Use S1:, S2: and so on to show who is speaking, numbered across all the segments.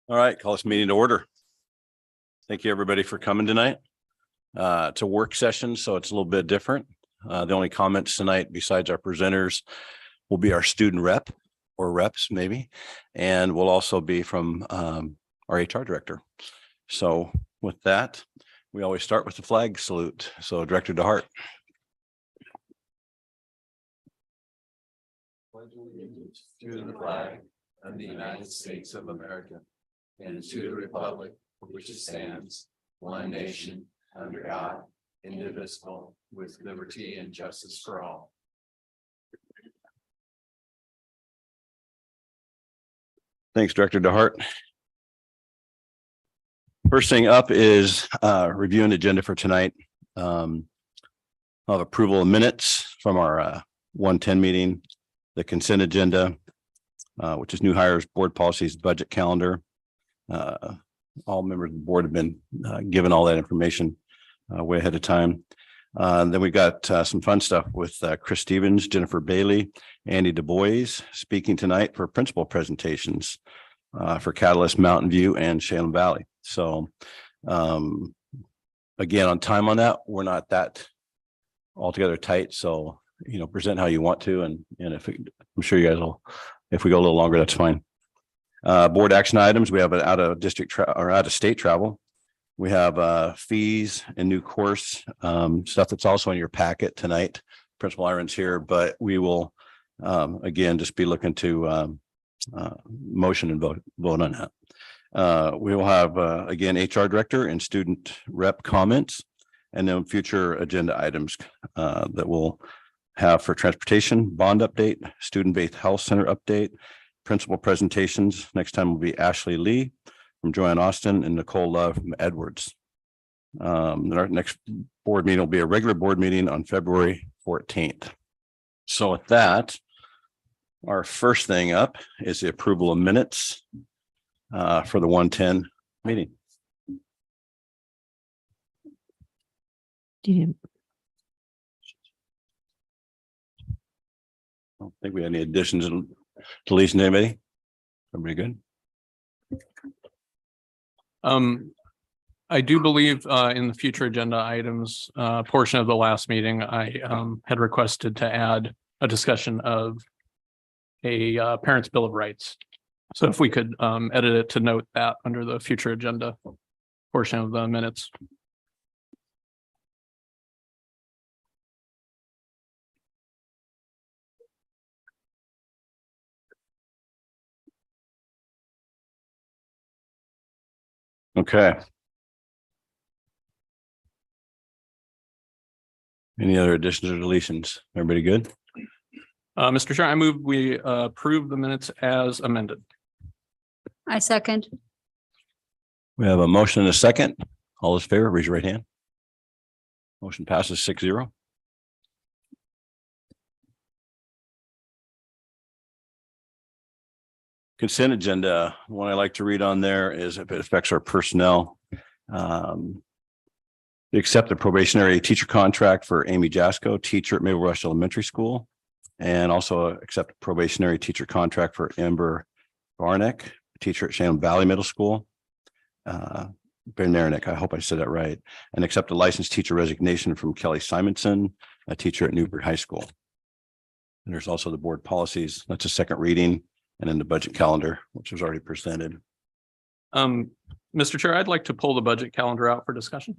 S1: All right, call this meeting to order. Thank you, everybody, for coming tonight. It's a work session, so it's a little bit different. The only comments tonight, besides our presenters, will be our student rep or reps maybe, and will also be from our HR director. So with that, we always start with the flag salute. So Director DeHart.
S2: Pledge allegiance to the flag of the United States of America and to the republic for which it stands, one nation, under God, indivisible, with liberty and justice for all.
S1: Thanks, Director DeHart. First thing up is reviewing the agenda for tonight. Of approval of minutes from our 110 meeting, the consent agenda, which is new hires, board policies, budget calendar. All members of the board have been given all that information way ahead of time. Then we got some fun stuff with Chris Stevens, Jennifer Bailey, Andy Du Bois speaking tonight for principal presentations for Catalyst, Mountain View, and Salem Valley. So again, on time on that, we're not that altogether tight. So, you know, present how you want to. And if I'm sure you guys will, if we go a little longer, that's fine. Board action items, we have an out of district or out of state travel. We have fees and new course stuff that's also in your packet tonight. Principal Iron's here, but we will again just be looking to motion and vote on that. We will have again HR director and student rep comments, and then future agenda items that we'll have for transportation, bond update, student-based health center update, principal presentations. Next time will be Ashley Lee from Joanne Austin and Nicole Love from Edwards. Our next board meeting will be a regular board meeting on February 14th. So with that, our first thing up is the approval of minutes for the 110 meeting. I don't think we have any additions and deletions. Anybody? Everybody good?
S3: I do believe in the future agenda items portion of the last meeting, I had requested to add a discussion of a parent's bill of rights. So if we could edit it to note that under the future agenda portion of the minutes.
S1: Okay. Any other additions or deletions? Everybody good?
S3: Mr. Chair, I move we approve the minutes as amended.
S4: I second.
S1: We have a motion and a second. All those in favor, raise your right hand. Motion passes 6-0. Consent agenda. What I like to read on there is if it affects our personnel. Accept the probationary teacher contract for Amy Jasko, teacher at Maple Rush Elementary School. And also accept a probationary teacher contract for Amber Barnick, teacher at Salem Valley Middle School. Bernarnik, I hope I said that right. And accept a licensed teacher resignation from Kelly Simonson, a teacher at Newbury High School. And there's also the board policies. That's a second reading. And then the budget calendar, which was already presented.
S3: Mr. Chair, I'd like to pull the budget calendar out for discussion.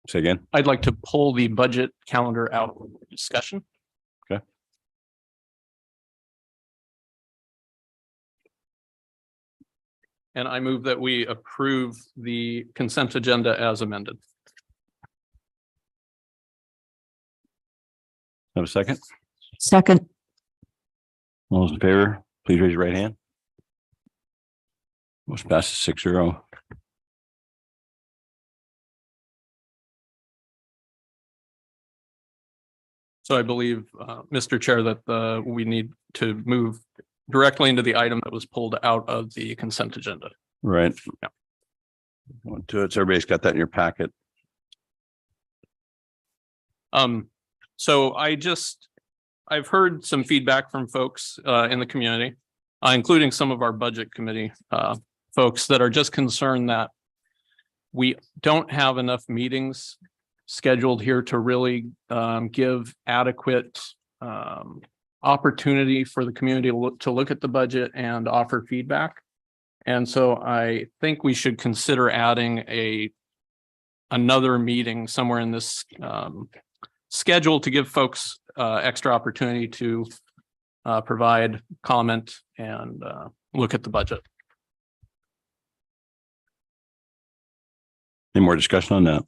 S1: Say again.
S3: I'd like to pull the budget calendar out for discussion.
S1: Okay.
S3: And I move that we approve the consent agenda as amended.
S1: Have a second?
S4: Second.
S1: All those in favor, please raise your right hand. Motion passes 6-0.
S3: So I believe, Mr. Chair, that we need to move directly into the item that was pulled out of the consent agenda.
S1: Right.
S3: Yeah.
S1: Want to it. So everybody's got that in your packet.
S3: So I've heard some feedback from folks in the community including some of our budget committee folks that are just concerned that we don't have enough meetings scheduled here to really give adequate opportunity for the community to look at the budget and offer feedback. And so I think we should consider adding another meeting somewhere in this schedule to give folks extra opportunity to provide comment and look at the budget.
S1: Any more discussion on that?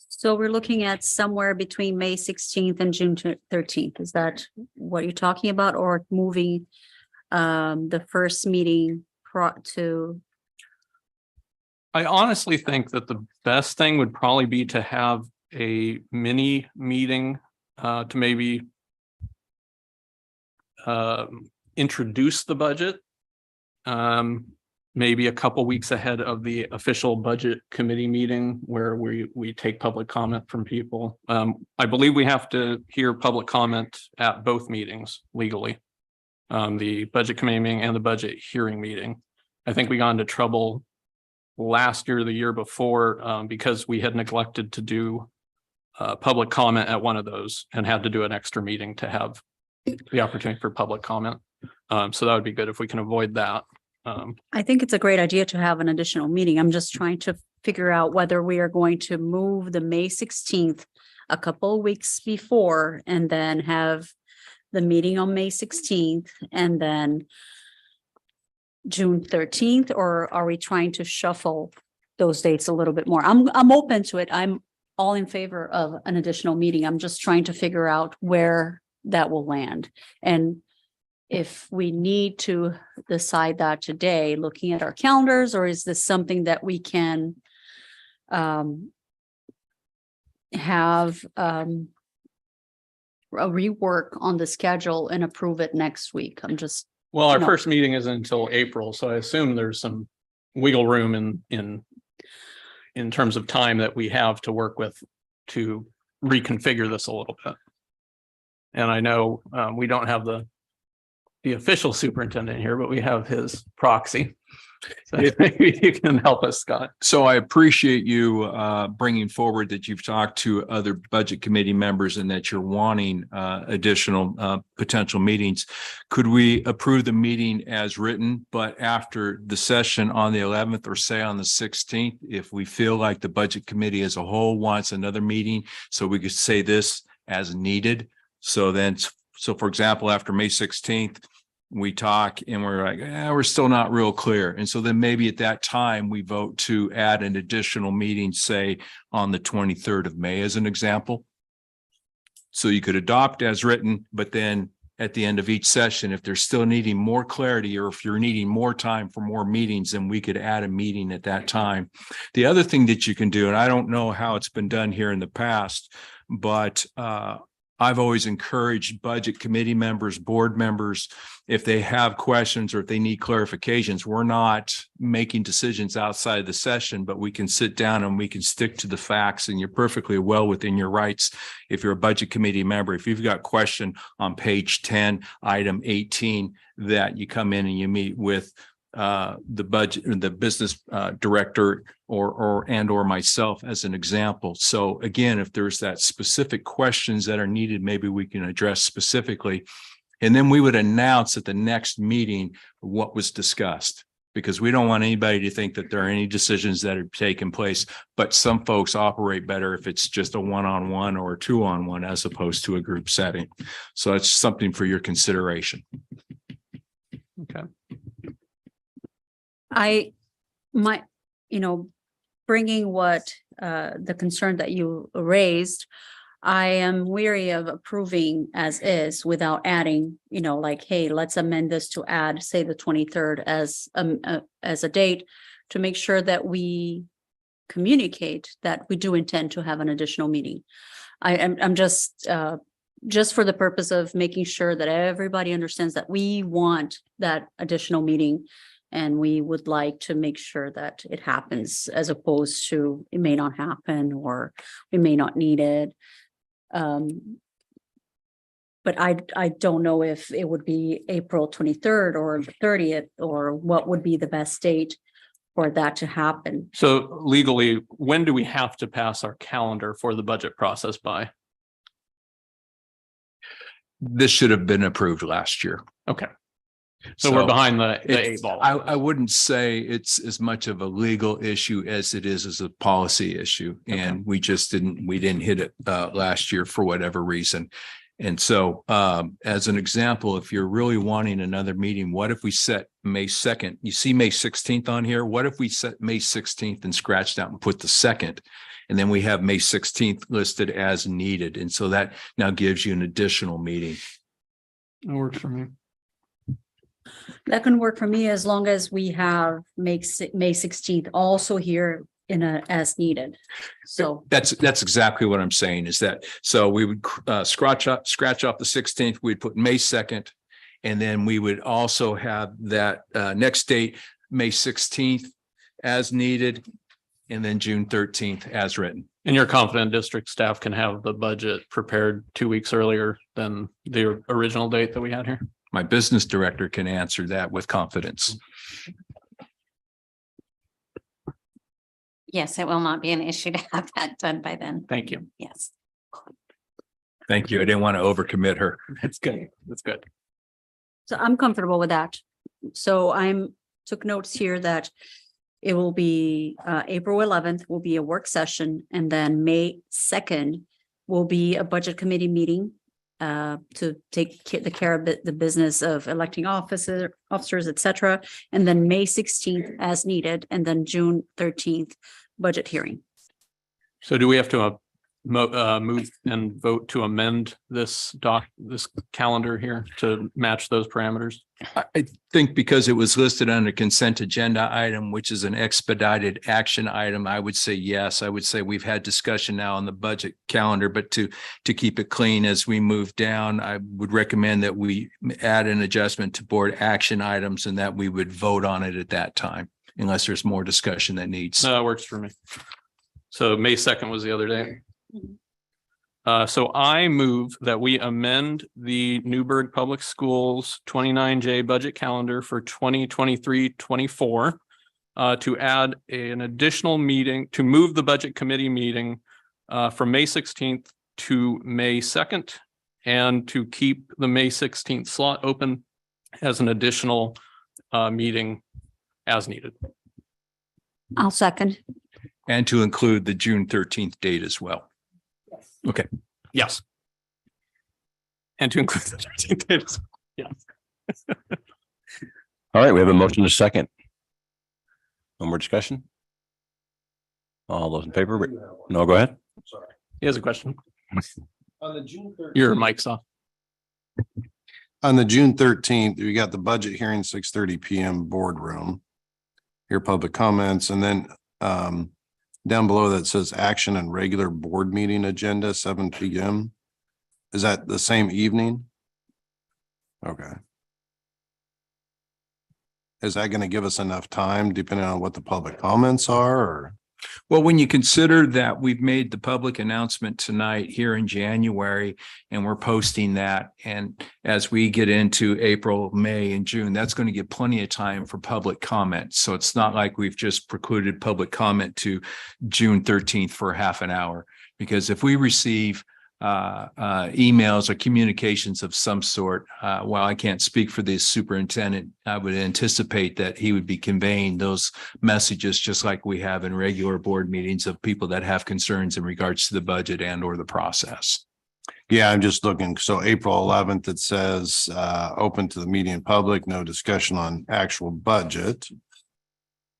S4: So we're looking at somewhere between May 16th and June 13th. Is that what you're talking about, or moving the first meeting to?
S3: I honestly think that the best thing would probably be to have a mini meeting to maybe introduce the budget. Maybe a couple weeks ahead of the official budget committee meeting where we take public comment from people. I believe we have to hear public comment at both meetings legally. The budget committee meeting and the budget hearing meeting. I think we got into trouble last year, the year before, because we had neglected to do public comment at one of those and had to do an extra meeting to have the opportunity for public comment. So that would be good if we can avoid that.
S4: I think it's a great idea to have an additional meeting. I'm just trying to figure out whether we are going to move the May 16th a couple of weeks before and then have the meeting on May 16th and then June 13th, or are we trying to shuffle those dates a little bit more? I'm open to it. I'm all in favor of an additional meeting. I'm just trying to figure out where that will land. And if we need to decide that today, looking at our calendars, or is this something that we can have a rework on the schedule and approve it next week? I'm just,
S3: Well, our
S4: No.
S3: first meeting isn't until April, so I assume there's some wiggle room in terms of time that we have to work with to reconfigure this a little bit. And I know we don't have the official superintendent here, but we have his proxy. So maybe you can help us, Scott.
S5: So I appreciate you bringing forward that you've talked to other budget committee members and that you're wanting additional potential meetings. Could we approve the meeting as written, but after the session on the 11th or say on the 16th, if we feel like the budget committee as a whole wants another meeting, so we could say this as needed. So for example, after May 16th, we talk and we're like, we're still not real clear. And so then maybe at that time, we vote to add an additional meeting, say on the 23rd of May as an example. So you could adopt as written, but then at the end of each session, if they're still needing more clarity or if you're needing more time for more meetings, then we could add a meeting at that time. The other thing that you can do, and I don't know how it's been done here in the past, but I've always encouraged budget committee members, board members, if they have questions or if they need clarifications, we're not making decisions outside the session, but we can sit down and we can stick to the facts, and you're perfectly well within your rights. If you're a budget committee member, if you've got a question on page 10, item 18, that you come in and you meet with the budget, the business director or myself as an example. So again, if there's that specific questions that are needed, maybe we can address specifically. And then we would announce at the next meeting what was discussed, because we don't want anybody to think that there are any decisions that are taking place. But some folks operate better if it's just a one-on-one or a two-on-one as opposed to a group setting. So it's something for your consideration.
S3: Okay.
S4: Bringing what the concern that you raised, I am weary of approving as is without adding, like, hey, let's amend this to add, say, the 23rd as a date, to make sure that we communicate that we do intend to have an additional meeting. I'm just for the purpose of making sure that everybody understands that we want that additional meeting. And we would like to make sure that it happens, as opposed to it may not happen or we may not need it. But I don't know if it would be April 23rd or the 30th, or what would be the best date for that to happen.
S3: So legally, when do we have to pass our calendar for the budget process by?
S5: This should have been approved last year.
S3: Okay. So we're behind the
S5: It's-
S3: eight ball.
S5: I wouldn't say it's as much of a legal issue as it is as a policy issue. And we didn't hit it last year for whatever reason. And so as an example, if you're really wanting another meeting, what if we set May 2nd? You see May 16th on here. What if we set May 16th and scratched out and put the 2nd? And then we have May 16th listed as needed. And so that now gives you an additional meeting.
S3: It works for me.
S4: That can work for me as long as we have May 16th also here in a as needed. So
S5: That's exactly what I'm saying is that, so we would scratch off the 16th, we'd put May 2nd. And then we would also have that next date, May 16th as needed. And then June 13th as written.
S3: And you're confident district staff can have the budget prepared 2 weeks earlier than the original date that we had here?
S5: My business director can answer that with confidence.
S6: Yes, it will not be an issue to have that done by then.
S3: Thank you.
S6: Yes.
S5: Thank you. I didn't want to overcommit her.
S3: That's good. That's good.
S4: So I'm comfortable with that. So took notes here that it will be April 11th will be a work session, and then May 2nd will be a budget committee meeting to take the care of the business of electing officers, et cetera. And then May 16th as needed, and then June 13th budget hearing.
S3: So do we have to move and vote to amend this calendar here to match those parameters?
S5: I think because it was listed under consent agenda item, which is an expedited action item, I would say yes. I would say we've had discussion now on the budget calendar, but to keep it clean as we move down, I would recommend that we add an adjustment to board action items and that we would vote on it at that time, unless there's more discussion that needs.
S3: No, that works for me. So May 2nd was the other day. So I move that we amend the Newburgh Public Schools 29J budget calendar for 2023-24 to add an additional meeting, to move the budget committee meeting from May 16th to May 2nd, and to keep the May 16th slot open as an additional meeting as needed.
S4: I'll second.
S5: And to include the June 13th date as well. Okay.
S3: Yes. And to include the 13th days. Yes.
S1: All right, we have a motion to second. No more discussion? All those in favor? No, go ahead.
S3: He has a question.
S7: On the June
S3: Your mic's off.
S7: On the June 13th, we got the budget hearing, 6:30 PM boardroom. Hear public comments, and then down below that says action and regular board meeting agenda, 7 PM. Is that the same evening? Okay. Is that going to give us enough time depending on what the public comments are, or?
S5: Well, when you consider that we've made the public announcement tonight here in January and we're posting that, and as we get into April, May and June, that's going to give plenty of time for public comment. So it's not like we've just precluded public comment to June 13th for half an hour, because if we receive emails or communications of some sort, while I can't speak for the superintendent, I would anticipate that he would be conveying those messages just like we have in regular board meetings of people that have concerns in regards to the budget and or the process.
S7: Yeah, I'm just looking. So April 11th, it says open to the media and public, no discussion on actual budget.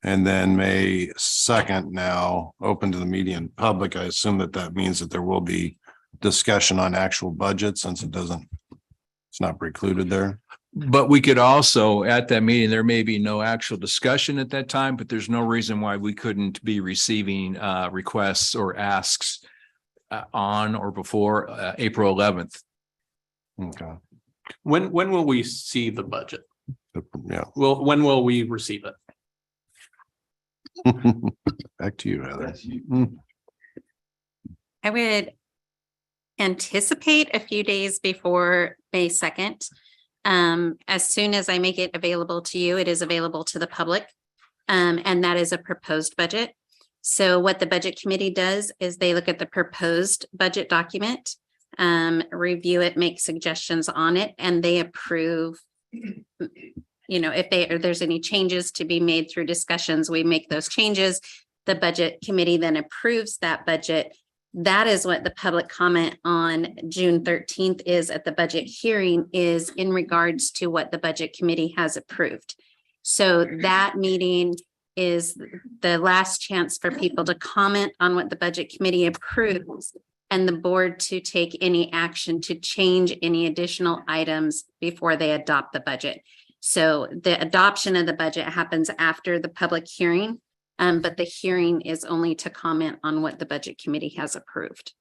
S7: And then May 2nd now open to the media and public. I assume that means that there will be discussion on actual budget, since it's not precluded there.
S5: But we could also, at that meeting, there may be no actual discussion at that time, but there's no reason why we couldn't be receiving requests or asks on or before April 11th.
S7: Okay.
S3: When will we see the budget?
S7: Yeah.
S3: When will we receive it?
S7: Back to you, Heather.
S6: I would anticipate a few days before May 2nd. As soon as I make it available to you, it is available to the public. And that is a proposed budget. So what the budget committee does is they look at the proposed budget document, review it, make suggestions on it, and they approve. If there's any changes to be made through discussions, we make those changes. The budget committee then approves that budget. That is what the public comment on June 13th is at the budget hearing, is in regards to what the budget committee has approved. So that meeting is the last chance for people to comment on what the budget committee approves and the board to take any action to change any additional items before they adopt the budget. So the adoption of the budget happens after the public hearing, but the hearing is only to comment on what the budget committee has approved.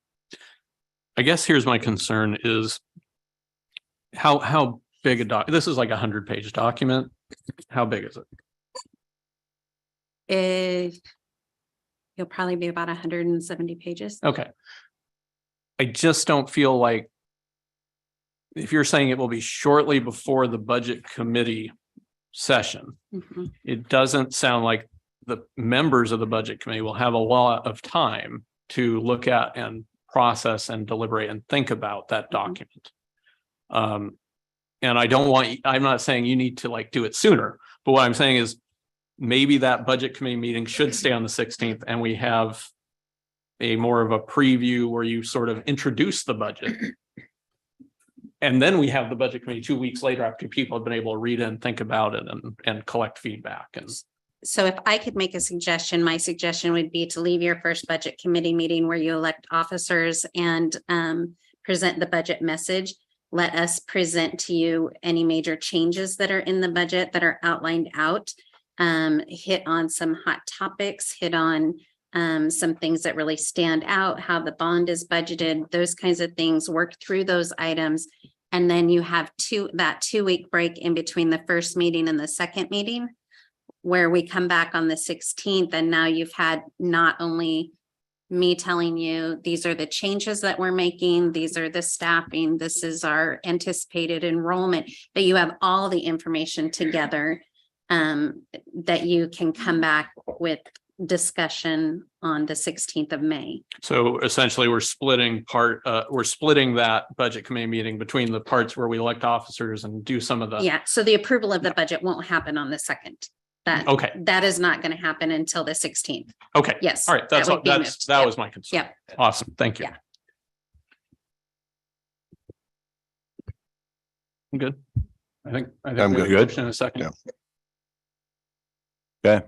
S3: I guess here's my concern is how big this is like 100-page document. How big is it?
S6: It'll probably be about 170 pages.
S3: Okay. I just don't feel like, if you're saying it will be shortly before the budget committee session,
S6: Mhm.
S3: it doesn't sound like the members of the budget committee will have a lot of time to look at and process and deliberate and think about that document. And I'm not saying you need to like do it sooner, but what I'm saying is maybe that budget committee meeting should stay on the 16th and we have a more of a preview where you sort of introduce the budget. And then we have the budget committee 2 weeks later after people have been able to read it and think about it and collect feedback. And
S6: So if I could make a suggestion, my suggestion would be to leave your first budget committee meeting where you elect officers and present the budget message. Let us present to you any major changes that are in the budget that are outlined out. Hit on some hot topics, hit on some things that really stand out, how the bond is budgeted, those kinds of things, work through those items. And then you have that 2-week break in between the first meeting and the second meeting, where we come back on the 16th. And now you've had not only me telling you, these are the changes that we're making, these are the staffing, this is our anticipated enrollment, but you have all the information together that you can come back with discussion on the 16th of May.
S3: so essentially we're splitting that budget committee meeting between the parts where we elect officers and do some of the.
S6: Yeah, so the approval of the budget won't happen on the 2nd.
S3: Okay.
S6: That is not going to happen until the 16th.
S3: Okay.
S6: Yes.
S3: All right.
S6: that would be moved.
S3: That
S6: Yep.
S3: was my concern.
S6: Yep.
S3: Awesome. Thank you.
S6: Yeah.
S3: I'm good. I think
S7: I'm
S3: we have a
S7: good.
S3: motion in a second.
S7: Yeah.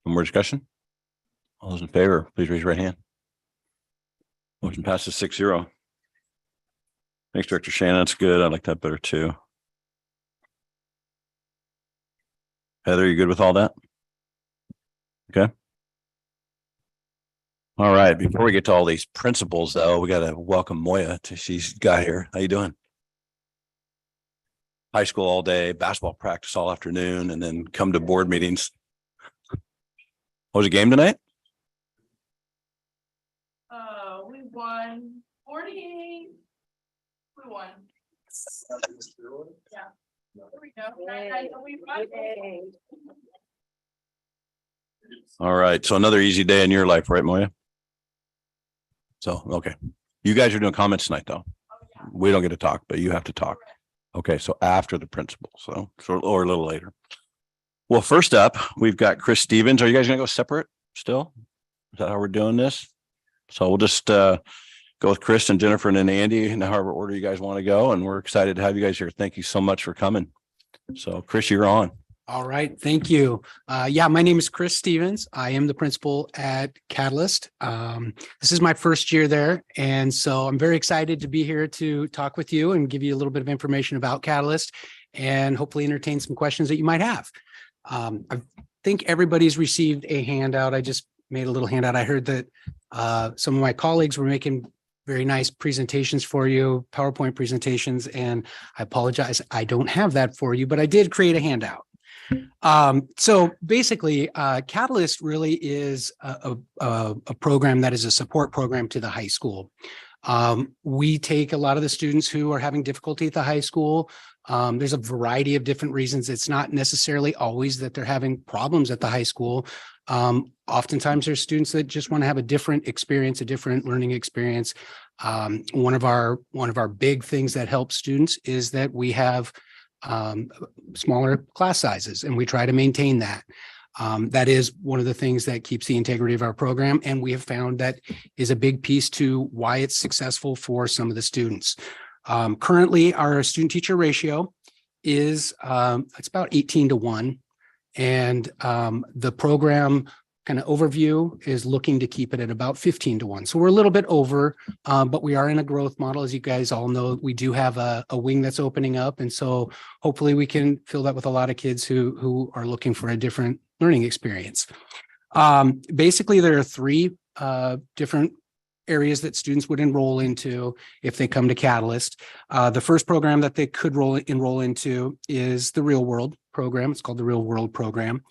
S1: One more discussion? All those in favor, please raise your right hand. Motion passes 6-0. Thanks, Director Shannon. That's good. I like that better too. Heather, you good with all that? Okay. All right. Before we get to all these principles, though, we got to welcome Moya she's got here. How you doing? High school all day, basketball practice all afternoon, and then come to board meetings. What was the game tonight?
S8: We won 48. We won. Yeah. There we go. We won.
S1: All right. So another easy day in your life, right, Moya? So, okay. You guys are doing comments tonight, though. We don't get to talk, but you have to talk. Okay. So after the principal, so or a little later. Well, first up, we've got Chris Stevens. Are you guys going to go separate still? Is that how we're doing this? So we'll just go with Chris and Jennifer and then Andy in however order you guys want to go. And we're excited to have you guys here. Thank you so much for coming. So Chris, you're on.
S9: All right, thank you. My name is Chris Stevens. I am the principal at Catalyst. This is my first year there, and so I'm very excited to be here to talk with you and give you a little bit of information about Catalyst and hopefully entertain some questions that you might have. I think everybody's received a handout. I just made a little handout. I heard that some of my colleagues were making very nice presentations for you, PowerPoint presentations, and I apologize, I don't have that for you, but I did create a handout. So basically, Catalyst really is a program that is a support program to the high school. We take a lot of the students who are having difficulty at the high school. There's a variety of different reasons. It's not necessarily always that they're having problems at the high school. Oftentimes there's students that just want to have a different experience, a different learning experience. One of our big things that helps students is that we have smaller class sizes, and we try to maintain that. That is one of the things that keeps the integrity of our program, and we have found that is a big piece to why it's successful for some of the students. Currently, our student teacher ratio is it's about 18-1, and the program kind of overview is looking to keep it at about 15-1. So we're a little bit over, but we are in a growth model. As you guys all know, we do have a wing that's opening up. And so hopefully we can fill that with a lot of kids who are looking for a different learning experience. Basically, there are three different areas that students would enroll into if they come to Catalyst. The first program that they could enroll into is the Real World program. It's called the Real World program.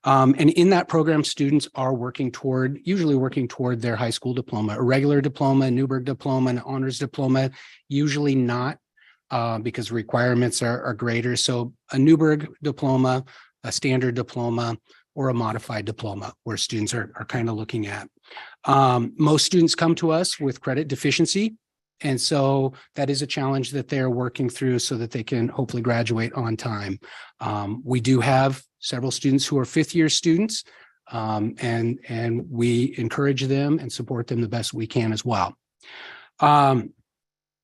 S9: And in that program, students are usually working toward their high school diploma, a regular diploma, a Newberg diploma, an honors diploma, usually not because requirements are greater. So a Newberg diploma, a standard diploma, or a modified diploma where students are kind of looking at. Most students come to us with credit deficiency. And so that is a challenge that they're working through so that they can hopefully graduate on time. We do have several students who are fifth-year students, and we encourage them and support them the best we can as well.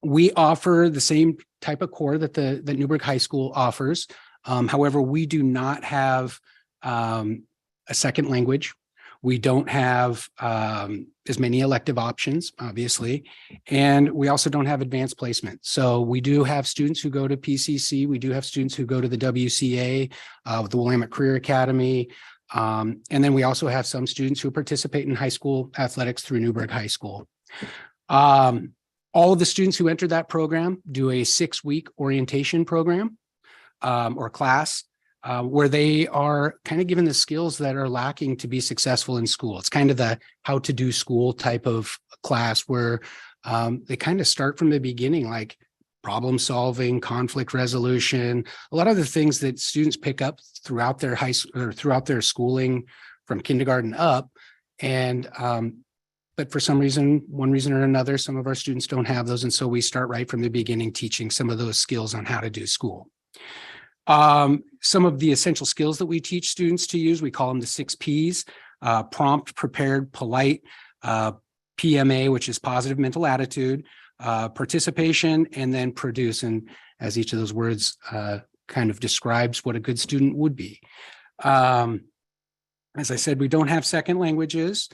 S9: We offer the same type of core that Newberg High School offers. However, we do not have a second language. We don't have as many elective options, obviously, and we also don't have advanced placement. So we do have students who go to PCC. We do have students who go to the WCA with the Willamette Career Academy. And then we also have some students who participate in high school athletics through Newberg High School. All of the students who enter that program do a 6-week orientation program or class. Where they are kind of given the skills that are lacking to be successful in school. It's kind of the how to do school type of class where they kind of start from the beginning, like problem solving, conflict resolution, a lot of the things that students pick up throughout their throughout their schooling from kindergarten up. And but for some reason, one reason or another, some of our students don't have those. And so we start right from the beginning, teaching some of those skills on how to do school. Some of the essential skills that we teach students to use, we call them the 6 Ps, prompt, prepared, polite, PMA, which is positive mental attitude, participation, and then produce. And as each of those words kind of describes what a good student would be. As I said, we don't have second languages.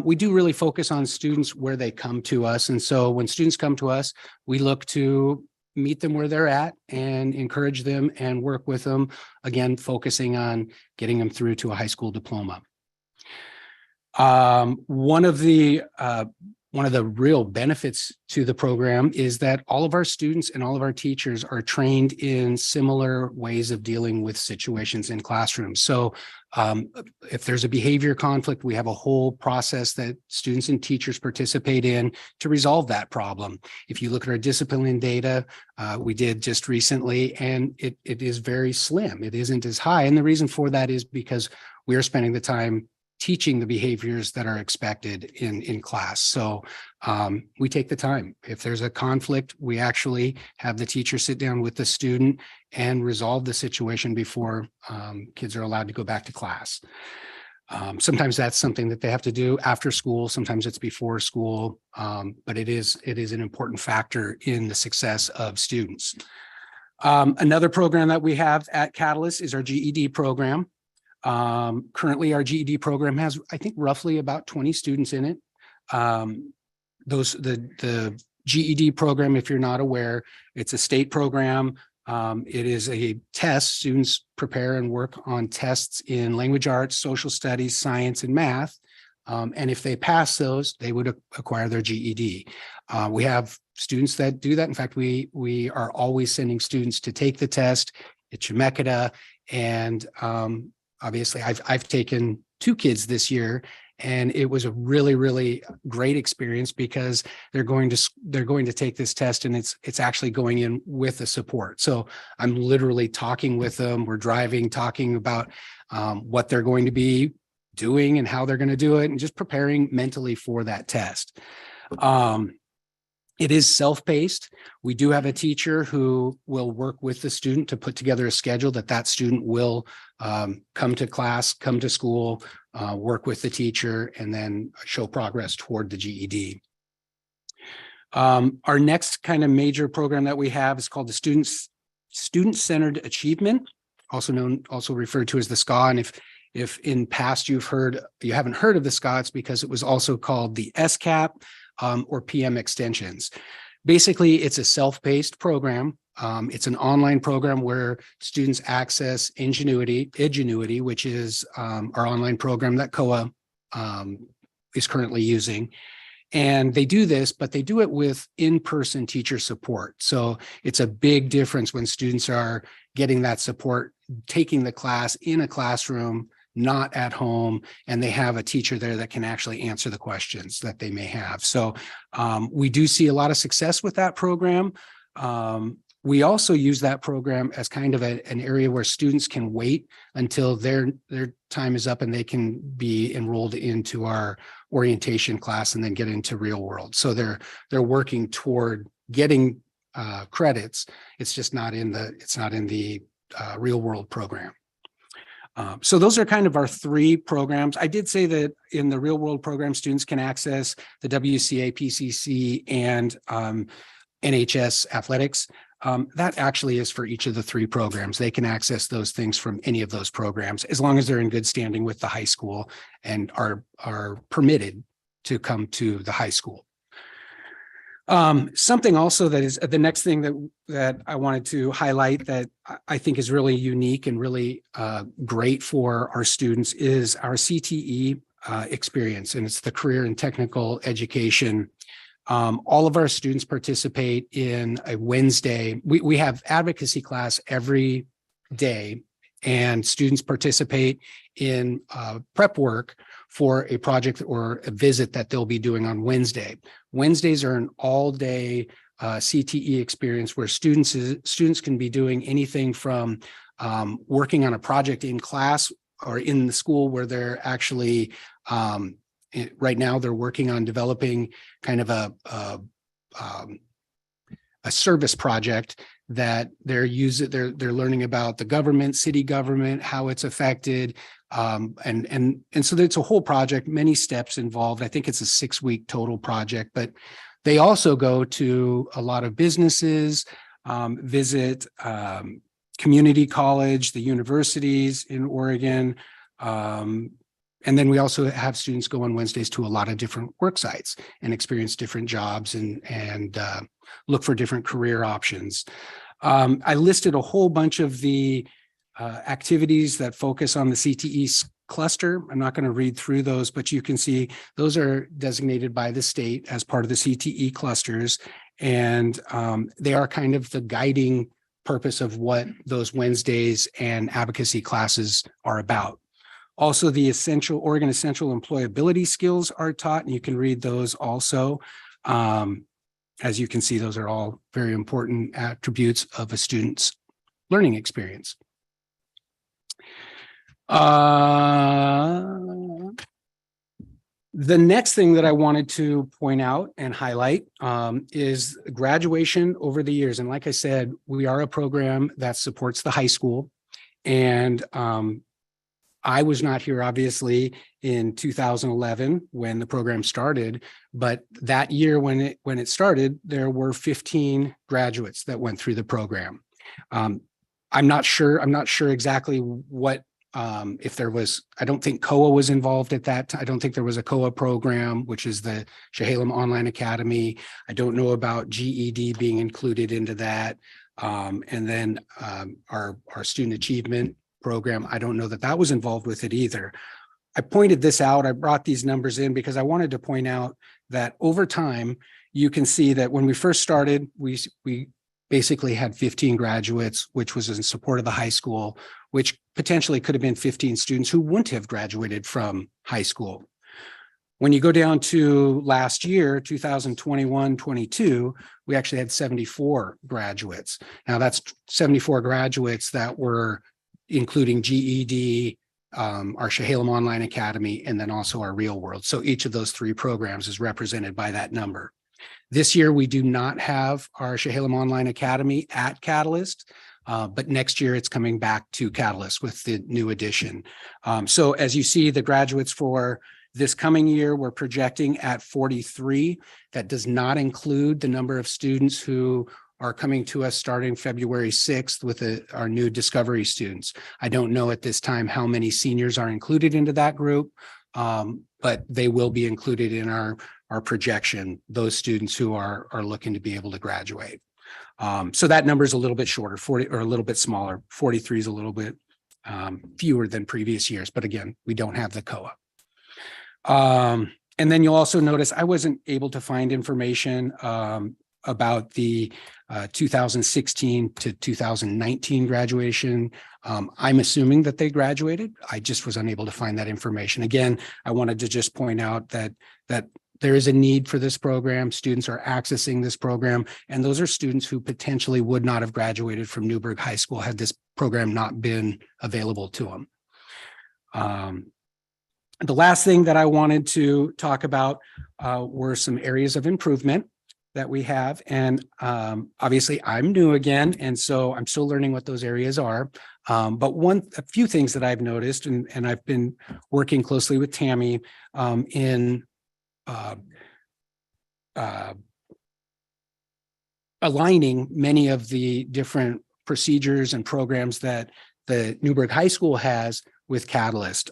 S9: We do really focus on students where they come to us. And so when students come to us, we look to meet them where they're at and encourage them and work with them, again, focusing on getting them through to a high school diploma. One of the real benefits to the program is that all of our students and all of our teachers are trained in similar ways of dealing with situations in classrooms. So if there's a behavior conflict, we have a whole process that students and teachers participate in to resolve that problem. If you look at our discipline data, we did just recently, and it is very slim. It isn't as high. And the reason for that is because we are spending the time teaching the behaviors that are expected in class. So we take the time. If there's a conflict, we actually have the teacher sit down with the student and resolve the situation before kids are allowed to go back to class. Sometimes that's something that they have to do after school. Sometimes it's before school, but it is an important factor in the success of students. Another program that we have at Catalyst is our GED program. Currently our GED program has, I think, roughly about 20 students in it. The GED program, if you're not aware, it's a state program. It is a test. Students prepare and work on tests in language arts, social studies, science, and math. And if they pass those, they would acquire their GED. We have students that do that. In fact, we are always sending students to take the test at Chemeketa, and obviously, I've taken 2 kids this year, And it was a really, really great experience because they're going to take this test and it's actually going in with a support. So I'm literally talking with them. We're driving, talking about what they're going to be doing and how they're going to do it and just preparing mentally for that test. It is self-paced. We do have a teacher who will work with the student to put together a schedule that student will come to class, come to school, work with the teacher, and then show progress toward the GED. Our next kind of major program that we have is called the Student-Centered Achievement, also referred to as the SCA. And if in past you haven't heard of the SCA, it's because it was also called the SCAP or PM extensions. Basically, it's a self-paced program. It's an online program where students access Edgenuity, which is our online program that COA is currently using. And they do this, but they do it with in-person teacher support. So it's a big difference when students are getting that support, taking the class in a classroom, not at home, and they have a teacher there that can actually answer the questions that they may have. So we do see a lot of success with that program. We also use that program as kind of an area where students can wait until their time is up and they can be enrolled into our orientation class and then get into real world. So they're working toward getting credits. It's just not in the real world program. So those are kind of our three programs. I did say that in the real world program, students can access the WCA, PCC, and NHS athletics. That actually is for each of the three programs. They can access those things from any of those programs, as long as they're in good standing with the high school and are permitted to come to the high school. Something also that is the next thing that I wanted to highlight that I think is really unique and really great for our students is our CTE experience, and it's the Career and Technical Education. All of our students participate in a Wednesday. We have advocacy class every day, and students participate in prep work for a project or a visit that they'll be doing on Wednesday. Wednesdays are an all-day CTE experience where students can be doing anything from working on a project in class or in the school where they're actually right now they're working on developing kind of a service project that they're learning about the government, city government, how it's affected. And so it's a whole project, many steps involved. I think it's a 6-week total project, but they also go to a lot of businesses, visit community college, the universities in Oregon. And then we also have students go on Wednesdays to a lot of different work sites and experience different jobs and look for different career options. I listed a whole bunch of the activities that focus on the CTE cluster. I'm not going to read through those, but you can see those are designated by the state as part of the CTE clusters. And they are kind of the guiding purpose of what those Wednesdays and advocacy classes are about. Also, the Oregon Essential Employability Skills are taught, and you can read those also. As you can see, those are all very important attributes of a student's learning experience. The next thing that I wanted to point out and highlight is graduation over the years. And like I said, we are a program that supports the high school. And I was not here, obviously, in 2011 when the program started, but that year when it started, there were 15 graduates that went through the program. I'm not sure exactly what if there was. I don't think COA was involved at that time. I don't think there was a COA program, which is the Chehalem Online Academy. I don't know about GED being included into that. And then our student achievement program, I don't know that was involved with it either. I pointed this out. I brought these numbers in because I wanted to point out that over time, you can see that when we first started, we basically had 15 graduates, which was in support of the high school, which potentially could have been 15 students who wouldn't have graduated from high school. When you go down to last year, 2021-22, we actually had 74 graduates. Now that's 74 graduates that were including GED, our Chehalem Online Academy, and then also our Real World. So each of those three programs is represented by that number. This year, we do not have our Chehalem Online Academy at Catalyst, but next year it's coming back to Catalyst with the new addition. So as you see, the graduates for this coming year, we're projecting at 43. That does not include the number of students who are coming to us starting February 6th with our new Discovery students. I don't know at this time how many seniors are included into that group, but they will be included in our projection, those students who are looking to be able to graduate. So that number is a little bit shorter, 40 or a little bit smaller. 43 is a little bit fewer than previous years, but again, we don't have the COA. And then you'll also notice I wasn't able to find information about the 2016 to 2019 graduation. I'm assuming that they graduated. I just was unable to find that information. Again, I wanted to just point out that there is a need for this program. Students are accessing this program, and those are students who potentially would not have graduated from Newburgh High School had this program not been available to them. The last thing that I wanted to talk about were some areas of improvement that we have. And obviously I'm new again, and so I'm still learning what those areas are. But a few things that I've noticed, and I've been working closely with Tammy in aligning many of the different procedures and programs that the Newburgh High School has with Catalyst.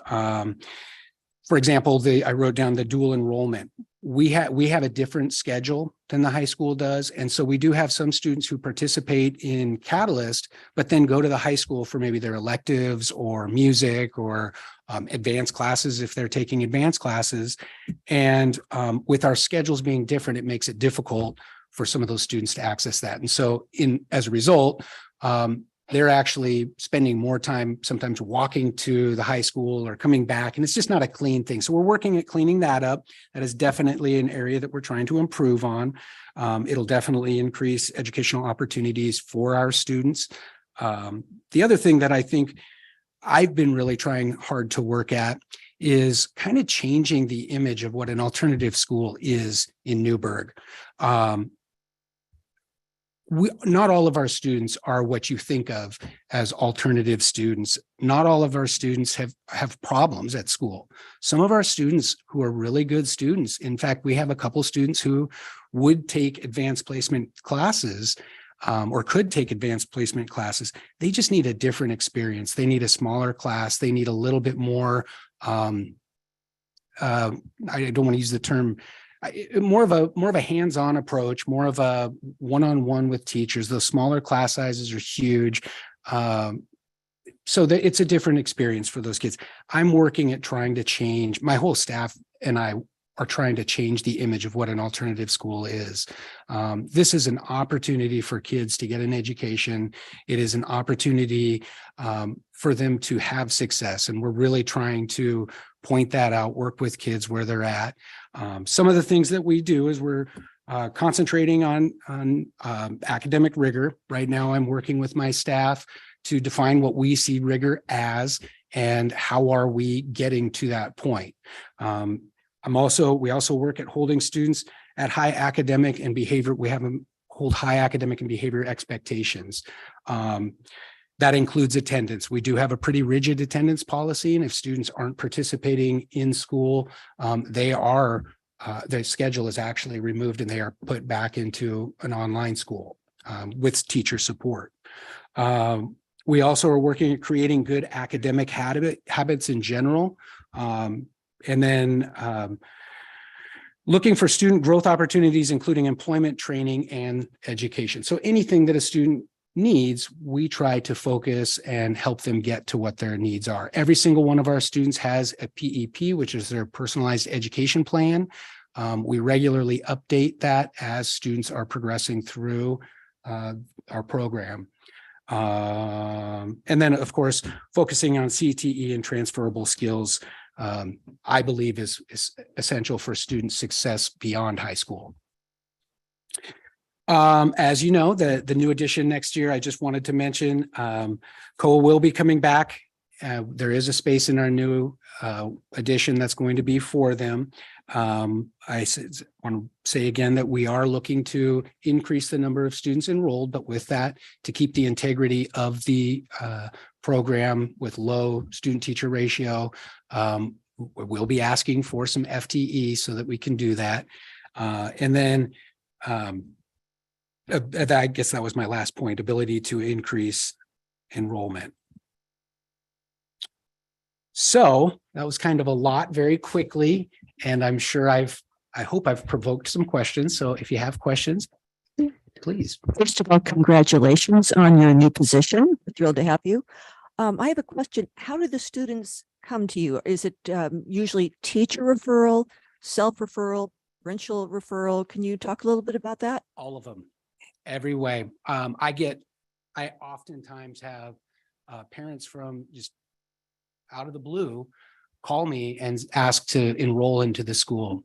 S9: For example, I wrote down the dual enrollment. We have a different schedule than the high school does. And so we do have some students who participate in Catalyst, but then go to the high school for maybe their electives or music or advanced classes if they're taking advanced classes. And with our schedules being different, it makes it difficult for some of those students to access that. And so as a result, they're actually spending more time sometimes walking to the high school or coming back, and it's just not a clean thing. So we're working at cleaning that up. That is definitely an area that we're trying to improve on. It'll definitely increase educational opportunities for our students. The other thing that I think I've been really trying hard to work at is kind of changing the image of what an alternative school is in Newburgh. Not all of our students are what you think of as alternative students. Not all of our students have problems at school. Some of our students who are really good students, in fact, we have a couple students who would take advanced placement classes or could take advanced placement classes. They just need a different experience. They need a smaller class. They need a little bit more, I don't want to use the term, more of a hands-on approach, more of a one-on-one with teachers. Those smaller class sizes are huge. So that it's a different experience for those kids. I'm working at trying to change, my whole staff and I are trying to change the image of what an alternative school is. This is an opportunity for kids to get an education. It is an opportunity for them to have success. And we're really trying to point that out, work with kids where they're at. Some of the things that we do is we're concentrating on academic rigor. Right now, I'm working with my staff to define what we see rigor as and how are we getting to that point. We also work at holding students at high academic and behavior. We have them hold high academic and behavior expectations. That includes attendance. We do have a pretty rigid attendance policy, and if students aren't participating in school, their schedule is actually removed and they are put back into an online school with teacher support. We also are working at creating good academic habits in general. And then looking for student growth opportunities, including employment, training, and education. So anything that a student needs, we try to focus and help them get to what their needs are. Every single one of our students has a PEP, which is their personalized education plan. We regularly update that as students are progressing through our program. And then, of course, focusing on CTE and transferable skills I believe is essential for student success beyond high school. As you know, the new addition next year, I just wanted to mention, COA will be coming back. There is a space in our new addition that's going to be for them. Want to say again that we are looking to increase the number of students enrolled, but with that, to keep the integrity of the program with low student teacher ratio. We'll be asking for some FTE so that we can do that. And then I guess that was my last point, ability to increase enrollment. So that was kind of a lot very quickly, and I'm sure I hope I've provoked some questions. So if you have questions, please.
S10: First of all, congratulations on your new position. We're thrilled to have you. I have a question. How do the students come to you? Is it usually teacher referral, self-referral, parental referral? Can you talk a little bit about that?
S9: All of them, every way. I oftentimes have parents from just out of the blue call me and ask to enroll into the school.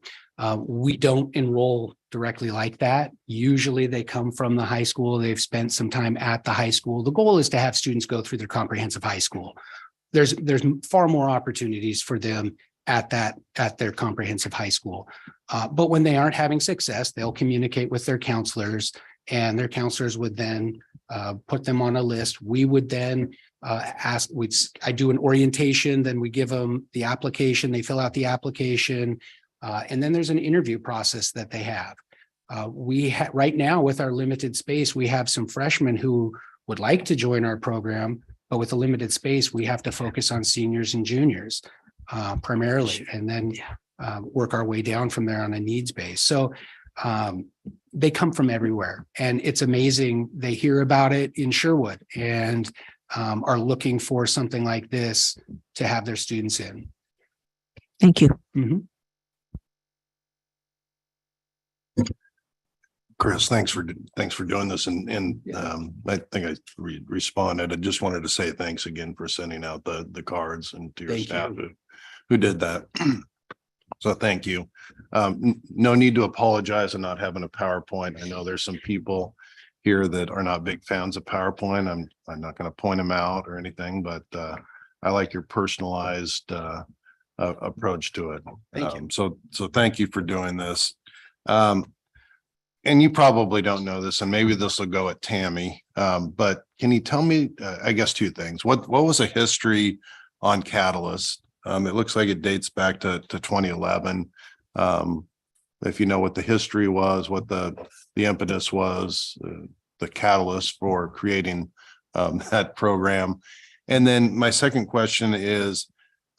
S9: We don't enroll directly like that. Usually they come from the high school. They've spent some time at the high school. The goal is to have students go through their comprehensive high school. There's far more opportunities for them at their comprehensive high school. But when they aren't having success, they'll communicate with their counselors, and their counselors would then put them on a list. We would then I do an orientation, then we give them the application, they fill out the application, and then there's an interview process that they have. Right now with our limited space, we have some freshmen who would like to join our program, but with a limited space, we have to focus on seniors and juniors primarily, and then work our way down from there on a needs base. So they come from everywhere, and it's amazing. They hear about it in Sherwood and are looking for something like this to have their students in.
S10: Thank you.
S9: Mhm.
S7: Chris, thanks for doing this. And I think I responded. I just wanted to say thanks again for sending out the cards and to your
S9: Thank
S7: staff
S9: you.
S7: who did that. So thank you. No need to apologize and not having a PowerPoint. I know there's some people here that are not big fans of PowerPoint. I'm not going to point them out or anything, but I like your personalized approach to it.
S9: Thank you.
S7: So thank you for doing this. And you probably don't know this, and maybe this will go at Tammy. But can you tell me, I guess, two things? What was the history on Catalyst? It looks like it dates back to 2011. If you know what the history was, what the impetus was, the catalyst for creating that program. And then my second question is,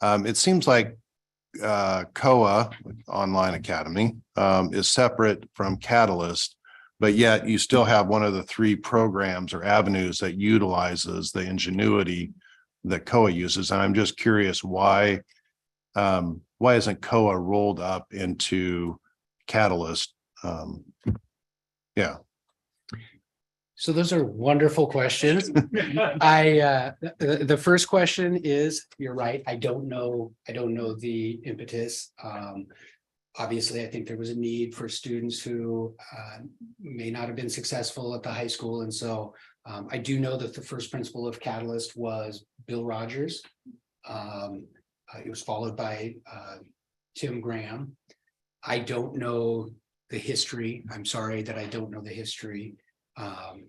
S7: it seems like COA, Online Academy, is separate from Catalyst, but yet you still have one of the three programs or avenues that utilizes the ingenuity that COA uses. And I'm just curious why isn't COA rolled up into Catalyst? Yeah.
S9: So those are wonderful questions. The first question is, you're right. I don't know the impetus. Obviously, I think there was a need for students who may not have been successful at the high school. And so I do know that the first principal of Catalyst was Bill Rogers. It was followed by Tim Graham. I don't know the history. I'm sorry that I don't know the history. The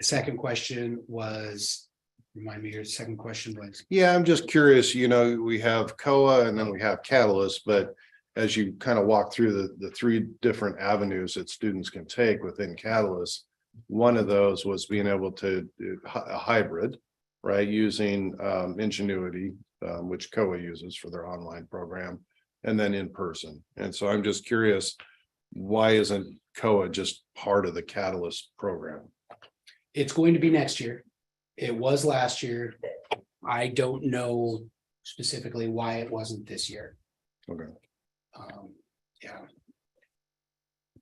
S9: second question was, remind me, your second question was?
S7: Yeah, I'm just curious, we have COA and then we have Catalyst, but as you kind of walk through the three different avenues that students can take within Catalyst, one of those was being able to do a hybrid, right? Using Ingenuity, which COA uses for their online program, and then in person. And so I'm just curious, why isn't COA just part of the Catalyst program?
S9: It's going to be next year. It was last year. I don't know specifically why it wasn't this year.
S7: Okay.
S9: Yeah.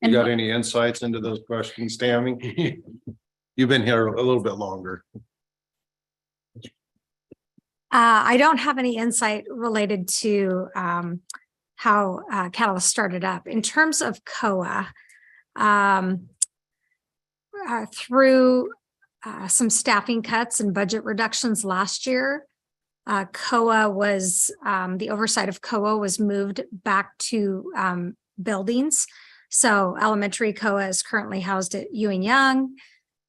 S7: You got any insights into those questions, Tammy? You've been here a little bit longer.
S8: I don't have any insight related to how Catalyst started up. In terms of COA, through some staffing cuts and budget reductions last year, COA was, the oversight of COA was moved back to buildings. So elementary COA is currently housed at Ewing Young.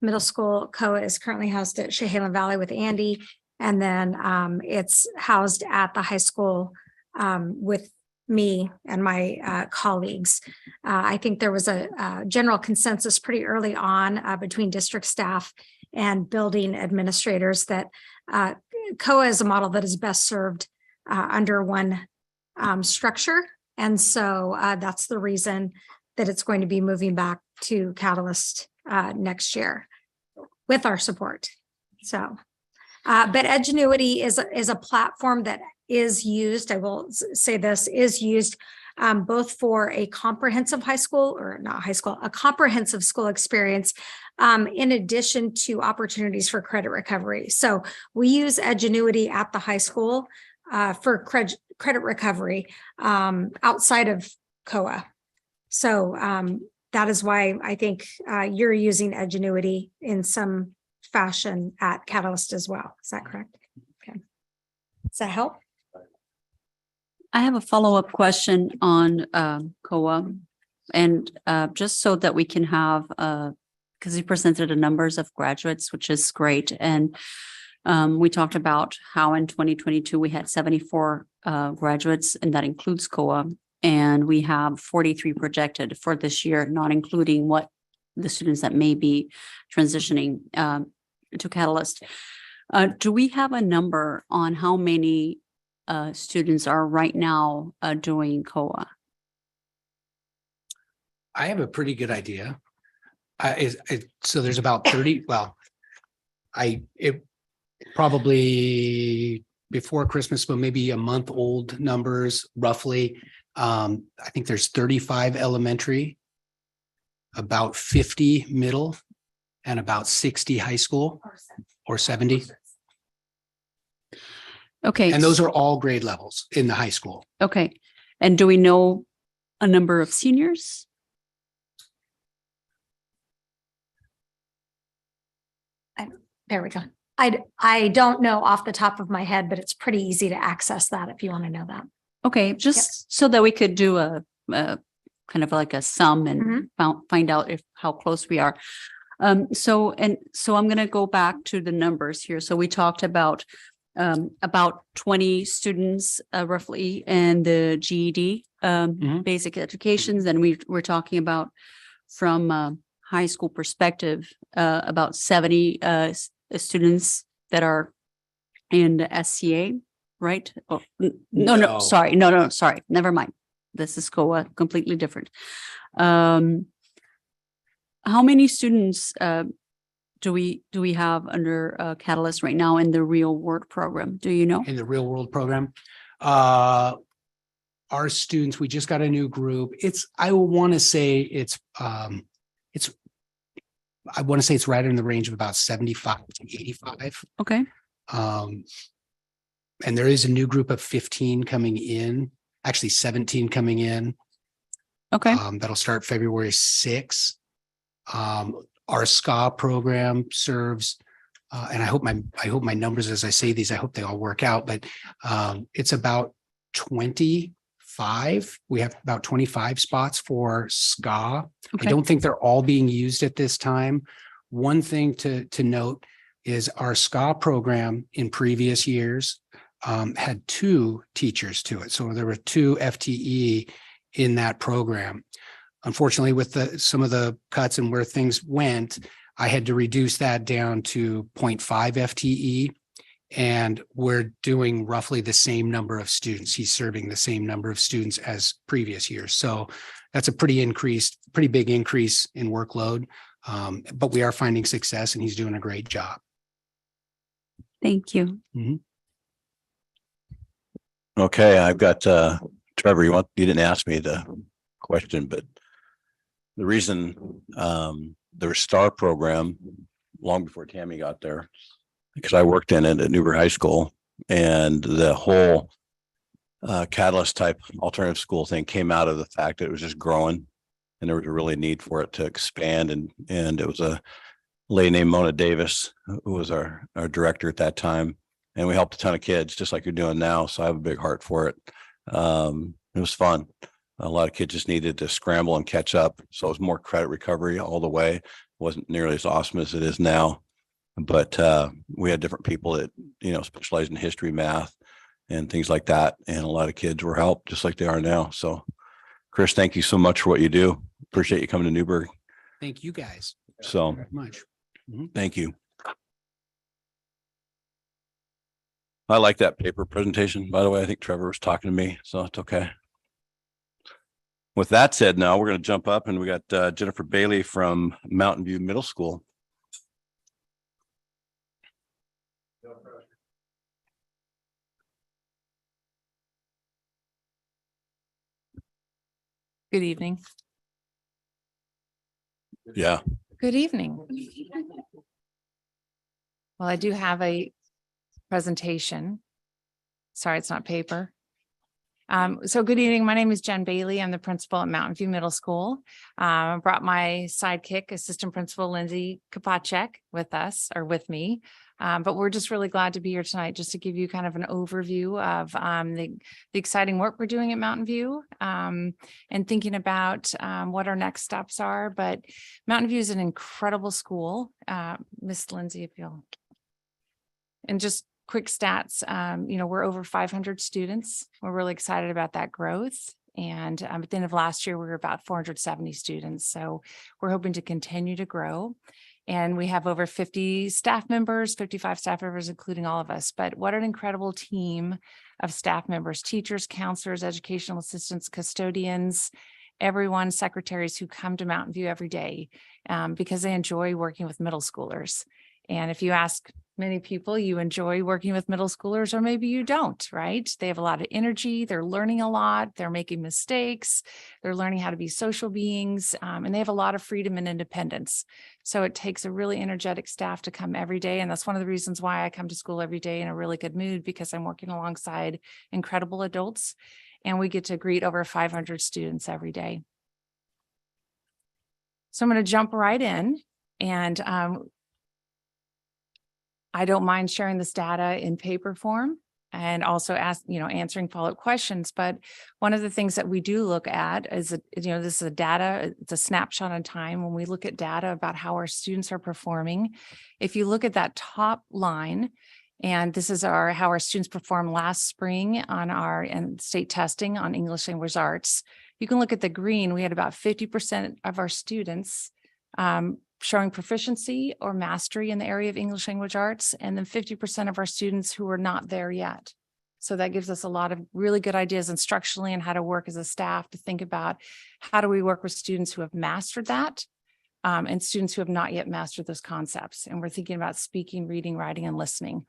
S8: Middle school COA is currently housed at Chehalis Valley with Andy. And then it's housed at the high school with me and my colleagues. I think there was a general consensus pretty early on between district staff and building administrators that COA is a model that is best served under one structure. And so that's the reason that it's going to be moving back to Catalyst next year with our support. So, but Edgenuity is a platform that is used, I will say this, is used both for a comprehensive high school, or not high school, a comprehensive school experience, in addition to opportunities for credit recovery. So we use Edgenuity at the high school for credit recovery outside of COA. So that is why I think you're using Edgenuity in some fashion at Catalyst as well. Is that correct? Okay. Does that help?
S4: I have a follow-up question on COA, and just so that we can have, because you presented the numbers of graduates, which is great. And we talked about how in 2022 we had 74 graduates, and that includes COA. And we have 43 projected for this year, not including what the students that may be transitioning to Catalyst. Do we have a number on how many students are right now doing COA?
S9: I have a pretty good idea. So there's about 30, well, it probably before Christmas, but maybe a month old numbers roughly. I think there's 35 elementary, about 50 middle, and about 60 high school or 70.
S4: Okay.
S9: And those are all grade levels in the high school.
S4: Okay. And do we know a number of seniors?
S8: There we go. I don't know off the top of my head, but it's pretty easy to access that if you want to know that.
S4: Okay, just so that we could do a kind of like a sum and find out how close we are. So I'm going to go back to the numbers here. So we talked about 20 students roughly in the GED basic educations, and we're talking about from high school perspective about 70 students that are in the SCA. Right? Oh, no, sorry. Never mind. This is COA, completely different. How many students do we have under Catalyst right now in the real world program? Do you know?
S9: In the real world program, our students, we just got a new group. I want to say it's right in the range of about 75 to 85.
S4: Okay.
S9: And there is a new group of 15 coming in, actually 17 coming in.
S4: Okay.
S9: That'll start February 6th. Our SCA program serves, and I hope my numbers as I say these, I hope they all work out, but it's about 25. We have about 25 spots for SCA.
S4: Okay.
S9: I don't think they're all being used at this time. One thing to note is our SCA program in previous years had 2 teachers to it. So there were 2 FTE in that program. Unfortunately, with some of the cuts and where things went, I had to reduce that down to 0.5 FTE. And we're doing roughly the same number of students. He's serving the same number of students as previous years. So that's a pretty big increase in workload. But we are finding success and he's doing a great job.
S4: Thank you.
S1: Okay, I've got Trevor, you didn't ask me the question, but the reason their STAR program long before Tammy got there, because I worked in it at Newberg High School, And the whole catalyst type alternative school thing came out of the fact that it was just growing. And there was a really need for it to expand. And it was a lady named Mona Davis, who was our director at that time. And we helped a ton of kids, just like you're doing now. So I have a big heart for it. It was fun. A lot of kids just needed to scramble and catch up. So it was more credit recovery all the way. It wasn't nearly as awesome as it is now. But we had different people that, specialized in history, math, and things like that. And a lot of kids were helped just like they are now. So Chris, thank you so much for what you do. Appreciate you coming to Newburgh.
S9: Thank you guys
S1: So
S9: very much.
S1: thank you. I like that paper presentation. By the way, I think Trevor was talking to me, so it's okay. With that said, now we're going to jump up and we got Jennifer Bailey from Mountain View Middle School.
S11: Good evening.
S1: Yeah.
S11: Good evening. Well, I do have a presentation. Sorry, it's not paper. So good evening. My name is Jen Bailey. I'm the principal at Mountain View Middle School. I brought my sidekick, Assistant Principal Lindsay Kopacek, with us or with me. But we're just really glad to be here tonight just to give you kind of an overview of the exciting work we're doing at Mountain View and thinking about what our next steps are. But Mountain View is an incredible school. Miss Lindsay, if you'll. And just quick stats, we're over 500 students. We're really excited about that growth. And at the end of last year, we were about 470 students. So we're hoping to continue to grow. And we have over 50 staff members, 55 staff members, including all of us. But what an incredible team of staff members, teachers, counselors, educational assistants, custodians, everyone, secretaries who come to Mountain View every day because they enjoy working with middle schoolers. And if you ask many people, you enjoy working with middle schoolers, or maybe you don't, right? They have a lot of energy. They're learning a lot. They're making mistakes. They're learning how to be social beings, and they have a lot of freedom and independence. So it takes a really energetic staff to come every day. And that's one of the reasons why I come to school every day in a really good mood, because I'm working alongside incredible adults, and we get to greet over 500 students every day. So I'm going to jump right in, and I don't mind sharing this data in paper form and also answering follow-up questions. But one of the things that we do look at is, this is a data, it's a snapshot in time. When we look at data about how our students are performing, if you look at that top line, and this is how our students performed last spring on our state testing on English language arts, you can look at the green. We had about 50% of our students showing proficiency or mastery in the area of English language arts, and then 50% of our students who are not there yet. So that gives us a lot of really good ideas instructionally and how to work as a staff to think about how do we work with students who have mastered that and students who have not yet mastered those concepts. And we're thinking about speaking, reading, writing, and listening.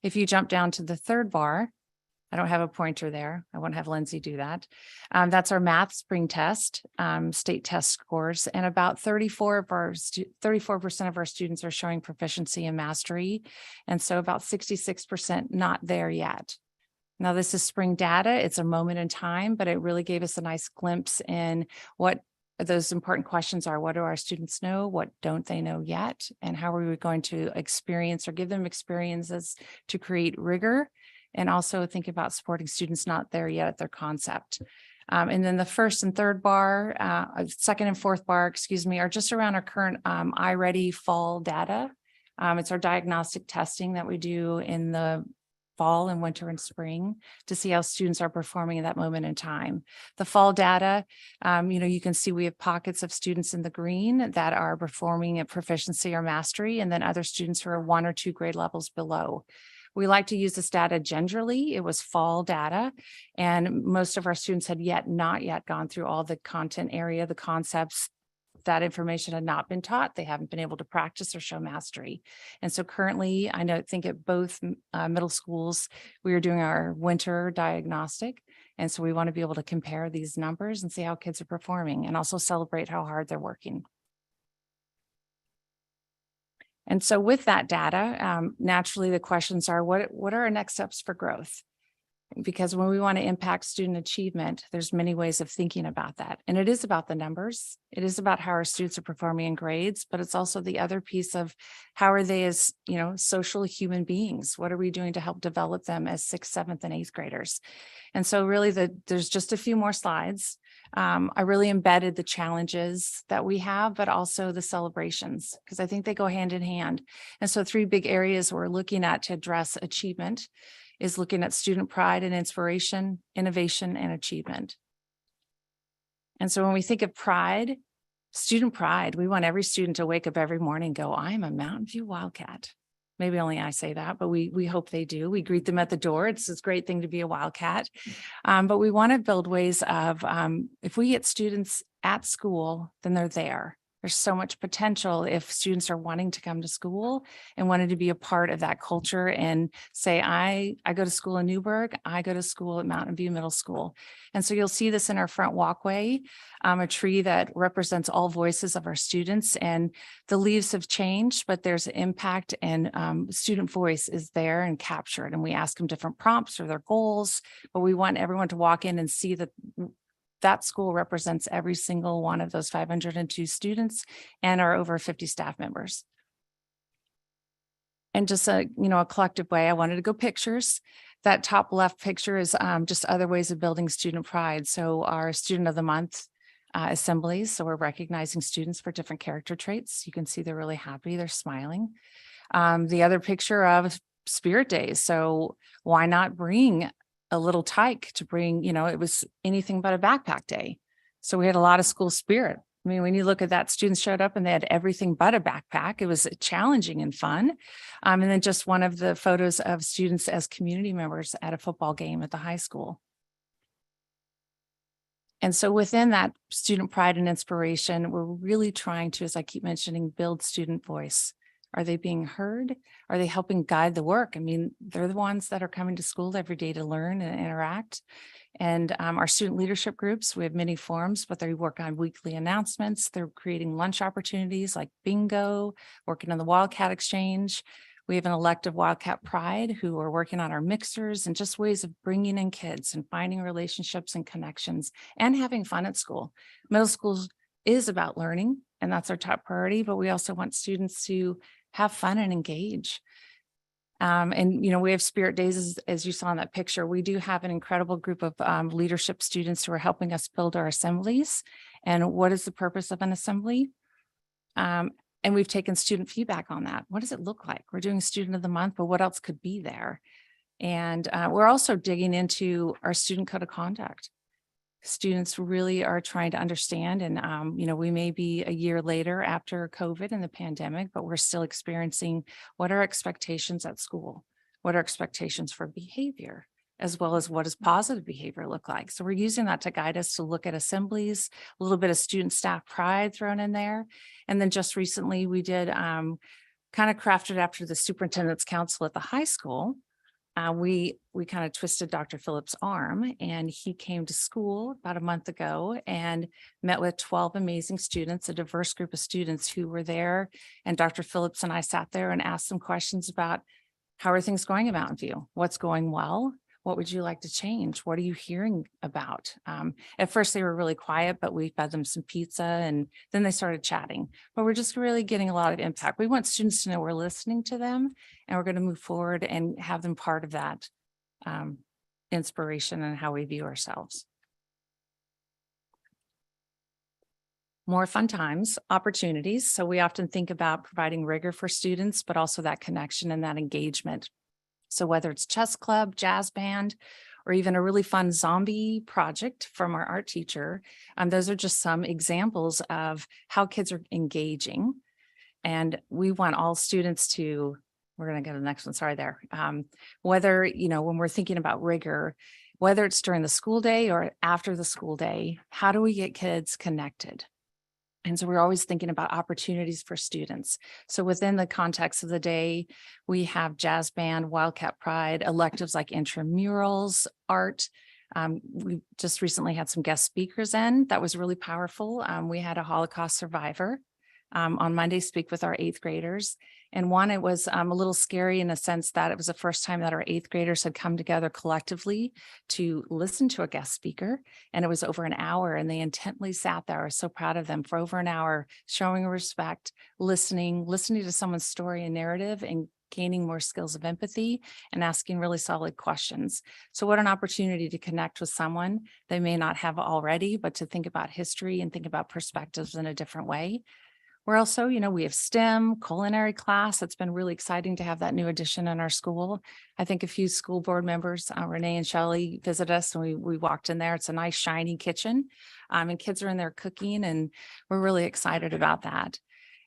S11: If you jump down to the third bar, I don't have a pointer there. I won't have Lindsay do that. That's our math spring test, state test scores, and about 34% of our students are showing proficiency and mastery. And so about 66% not there yet. Now this is spring data. It's a moment in time, but it really gave us a nice glimpse in what those important questions are. What do our students know? What don't they know yet? And how are we going to experience or give them experiences to create rigor? And also think about supporting students not there yet at their concept. And then the first and third bar, second and fourth bar, are just around our current iReady fall data. It's our diagnostic testing that we do in the fall and winter and spring to see how students are performing at that moment in time. The fall data, you can see we have pockets of students in the green that are performing at proficiency or mastery, and then other students who are 1 or 2 grade levels below. We like to use this data gingerly. It was fall data, and most of our students had not yet gone through all the content area, the concepts. That information had not been taught. They haven't been able to practice or show mastery. And so currently, I think at both middle schools, we are doing our winter diagnostic. And so we want to be able to compare these numbers and see how kids are performing, and also celebrate how hard they're working. And so with that data, naturally the questions are, what are our next steps for growth? Because when we want to impact student achievement, there's many ways of thinking about that. And it is about the numbers. It is about how our students are performing in grades, but it's also the other piece of how are they as, social human beings? What are we doing to help develop them as 6th, 7th, and 8th graders? And so really there's just a few more slides. I really embedded the challenges that we have, but also the celebrations, because I think they go hand in hand. And so 3 big areas we're looking at to address achievement is looking at student pride and inspiration, innovation, and achievement. And so when we think of pride, student pride, we want every student to wake up every morning and go, I'm a Mountain View Wildcat. Maybe only I say that, but we hope they do. We greet them at the door. It's this great thing to be a Wildcat. But we want to build ways of, if we get students at school, then they're there. There's so much potential if students are wanting to come to school and wanted to be a part of that culture and say, I go to school in Newburgh, I go to school at Mountain View Middle School. And so you'll see this in our front walkway, a tree that represents all voices of our students, and the leaves have changed, but there's an impact, and student voice is there and captured. And we ask them different prompts or their goals, but we want everyone to walk in and see that school represents every single one of those 502 students and our over 50 staff members. And just a collective way, I wanted to go pictures. That top left picture is just other ways of building student pride. So our student of the month assemblies. So we're recognizing students for different character traits. You can see they're really happy. They're smiling. The other picture of Spirit Days. So why not bring a little tyke to bring, it was anything but a backpack day. So we had a lot of school spirit. I mean, when you look at that, students showed up and they had everything but a backpack. It was challenging and fun. And then just one of the photos of students as community members at a football game at the high school. And so within that student pride and inspiration, we're really trying to, as I keep mentioning, build student voice. Are they being heard? Are they helping guide the work? I mean, they're the ones that are coming to school every day to learn and interact. And our student leadership groups, we have many forums, but they work on weekly announcements. They're creating lunch opportunities like bingo, working on the Wildcat Exchange. We have an elective Wildcat Pride who are working on our mixers and just ways of bringing in kids and finding relationships and connections and having fun at school. Middle school is about learning, and that's our top priority, but we also want students to have fun and engage. And we have Spirit Days, as you saw in that picture. We do have an incredible group of leadership students who are helping us build our assemblies. And what is the purpose of an assembly? And we've taken student feedback on that. What does it look like? We're doing Student of the Month, but what else could be there? And we're also digging into our student code of conduct. Students really are trying to understand, and we may be a year later after COVID and the pandemic, but we're still experiencing what are expectations at school, what are expectations for behavior, as well as what does positive behavior look like. So we're using that to guide us to look at assemblies, a little bit of student staff pride thrown in there. And then just recently we did kind of crafted after the superintendent's council at the high school. We kind of twisted Dr. Phillips' arm, and he came to school about a month ago and met with 12 amazing students, a diverse group of students who were there. And Dr. Phillips and I sat there and asked them questions about how are things going at Mountain View? What's going well? What would you like to change? What are you hearing about? At first they were really quiet, but we fed them some pizza and then they started chatting. But we're just really getting a lot of impact. We want students to know we're listening to them, and we're going to move forward and have them part of that inspiration and how we view ourselves. More fun times, opportunities. So we often think about providing rigor for students, but also that connection and that engagement. So whether it's chess club, jazz band, or even a really fun zombie project from our art teacher, those are just some examples of how kids are engaging. And we want all students to, we're going to go to the next one, sorry there. Whether, when we're thinking about rigor, whether it's during the school day or after the school day, how do we get kids connected? And so we're always thinking about opportunities for students. So within the context of the day, we have jazz band, Wildcat Pride, electives like intramurals, art. We just recently had some guest speakers in. That was really powerful. We had a Holocaust survivor on Monday speak with our 8th graders. And one, it was a little scary in a sense that it was the first time that our eighth graders had come together collectively to listen to a guest speaker. And it was over an hour and they intently sat there. I was so proud of them for over an hour, showing respect, listening to someone's story and narrative and gaining more skills of empathy and asking really solid questions. So what an opportunity to connect with someone they may not have already, but to think about history and think about perspectives in a different way. We're also, we have STEM, culinary class. It's been really exciting to have that new addition in our school. I think a few school board members, Renee and Shelley, visit us and we walked in there. It's a nice shiny kitchen and kids are in there cooking and we're really excited about that.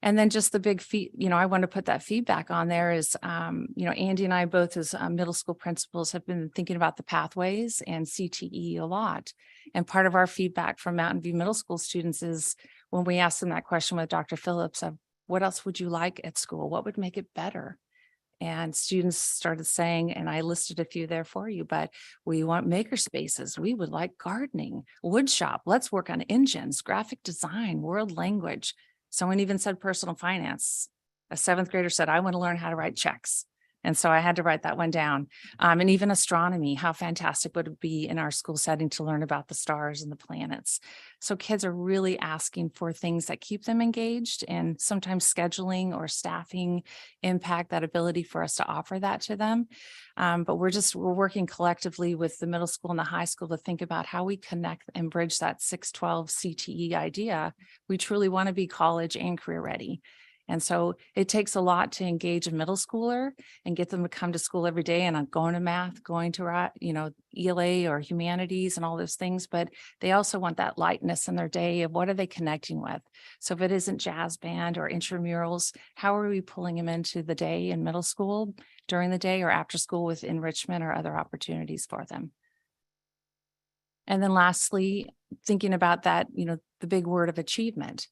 S11: And then just the big I want to put that feedback on there is, Andy and I both as middle school principals have been thinking about the pathways and CTE a lot. And part of our feedback from Mountain View Middle School students is when we asked them that question with Dr. Phillips of what else would you like at school? What would make it better? And students started saying, and I listed a few there for you, but we want maker spaces. We would like gardening, wood shop. Let's work on engines, graphic design, world language. Someone even said personal finance. A seventh grader said, I want to learn how to write checks. And so I had to write that one down. And even astronomy, how fantastic would it be in our school setting to learn about the stars and the planets? So kids are really asking for things that keep them engaged, and sometimes scheduling or staffing impact that ability for us to offer that to them. But we're working collectively with the middle school and the high school to think about how we connect and bridge that 612 CTE idea. We truly want to be college and career ready. And so it takes a lot to engage a middle schooler and get them to come to school every day and going to math, going to, ELA or humanities and all those things. But they also want that lightness in their day of what are they connecting with? So if it isn't jazz band or intramurals, how are we pulling them into the day in middle school, during the day or after school with enrichment or other opportunities for them? And then lastly, thinking about that, the big word of achievement.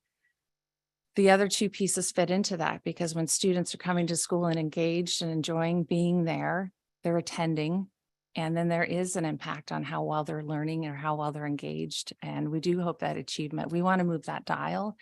S11: The other two pieces fit into that because when students are coming to school and engaged and enjoying being there, they're attending, and then there is an impact on how well they're learning or how well they're engaged. And we do hope that achievement, we want to move that dial.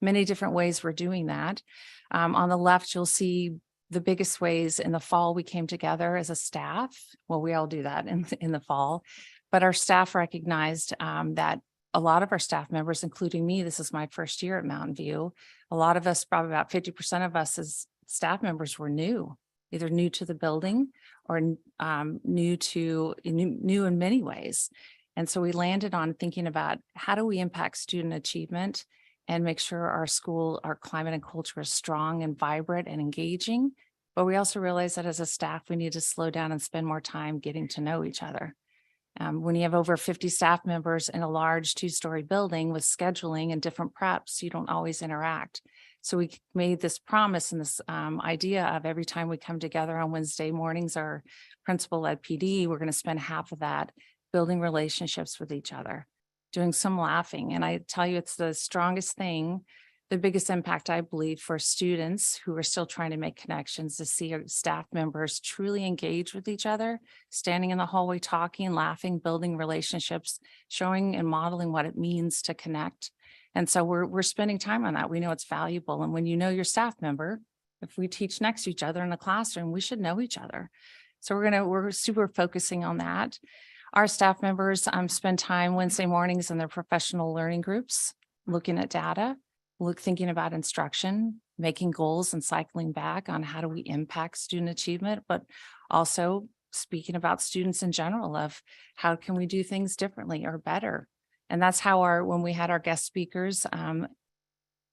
S11: Many different ways we're doing that. On the left, you'll see the biggest ways in the fall we came together as a staff. Well, we all do that in the fall, but our staff recognized that a lot of our staff members, including me, this is my first year at Mountain View. A lot of us, probably about 50% of us as staff members were new, either new to the building or new in many ways. And so we landed on thinking about how do we impact student achievement and make sure our school, our climate and culture is strong and vibrant and engaging. But we also realized that as a staff, we need to slow down and spend more time getting to know each other. When you have over 50 staff members in a large 2-story building with scheduling and different preps, you don't always interact. So we made this promise and this idea of every time we come together on Wednesday mornings, our principal-led PD, we're going to spend half of that building relationships with each other, doing some laughing. And I tell you, it's the strongest thing, the biggest impact, I believe, for students who are still trying to make connections, to see our staff members truly engage with each other, standing in the hallway, talking, laughing, building relationships, showing and modeling what it means to connect. And so we're spending time on that. We know it's valuable. And when you know your staff member, if we teach next to each other in the classroom, we should know each other. So we're super focusing on that. Our staff members spend time Wednesday mornings in their professional learning groups, looking at data, thinking about instruction, making goals and cycling back on how do we impact student achievement, but also speaking about students in general of how can we do things differently or better. And that's how when we had our guest speakers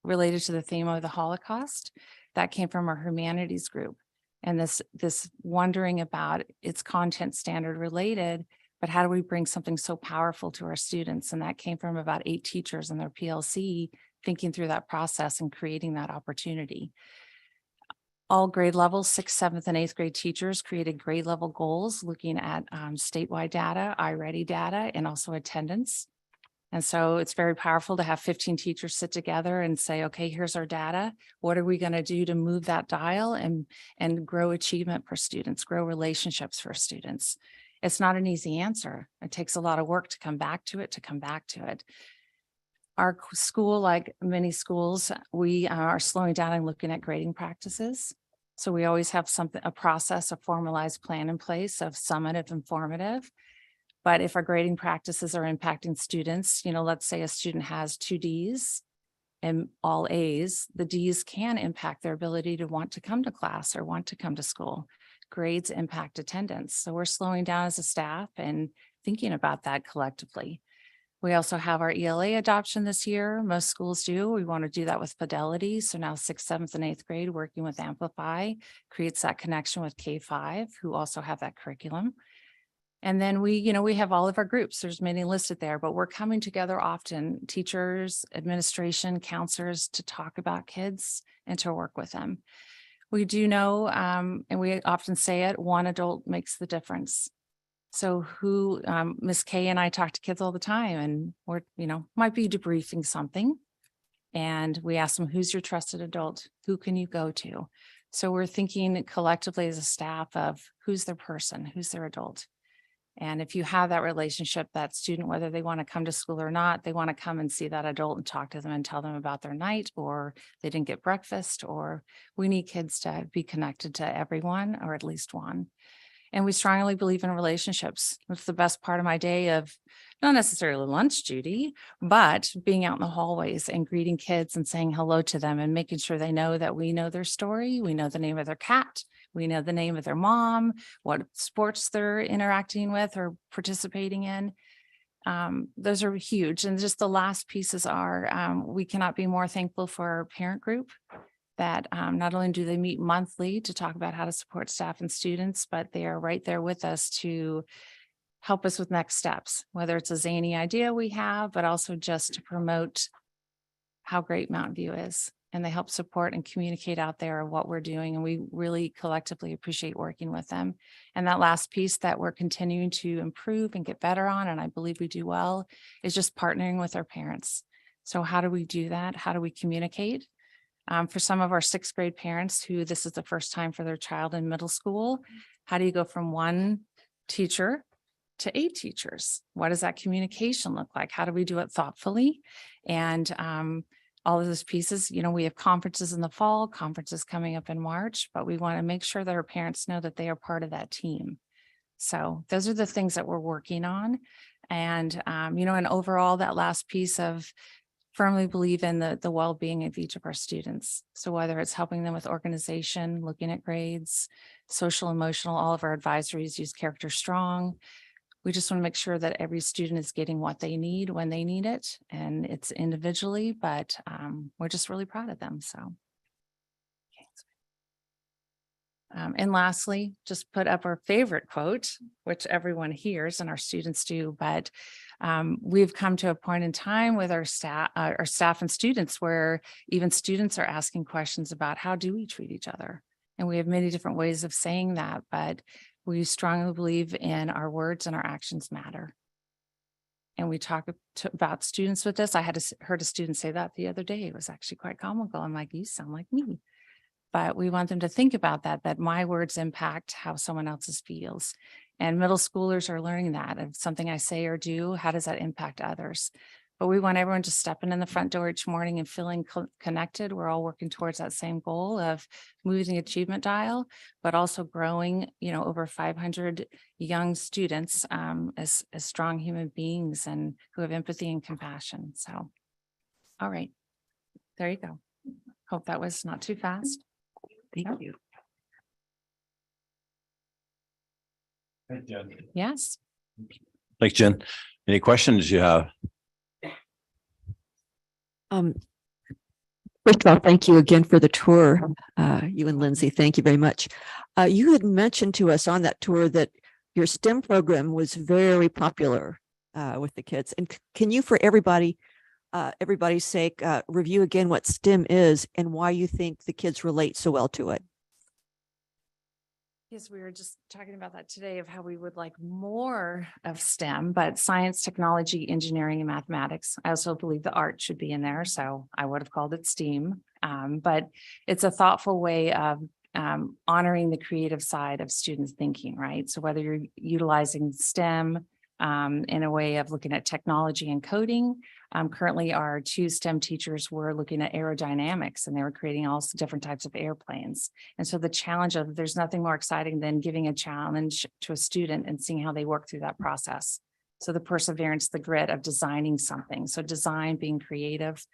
S11: related to the theme of the Holocaust, that came from our humanities group. And this wondering about its content standard related, but how do we bring something so powerful to our students? And that came from about 8 teachers in their PLC, thinking through that process and creating that opportunity. All grade levels, 6th, 7th, and 8th grade teachers created grade level goals, looking at statewide data, iReady data, and also attendance. And so it's very powerful to have 15 teachers sit together and say, okay, here's our data. What are we going to do to move that dial and grow achievement for students, grow relationships for students? It's not an easy answer. It takes a lot of work to come back to it. Our school, like many schools, we are slowing down and looking at grading practices. So we always have something, a process, a formalized plan in place of summative, informative. But if our grading practices are impacting students, let's say a student has 2 Ds and all A's, the Ds can impact their ability to want to come to class or want to come to school. Grades impact attendance. So we're slowing down as a staff and thinking about that collectively. We also have our ELA adoption this year. Most schools do. We want to do that with Fidelity. So now 6th, 7th, and 8th grade working with Amplify creates that connection with K-5, who also have that curriculum. And then we have all of our groups. There's many listed there, but we're coming together often, teachers, administration, counselors, to talk about kids and to work with them. We do know, and we often say it, one adult makes the difference. So Miss Kay and I talk to kids all the time, and we're, might be debriefing something. And we ask them, who's your trusted adult? Who can you go to? So we're thinking collectively as a staff of who's their person, who's their adult. And if you have that relationship, that student, whether they want to come to school or not, they want to come and see that adult and talk to them and tell them about their night, or they didn't get breakfast, or we need kids to be connected to everyone, or at least one. And we strongly believe in relationships. It's the best part of my day of not necessarily lunch duty, but being out in the hallways and greeting kids and saying hello to them and making sure they know that we know their story. We know the name of their cat. We know the name of their mom, what sports they're interacting with or participating in. Those are huge. And just the last pieces are, we cannot be more thankful for our parent group that not only do they meet monthly to talk about how to support staff and students, but they are right there with us to help us with next steps, whether it's a zany idea we have, but also just to promote how great Mountain View is. And they help support and communicate out there what we're doing. And we really collectively appreciate working with them. And that last piece that we're continuing to improve and get better on, and I believe we do well, is just partnering with our parents. So how do we do that? How do we communicate? For some of our 6th grade parents who this is the first time for their child in middle school, how do you go from one teacher to 8 teachers? What does that communication look like? How do we do it thoughtfully? And all of those pieces, we have conferences in the fall, conferences coming up in March, but we want to make sure that our parents know that they are part of that team. So those are the things that we're working on. And, and overall, that last piece of firmly believe in the well-being of each of our students. So whether it's helping them with organization, looking at grades, social, emotional, all of our advisories use Character Strong. We just want to make sure that every student is getting what they need when they need it. And it's individually, but we're just really proud of them. So. And lastly, just put up our favorite quote, which everyone hears and our students do, but we've come to a point in time with our staff and students where even students are asking questions about how do we treat each other? And we have many different ways of saying that, but we strongly believe in our words and our actions matter. And we talk about students with this. I heard a student say that the other day. It was actually quite comical. I'm like, you sound like me. But we want them to think about that my words impact how someone else's feels. And middle schoolers are learning that. If something I say or do, how does that impact others? But we want everyone to step in the front door each morning and feeling connected. We're all working towards that same goal of moving the achievement dial, but also growing, over 500 young students as strong human beings and who have empathy and compassion. So, all right, there you go. Hope that was not too fast.
S10: Thank you.
S11: Yes.
S1: Thanks, Jen. Any questions you have?
S10: First of all, thank you again for the tour. You and Lindsay, thank you very much. You had mentioned to us on that tour that your STEM program was very popular with the kids. And can you, for everybody's sake, review again what STEM is and why you think the kids relate so well to it?
S11: Yes, we were just talking about that today of how we would like more of STEM, but science, technology, engineering, and mathematics. I also believe the art should be in there, so I would have called it STEAM. But it's a thoughtful way of honoring the creative side of students' thinking, right? So whether you're utilizing STEM, in a way of looking at technology and coding. Currently, our 2 STEM teachers were looking at aerodynamics, and they were creating all different types of airplanes. And so the challenge of there's nothing more exciting than giving a challenge to a student and seeing how they work through that process. So the perseverance, the grit of designing something. So design, being creative.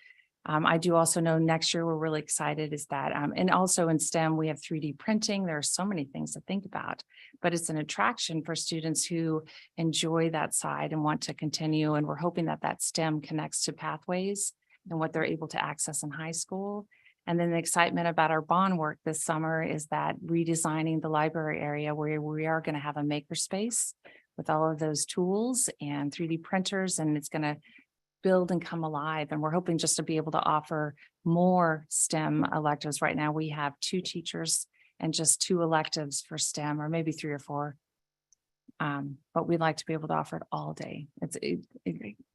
S11: I do also know next year we're really excited is that, and also in STEM, we have 3D printing. There are so many things to think about, but it's an attraction for students who enjoy that side and want to continue. And we're hoping that that STEM connects to pathways and what they're able to access in high school. And then the excitement about our bond work this summer is that redesigning the library area where we are going to have a makerspace with all of those tools and 3D printers, and it's going to build and come alive. And we're hoping just to be able to offer more STEM electives. Right now, we have 2 teachers and just 2 electives for STEM, or maybe 3 or 4. But we'd like to be able to offer it all day. It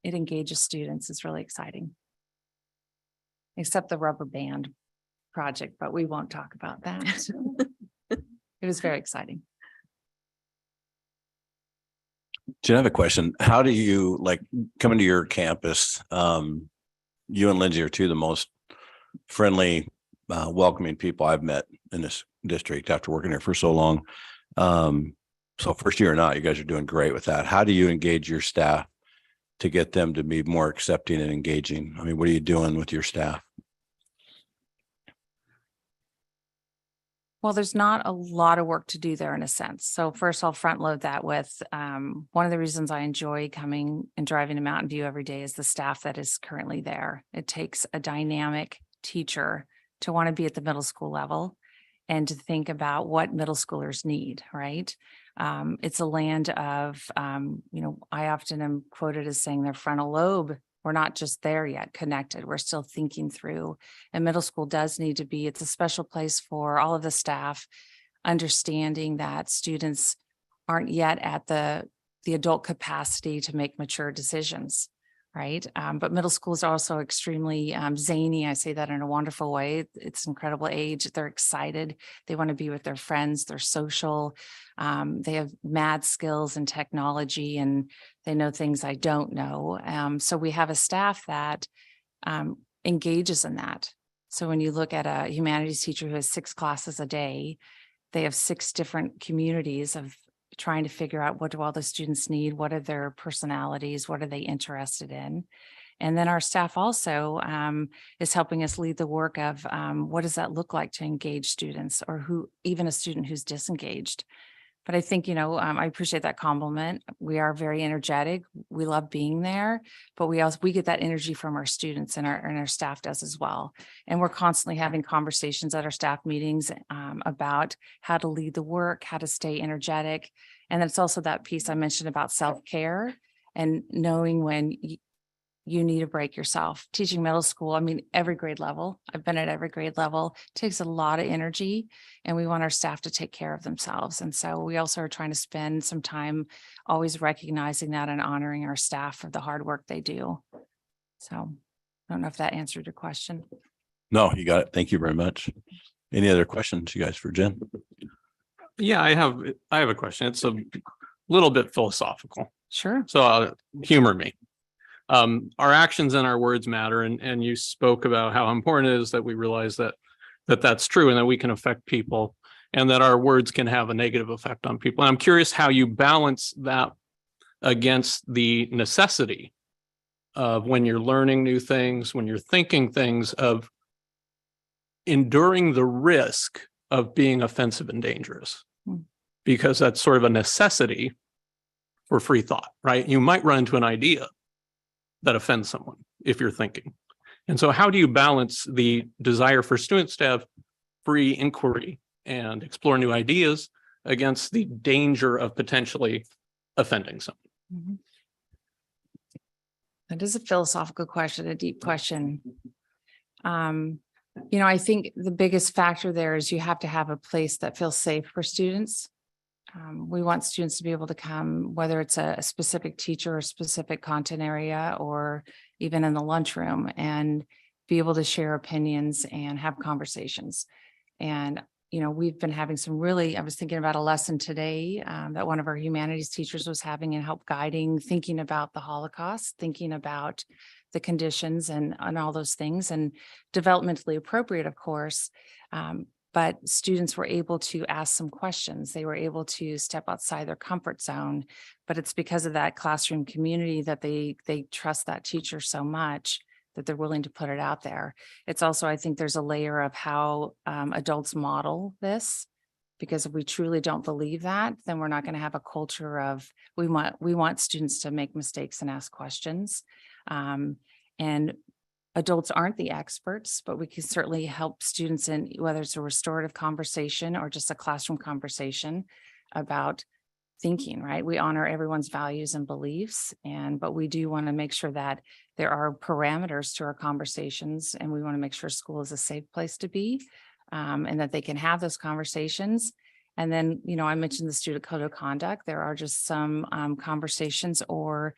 S11: engages students. It's really exciting. Except the rubber band project, but we won't talk about that. It was very exciting.
S1: Jen, I have a question. How do you like coming to your campus? You and Lindsay are 2 of the most friendly, welcoming people I've met in this district after working here for so long. So first year or not, you guys are doing great with that. How do you engage your staff to get them to be more accepting and engaging? I mean, what are you doing with your staff?
S11: Well, there's not a lot of work to do there in a sense. So first I'll front load that with one of the reasons I enjoy coming and driving to Mountain View every day is the staff that is currently there. It takes a dynamic teacher to want to be at the middle school level and to think about what middle schoolers need, right? It's a land of, I often am quoted as saying their frontal lobe. We're not just there yet connected. We're still thinking through, and middle school does need to be, it's a special place for all of the staff, understanding that students aren't yet at the adult capacity to make mature decisions, right? But middle school is also extremely zany. I say that in a wonderful way. It's an incredible age. They're excited. They want to be with their friends. They're social. They have mad skills in technology, and they know things I don't know. So we have a staff that engages in that. So when you look at a humanities teacher who has 6 classes a day, they have 6 different communities of trying to figure out what do all the students need, what are their personalities, what are they interested in. And then our staff also is helping us lead the work of what does that look like to engage students, or who even a student who's disengaged. But I think, I appreciate that compliment. We are very energetic. We love being there, but we get that energy from our students, and our staff does as well. And we're constantly having conversations at our staff meetings about how to lead the work, how to stay energetic. And it's also that piece I mentioned about self-care and knowing when you need a break yourself. Teaching middle school, I mean, every grade level, I've been at every grade level, takes a lot of energy, and we want our staff to take care of themselves. And so we also are trying to spend some time always recognizing that and honoring our staff for the hard work they do. So I don't know if that answered your question.
S1: No, you got it. Thank you very much. Any other questions, you guys, for Jen?
S3: Yeah, I have a question. It's a little bit philosophical.
S11: Sure.
S3: So humor me. Our actions and our words matter. And you spoke about how important it is that we realize that's true, and that we can affect people, and that our words can have a negative effect on people. And I'm curious how you balance that against the necessity of, when you're learning new things, when you're thinking things, of enduring the risk of being offensive and dangerous, because that's sort of a necessity for free thought, right? You might run into an idea that offends someone if you're thinking. And so how do you balance the desire for students to have free inquiry and explore new ideas against the danger of potentially offending someone?
S11: Mm-hmm. That is a philosophical question, a deep question. I think the biggest factor there is you have to have a place that feels safe for students. We want students to be able to come, whether it's a specific teacher or specific content area, or even in the lunchroom, and be able to share opinions and have conversations. And we've been having some really, I was thinking about a lesson today that one of our humanities teachers was having and help guiding, thinking about the Holocaust, thinking about the conditions and all those things, and developmentally appropriate, of course. But students were able to ask some questions. They were able to step outside their comfort zone, but it's because of that classroom community that they trust that teacher so much that they're willing to put it out there. It's also, I think there's a layer of how adults model this, because if we truly don't believe that, then we're not going to have a culture of, we want students to make mistakes and ask questions. And adults aren't the experts, but we can certainly help students in whether it's a restorative conversation or just a classroom conversation about thinking, right? We honor everyone's values and beliefs, but we do want to make sure that there are parameters to our conversations, and we want to make sure school is a safe place to be, and that they can have those conversations. And then, I mentioned the student code of conduct. There are just some conversations or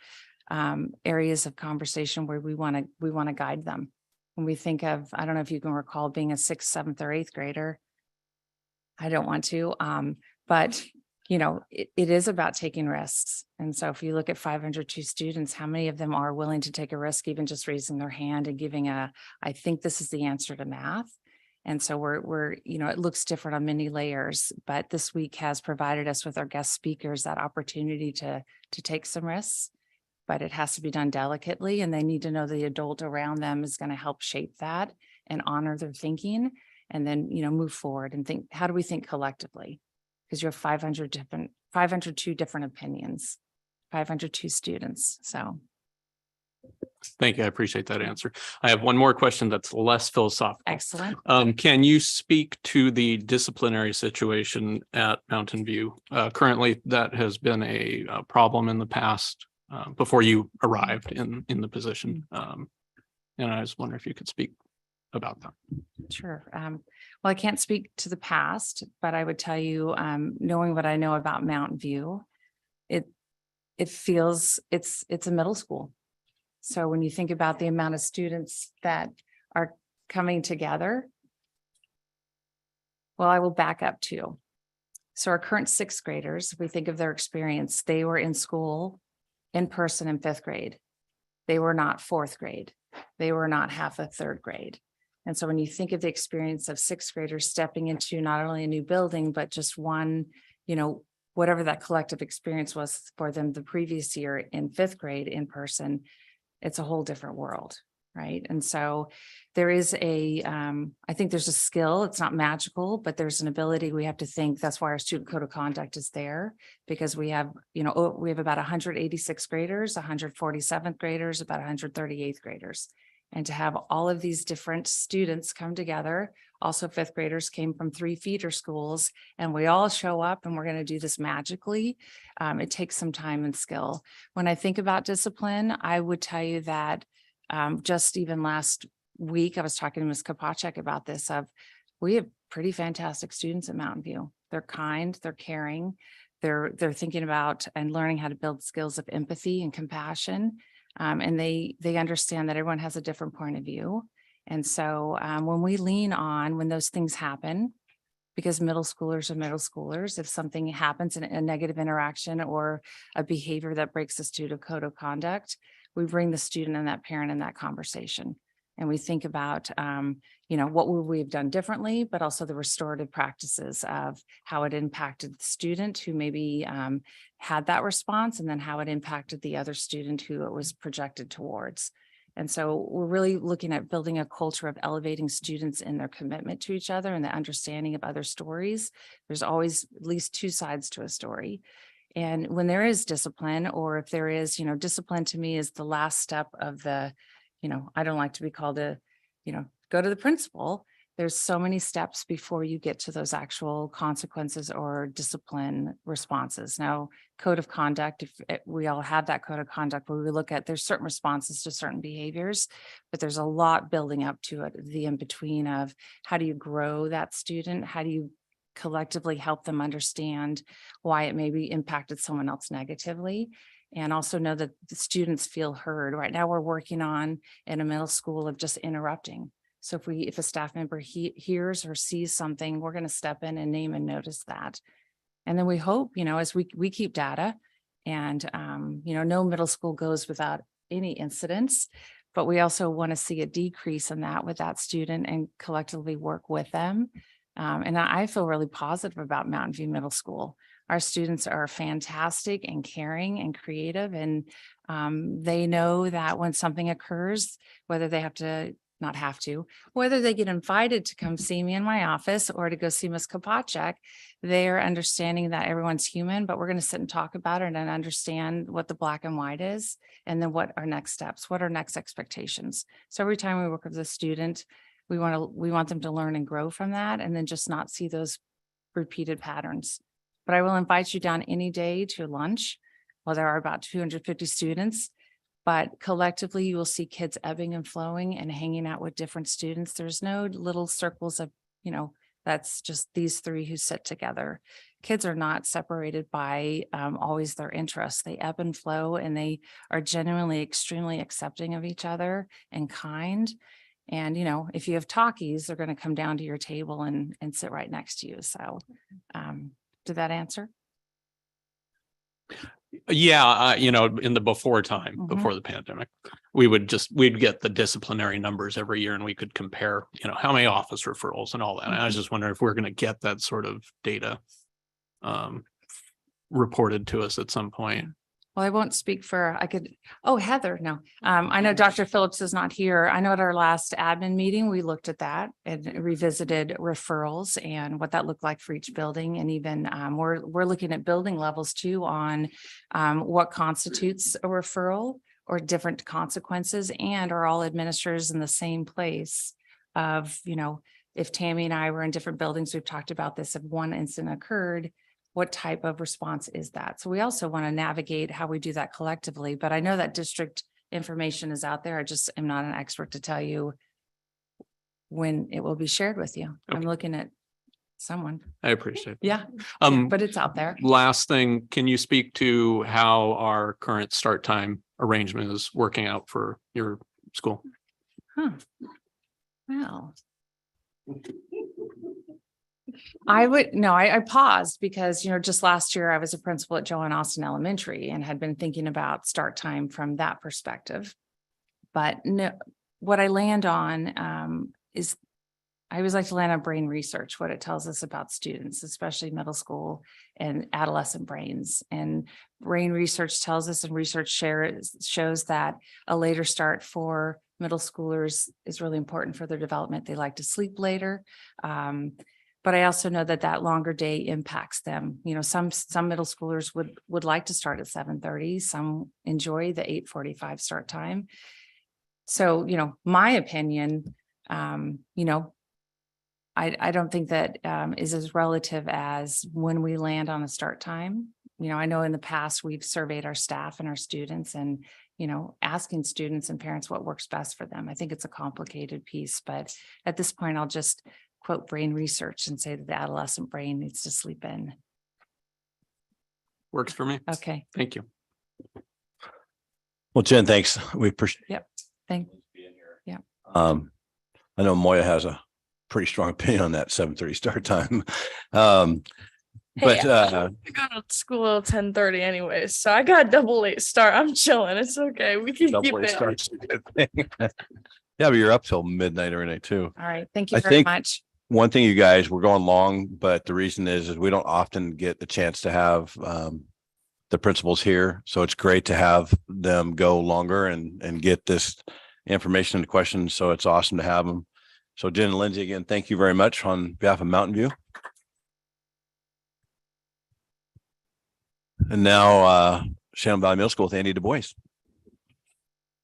S11: areas of conversation where we want to guide them. When we think of, I don't know if you can recall being a 6th, 7th, or 8th grader. I don't want to, but it is about taking risks. And so if you look at 502 students, how many of them are willing to take a risk, even just raising their hand and giving I think this is the answer to math. And so we're it looks different on many layers, but this week has provided us with our guest speakers that opportunity to take some risks, but it has to be done delicately, and they need to know the adult around them is going to help shape that and honor their thinking, and then, move forward and think, how do we think collectively? Because you have 502 different opinions, 502 students. So.
S3: Thank you. I appreciate that answer. I have one more question that's less philosophical.
S11: Excellent.
S3: Can you speak to the disciplinary situation at Mountain View? Currently, that has been a problem in the past before you arrived in the position. And I was wondering if you could speak about that.
S11: Sure. Well, I can't speak to the past, but I would tell you, knowing what I know about Mountain View, it feels it's a middle school. So when you think about the amount of students that are coming together, well, I will back up too. So our current 6th graders, if we think of their experience, they were in school in person in 5th grade. They were not 4th grade. They were not half of 3rd grade. And so when you think of the experience of 6th graders stepping into not only a new building, but just one, whatever that collective experience was for them the previous year in 5th grade in person, it's a whole different world, right? And so there is I think there's a skill, it's not magical, but there's an ability we have to think. That's why our student code of conduct is there, because we have about 186 graders, 147th graders, about 138th graders. And to have all of these different students come together, also 5th graders came from 3 feeder schools, and we all show up and we're going to do this magically. It takes some time and skill. When I think about discipline, I would tell you that just even last week, I was talking to Ms. Kopacek about this, we have pretty fantastic students at Mountain View. They're kind, they're caring, they're thinking about and learning how to build skills of empathy and compassion. And they understand that everyone has a different point of view. And so when we lean on, when those things happen, because middle schoolers are middle schoolers, if something happens in a negative interaction or a behavior that breaks the student code of conduct, we bring the student and that parent in that conversation. And we think about, what would we have done differently, but also the restorative practices of how it impacted the student who maybe had that response, and then how it impacted the other student who it was projected towards. And so we're really looking at building a culture of elevating students in their commitment to each other and the understanding of other stories. There's always at least 2 sides to a story. And when there is discipline, or if there is, discipline to me is the last step of the, I don't like to be called go to the principal. There's so many steps before you get to those actual consequences or discipline responses. Now, code of conduct, we all have that code of conduct where we look at, there's certain responses to certain behaviors, but there's a lot building up to it, the in-between of how do you grow that student? How do you collectively help them understand why it maybe impacted someone else negatively? And also know that the students feel heard. Right now, we're working on in a middle school of just interrupting. So if a staff member hears or sees something, we're going to step in and name and notice that. And then we hope, as we keep data and, no middle school goes without any incidents, but we also want to see a decrease in that with that student and collectively work with them. And I feel really positive about Mountain View Middle School. Our students are fantastic and caring and creative, and they know that when something occurs, whether they whether they get invited to come see me in my office or to go see Ms. Kopacek, they are understanding that everyone's human, but we're going to sit and talk about it and understand what the black and white is, and then what our next steps, what our next expectations. So every time we work with a student, we want them to learn and grow from that, and then just not see those repeated patterns. But I will invite you down any day to lunch. Well, there are about 250 students. But collectively, you will see kids ebbing and flowing and hanging out with different students. There's no little circles of, that's just these three who sit together. Kids are not separated by always their interests. They ebb and flow, and they are genuinely extremely accepting of each other and kind. And, if you have talkies, they're going to come down to your table and sit right next to you. So did that answer?
S3: Yeah, in the before time,
S11: Mhm.
S3: before the pandemic, we'd get the disciplinary numbers every year and we could compare, how many office referrals and all that. And I was just wondering if we're going to get that sort of data reported to us at some point.
S11: Well, I won't speak for, Heather, no. I know Dr. Phillips is not here. I know at our last admin meeting, we looked at that and revisited referrals and what that looked like for each building. And even we're looking at building levels too on what constitutes a referral or different consequences, and are all administrators in the same place of, if Tammy and I were in different buildings, we've talked about this, if one incident occurred, what type of response is that? So we also want to navigate how we do that collectively, but I know that district information is out there. I just am not an expert to tell you when it will be shared with you. I'm
S3: Okay.
S11: looking at someone.
S3: I appreciate it.
S11: Yeah, but it's out there.
S3: Last thing, can you speak to how our current start time arrangement is working out for your school?
S11: Well. I paused because, just last year I was a principal at Joanne Austin Elementary and had been thinking about start time from that perspective. But no, what I land on is I always like to land on brain research, what it tells us about students, especially middle school and adolescent brains. And brain research tells us, and research shows that a later start for middle schoolers is really important for their development. They like to sleep later. But I also know that longer day impacts them. Some middle schoolers would like to start at 7:30. Some enjoy the 8:45 start time. So, my opinion, I don't think that is as relative as when we land on a start time. I know in the past we've surveyed our staff and our students and, asking students and parents what works best for them. I think it's a complicated piece, but at this point, I'll just quote brain research and say that the adolescent brain needs to sleep in.
S3: Works for me.
S11: Okay,
S3: Thank you.
S1: Well, Jen, thanks. We appreciate.
S11: thank,
S1: I know Moya has a pretty strong opinion on that 7:30 start time. But
S12: I got to school at 10:30 anyways, so I got a double late start. I'm chilling. It's okay. We can keep
S1: double
S12: it.
S1: starts a good thing. Yeah, but you're up till midnight every night too.
S11: all right, thank you
S1: I
S11: very
S1: think-
S11: much.
S1: One thing, you guys, we're going long, but the reason is we don't often get the chance to have the principals here. So it's great to have them go longer and get this information and questions. So it's awesome to have them. So Jen and Lindsay, again, thank you very much on behalf of Mountain View. And now Shannon Valley Middle School with Andy Du Bois.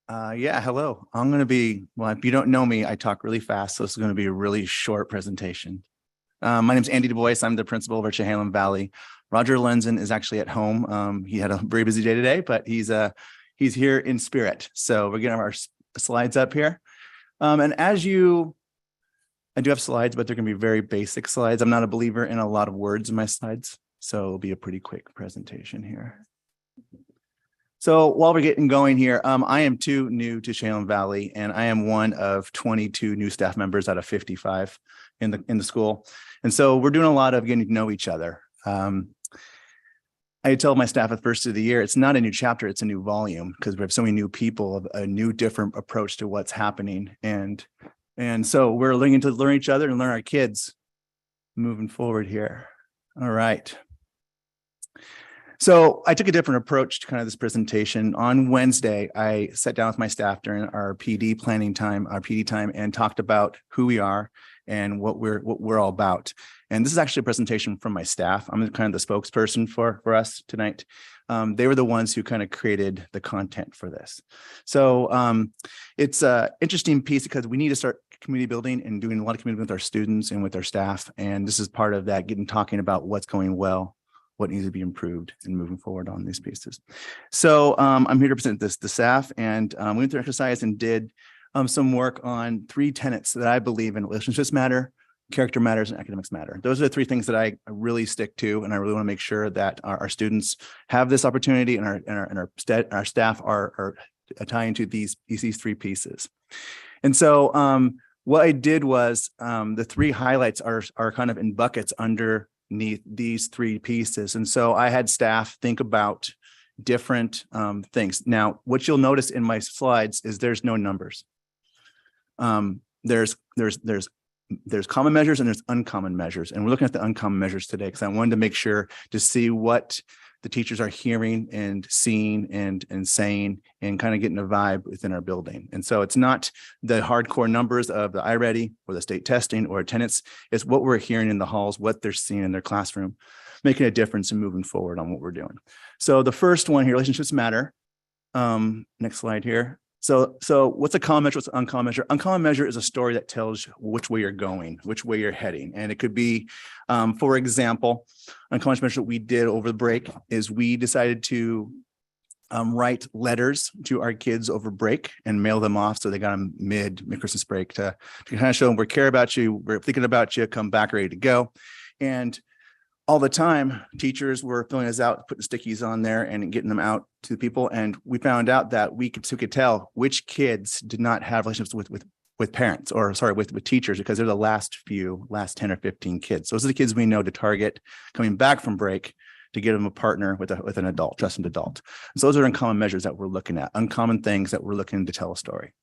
S13: Yeah, hello. I'm going to be, well, if you don't know me, I talk really fast. So this is going to be a really short presentation. My name is Andy Du Bois. I'm the principal of Chehalem Valley. Roger Lenzen is actually at home. He had a very busy day today, but he's here in spirit. So we're getting our slides up here. And I do have slides, but they're going to be very basic slides. I'm not a believer in a lot of words in my slides, so it'll be a pretty quick presentation here. So while we're getting going here, I am too new to Chelan Valley, and I am one of 22 new staff members out of 55 in the school. And so we're doing a lot of getting to know each other. I tell my staff at the first of the year, it's not a new chapter, it's a new volume, because we have so many new people, a new different approach to what's happening. And so we're learning to learn each other and learn our kids moving forward here. All right. So I took a different approach to kind of this presentation. On Wednesday, I sat down with my staff during our PD planning time, and talked about who we are and what we're all about. And this is actually a presentation from my staff. I'm kind of the spokesperson for us tonight. They were the ones who kind of created the content for this. So it's an interesting piece because we need to start community building and doing a lot of community with our students and with our staff. And this is part of that, talking about what's going well, what needs to be improved, and moving forward on these pieces. So I'm here to present the staff, and we went through exercise and did some work on 3 tenets that I believe in: relationships matter, character matters, and academics matter. Those are the 3 things that I really stick to, and I really want to make sure that our students have this opportunity, and our staff are tying to these 3 pieces. And so what I did was the 3 highlights are kind of in buckets underneath these 3 pieces. And so I had staff think about different things. Now, what you'll notice in my slides is there's no numbers. There's common measures and there's uncommon measures. And we're looking at the uncommon measures today because I wanted to make sure to see what the teachers are hearing and seeing and saying, and kind of getting a vibe within our building. And so it's not the hardcore numbers of the iReady or the state testing or attendance. It's what we're hearing in the halls, what they're seeing in their classroom, making a difference and moving forward on what we're doing. So the first one here, relationships matter. Next slide here. So what's a common measure? What's an uncommon measure? Uncommon measure is a story that tells which way you're going, which way you're heading. And it could be, for example, uncommon measure that we did over the break is we decided to write letters to our kids over break and mail them off. So they got them mid Christmas break to kind of show them we care about you, we're thinking about you, come back ready to go. And all the time, teachers were filling us out, putting stickies on there and getting them out to the people. And we found out that we could tell which kids did not have relationships with parents, or sorry, with teachers, because they're the last 10 or 15 kids. Those are the kids we know to target coming back from break to get them a partner with an adult, trusted adult. So those are uncommon measures that we're looking at, uncommon things that we're looking to tell a story.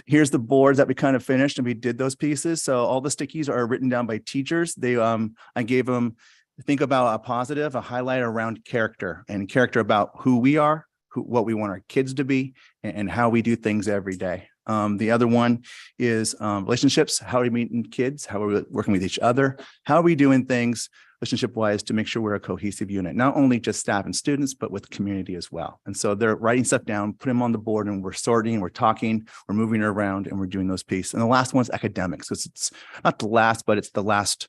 S13: Here's the board that we kind of finished, and we did those pieces. So all the stickies are written down by teachers. I gave them, think about a positive, a highlight around character, and character about who we are, what we want our kids to be, and how we do things every day. The other one is relationships. How are we meeting kids? How are we working with each other? How are we doing things relationship wise to make sure we're a cohesive unit, not only just staff and students, but with the community as well. And so they're writing stuff down, put them on the board, and we're sorting, we're talking, we're moving it around, and we're doing those pieces. And the last one's academics. It's not the last, but it's the last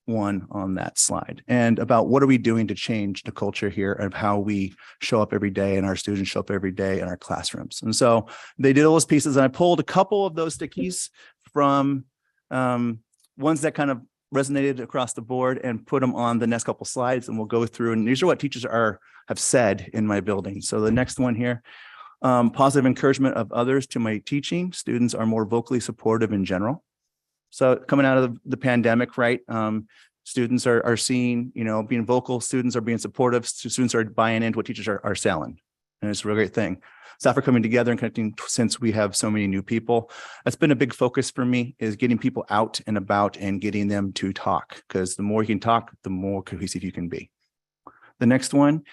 S13: one on that slide, and about what are we doing to change the culture here of how we show up every day and our students show up every day in our classrooms. And so they did all those pieces, and I pulled a couple of those stickies from ones that kind of resonated across the board and put them on the next couple slides, and we'll go through. And these are what teachers have said in my building. So the next one here, positive encouragement of others to my teaching. Students are more vocally supportive in general. So coming out of the pandemic, right? Students are seeing, being vocal. Students are being supportive. Students are buying into what teachers are selling. And it's a real great thing. Staff are coming together and connecting since we have so many new people. That's been a big focus for me, is getting people out and about and getting them to talk, because the more you can talk, the more cohesive you can be. The next one,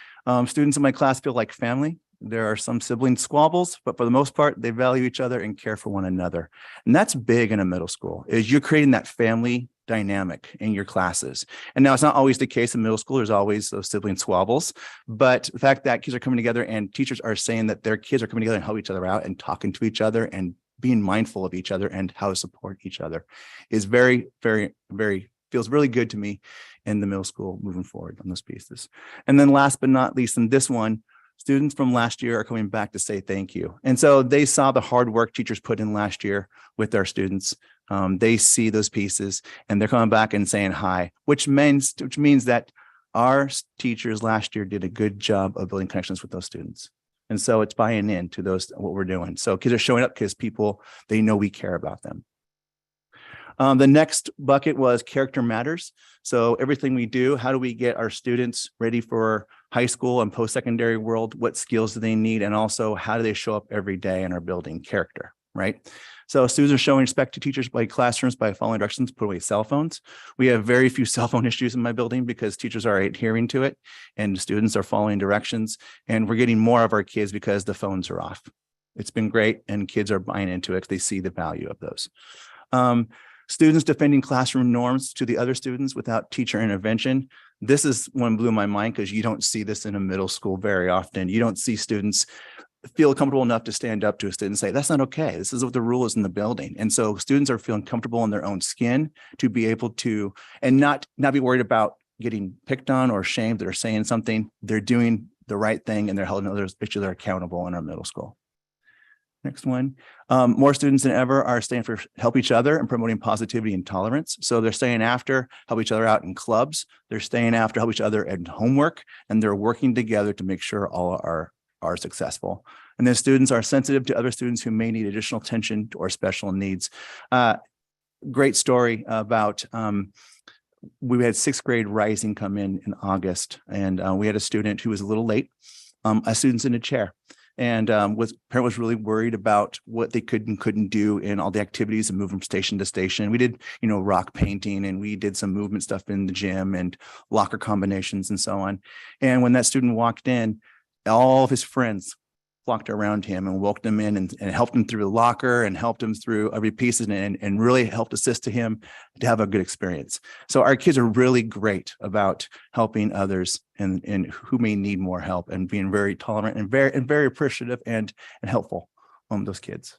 S13: students in my class feel like family. There are some sibling squabbles, but for the most part, they value each other and care for one another. And that's big in a middle school, is you're creating that family dynamic in your classes. And now it's not always the case in middle school. There's always those sibling squabbles, but the fact that kids are coming together and teachers are saying that their kids are coming together and help each other out and talking to each other and being mindful of each other and how to support each other is very, very, very, feels really good to me in the middle school moving forward on those pieces. And then last but not least, in this one, students from last year are coming back to say thank you. And so they saw the hard work teachers put in last year with our students. They see those pieces and they're coming back and saying hi, which means that our teachers last year did a good job of building connections with those students. And so it's buying into those, what we're doing. So kids are showing up because they know we care about them. The next bucket was character matters. So everything we do, how do we get our students ready for high school and post-secondary world? What skills do they need? And also, how do they show up every day in our building character, right? So students are showing respect to teachers by classrooms by following directions, put away cell phones. We have very few cell phone issues in my building because teachers are adhering to it and students are following directions. And we're getting more of our kids because the phones are off. It's been great and kids are buying into it. They see the value of those. Students defending classroom norms to the other students without teacher intervention. This is one blew my mind because you don't see this in a middle school very often. You don't see students feel comfortable enough to stand up to a student and say, that's not okay. This is what the rule is in the building. And so students are feeling comfortable in their own skin to be able to, and not be worried about getting picked on or shamed that are saying something. They're doing the right thing and they're holding each other accountable in our middle school. Next one. More students than ever are staying for help each other and promoting positivity and tolerance. So they're staying after, help each other out in clubs. They're staying after, help each other in homework, and they're working together to make sure all are successful. And then students are sensitive to other students who may need additional attention or special needs. Great story about, we had sixth grade rising come in August, and we had a student who was a little late. A student's in a chair. And parent was really worried about what they could and couldn't do in all the activities and move from station to station. We did, rock painting, and we did some movement stuff in the gym and locker combinations and so on. And when that student walked in, all of his friends flocked around him and welcomed him in and helped him through the locker and helped him through every piece and really helped assist to him to have a good experience. So our kids are really great about helping others and who may need more help and being very tolerant and very appreciative and helpful on those kids.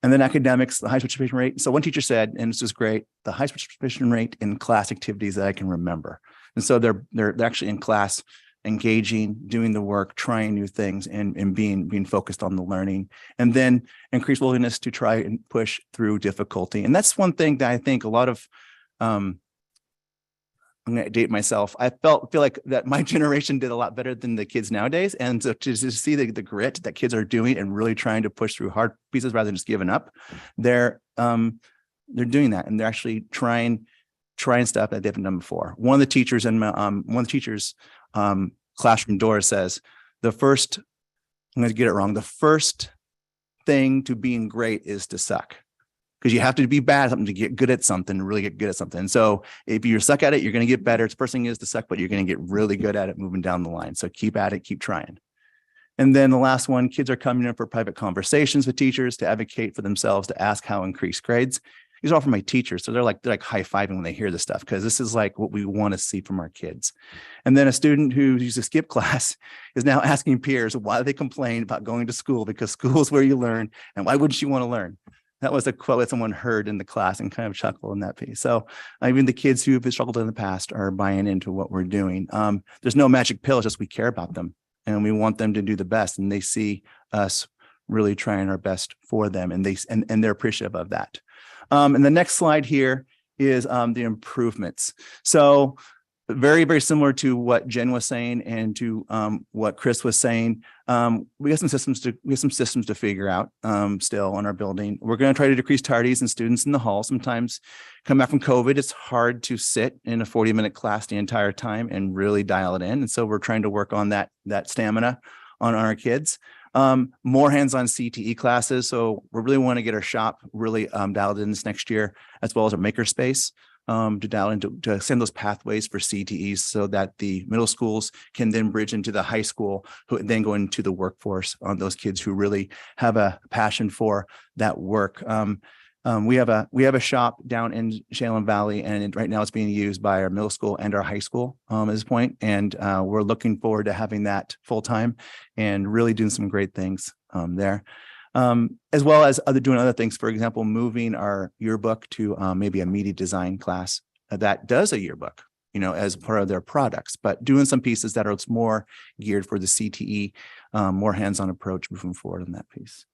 S13: And then academics, the highest participation rate. So one teacher said, and this is great, the highest participation rate in class activities that I can remember. And so they're actually in class, engaging, doing the work, trying new things, and being focused on the learning, and then increased willingness to try and push through difficulty. And that's one thing that I think a lot of, I'm going to date myself. I feel like that my generation did a lot better than the kids nowadays. And so to see the grit that kids are doing and really trying to push through hard pieces rather than just giving up, they're doing that, and they're actually trying stuff that they haven't done before. One of the teachers classroom door says, I'm going to get it wrong. The first thing to being great is to suck, because you have to be bad at something to get good at something, really get good at something. And so if you suck at it, you're going to get better. It's the first thing is to suck, but you're going to get really good at it moving down the line. So keep at it, keep trying. And then the last one, kids are coming in for private conversations with teachers to advocate for themselves, to ask how increase grades. These are all from my teachers. So they're like high-fiving when they hear this stuff, because this is like what we want to see from our kids. And then a student who used to skip class is now asking peers why they complain about going to school, because school is where you learn, and why wouldn't you want to learn? That was a quote that someone heard in the class and kind of chuckled in that piece. So even the kids who have struggled in the past are buying into what we're doing. There's no magic pill, it's just we care about them and we want them to do the best, and they see us really trying our best for them, and they're appreciative of that. And the next slide here is the improvements. So very, very similar to what Jen was saying and to what Chris was saying. We have some systems to figure out still on our building. We're going to try to decrease tardies and students in the hall. Sometimes come back from COVID, it's hard to sit in a 40-minute class the entire time and really dial it in. And so we're trying to work on that stamina on our kids. More hands-on CTE classes. So we really want to get our shop really dialed in this next year, as well as our makerspace to dial into, to extend those pathways for CTEs so that the middle schools can then bridge into the high school, who then go into the workforce on those kids who really have a passion for that work. We have a shop down in Chehalis Valley, and right now it's being used by our middle school and our high school at this point. And we're looking forward to having that full time and really doing some great things there, as well as doing other things. For example, moving our yearbook to maybe a media design class that does a yearbook, as part of their products, but doing some pieces that are more geared for the CTE, more hands-on approach moving forward in that piece.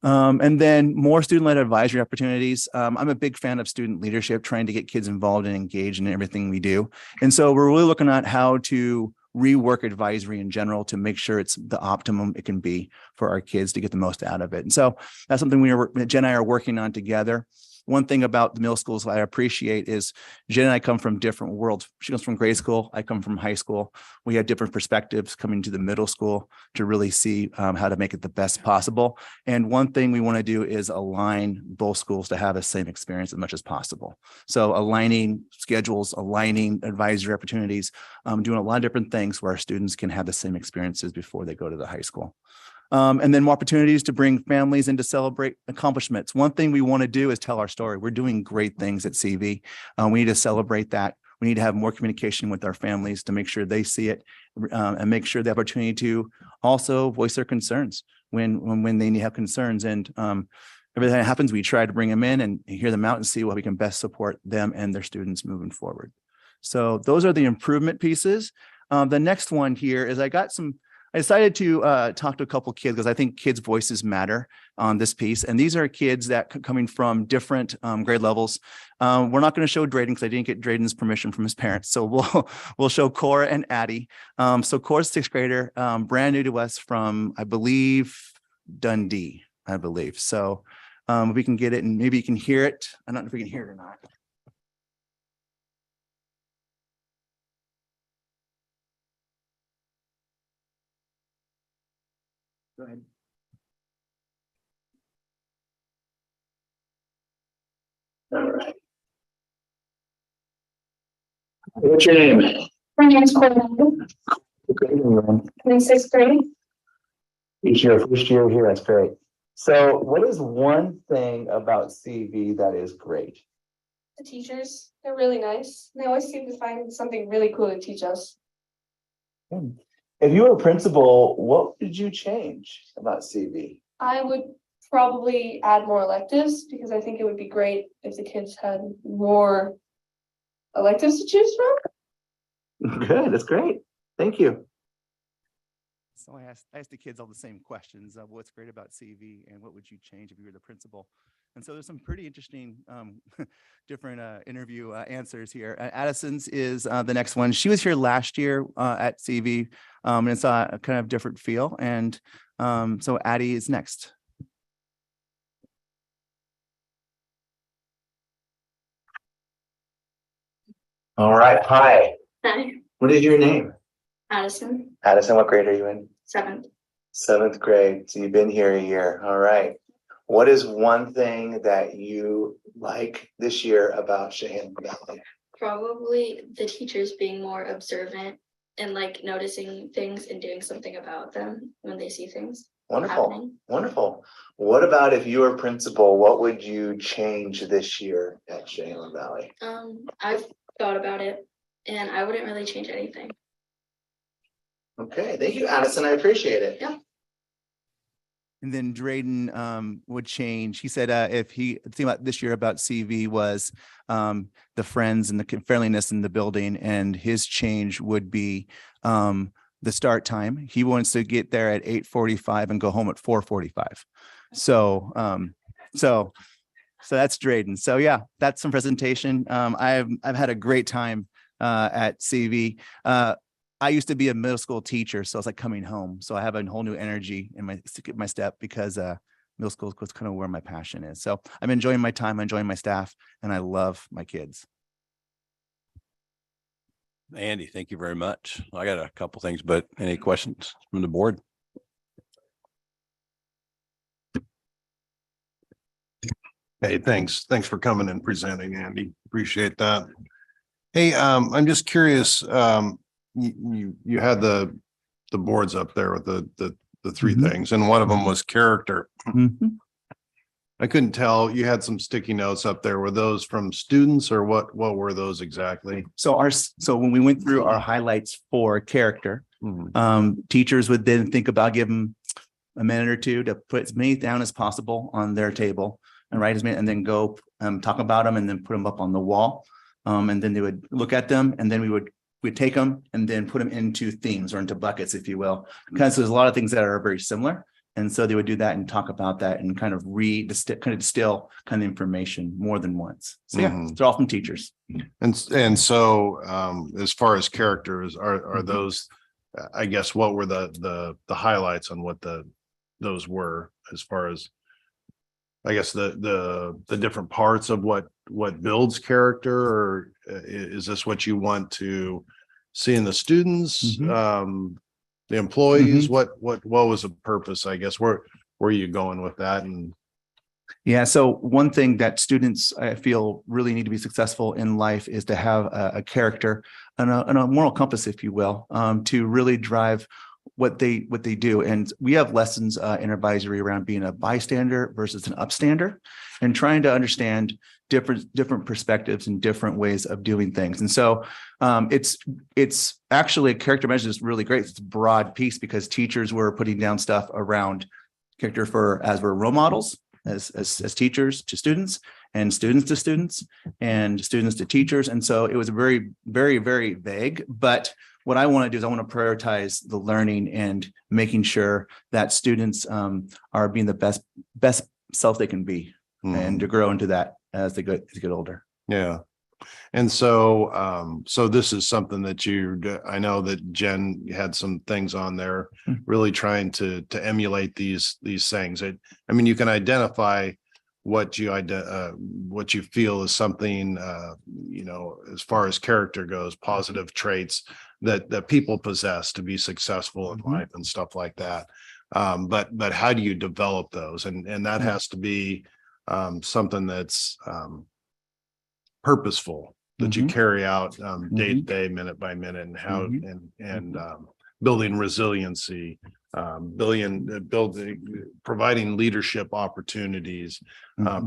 S13: And then more student-led advisory opportunities. I'm a big fan of student leadership, trying to get kids involved and engaged in everything we do. And so we're really looking at how to rework advisory in general to make sure it's the optimum it can be for our kids to get the most out of it. And so that's something Jen and I are working on together. One thing about the middle schools I appreciate is Jen and I come from different worlds. She comes from grade school. I come from high school. We have different perspectives coming to the middle school to really see how to make it the best possible. And one thing we want to do is align both schools to have the same experience as much as possible. So aligning schedules, aligning advisory opportunities, doing a lot of different things where our students can have the same experiences before they go to the high school. And then more opportunities to bring families in to celebrate accomplishments. One thing we want to do is tell our story. We're doing great things at CV. We need to celebrate that. We need to have more communication with our families to make sure they see it and make sure the opportunity to also voice their concerns when they have concerns. And everything that happens, we try to bring them in and hear them out and see what we can best support them and their students moving forward. So those are the improvement pieces. The next one here is I decided to talk to a couple kids because I think kids' voices matter on this piece. And these are kids that coming from different grade levels. We're not going to show Drayden because I didn't get Drayden's permission from his parents. So we'll show Cora and Addie. So Cora's sixth grader, brand new to us from, I believe, Dundee, I believe. So if we can get it and maybe you can hear it. I don't know if we can hear it or not. Go ahead. All right. What's your name?
S14: My name's Courtney.
S13: Great.
S14: I'm in sixth grade.
S13: It's your first year here. That's great. So what is one thing about CV that is great?
S14: The teachers, they're really nice. They always seem to find something really cool to teach us.
S13: If you were a principal, what did you change about CV?
S14: I would probably add more electives because I think it would be great if the kids had more electives to choose from.
S13: Good, that's great. Thank you. So I asked the kids all the same questions of what's great about CV and what would you change if you were the principal. And so there's some pretty interesting different interview answers here. Addison's is the next one. She was here last year at CV and it's a kind of different feel. And so Addie is next. All right. Hi.
S14: Hi,
S13: What is your name?
S14: Addison,
S13: Addison, what grade are you in?
S14: 7th.
S13: Seventh grade. So you've been here a year. All right. What is one thing that you like this year about Chehalis Valley?
S14: Probably the teachers being more observant and like noticing things and doing something about them when they see things.
S13: Wonderful.
S14: Happening.
S13: Wonderful. What about if you were principal, what would you change this year at Chehalis Valley?
S14: I've thought about it and I wouldn't really change anything.
S13: Okay. Thank you, Addison. I appreciate it.
S14: Yeah.
S13: And then Drayden would change. He said if the thing about this year about CV was the friends and the friendliness in the building, and his change would be the start time. He wants to get there at 8:45 and go home at 4:45. So so that's Drayden. So yeah, that's some presentation. I've had a great time at CV. I used to be a middle school teacher, so it's like coming home. So I have a whole new energy in my step because middle school was kind of where my passion is. So I'm enjoying my time, I'm enjoying my staff, and I love my kids.
S1: Andy, thank you very much. I got a couple things, but any questions from the board?
S7: Hey, thanks. Thanks for coming and presenting, Andy. Appreciate that. Hey, I'm just curious, you had the boards up there with the three things, and one of them was character. I couldn't tell. You had some sticky notes up there. Were those from students or what were those exactly?
S13: So when we went through our highlights for character, teachers would then think about giving a minute or two to put as many down as possible on their table and write as many, and then go talk about them and then put them up on the wall. And then they would look at them, and then we'd take them and then put them into themes or into buckets, if you will, because there's a lot of things that are very similar. And so they would do that and talk about that and kind of distill kind of information more than once. So yeah,
S7: Mhm.
S13: they're all from teachers.
S7: And so as far as characters, are those, I guess, what were the highlights on what those were as far as, I guess, the different parts of what builds character, or is this what you want to see in the students? The employees, what was the purpose, I guess? Where are you going with that? And
S13: Yeah. So one thing that students, I feel, really need to be successful in life is to have a character and a moral compass, if you will, to really drive what they do. And we have lessons in our advisory around being a bystander versus an upstander, and trying to understand different perspectives and different ways of doing things. And so it's actually, a character measure is really great. It's a broad piece because teachers were putting down stuff around character as we're role models, as teachers to students, and students to students, and students to teachers. And so it was very, very, very vague. But what I want to do is I want to prioritize the learning and making sure that students are being the best self they can be, and to grow into that as they get older.
S7: yeah. And so so this is something that I know that Jen had some things on there, really trying to emulate these things. I mean, you can identify what you feel is something, as far as character goes, positive traits that people possess to be successful in life and stuff like that. But how do you develop those? And that has to be something that's purposeful, that you carry out day to day, minute by minute, and how and building resiliency, providing leadership opportunities,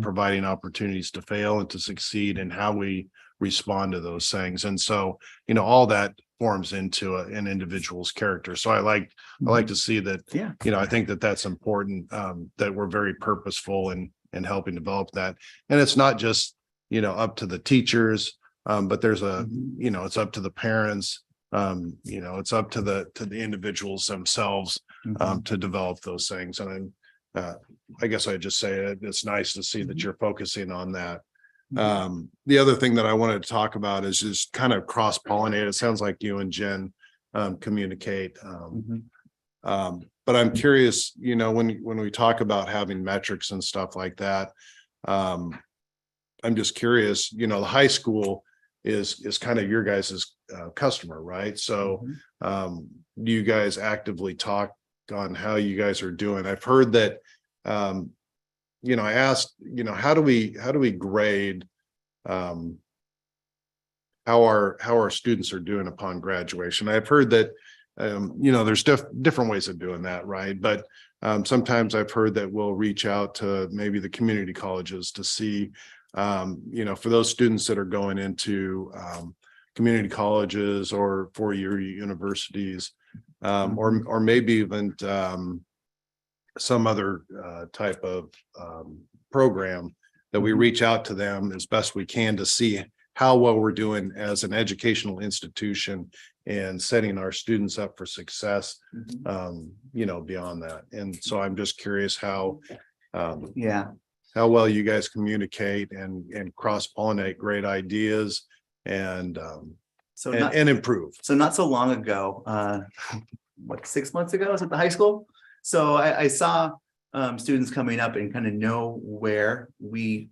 S7: providing opportunities to fail and to succeed, and how we respond to those things. And so, all that forms into an individual's character. So I like to see that, I think that that's important, that we're very purposeful in helping develop that. And it's not just, up to the teachers, but there's it's up to the parents, it's up to the individuals themselves, to develop those things. And I guess I just say it's nice to see that you're focusing on that. The other thing that I wanted to talk about is just kind of cross-pollinate. It sounds like you and Jen communicate. But I'm curious, when we talk about having metrics and stuff like that, I'm just curious, the high school is kind of your guys' customer, right? So do you guys actively talk on how you guys are doing? I've heard that, I asked, how do we grade how our students are doing upon graduation? I've heard that, there's different ways of doing that, right? But sometimes I've heard that we'll reach out to maybe the community colleges to see, for those students that are going into community colleges or four-year universities, or maybe even some other type of program, that we reach out to them as best we can to see how well we're doing as an educational institution and setting our students up for success, beyond that. And so I'm just curious how well you guys communicate and cross-pollinate great ideas and improve.
S13: So not so long ago, 6 months ago, I was at the high school. So I saw students coming up and kind of know where we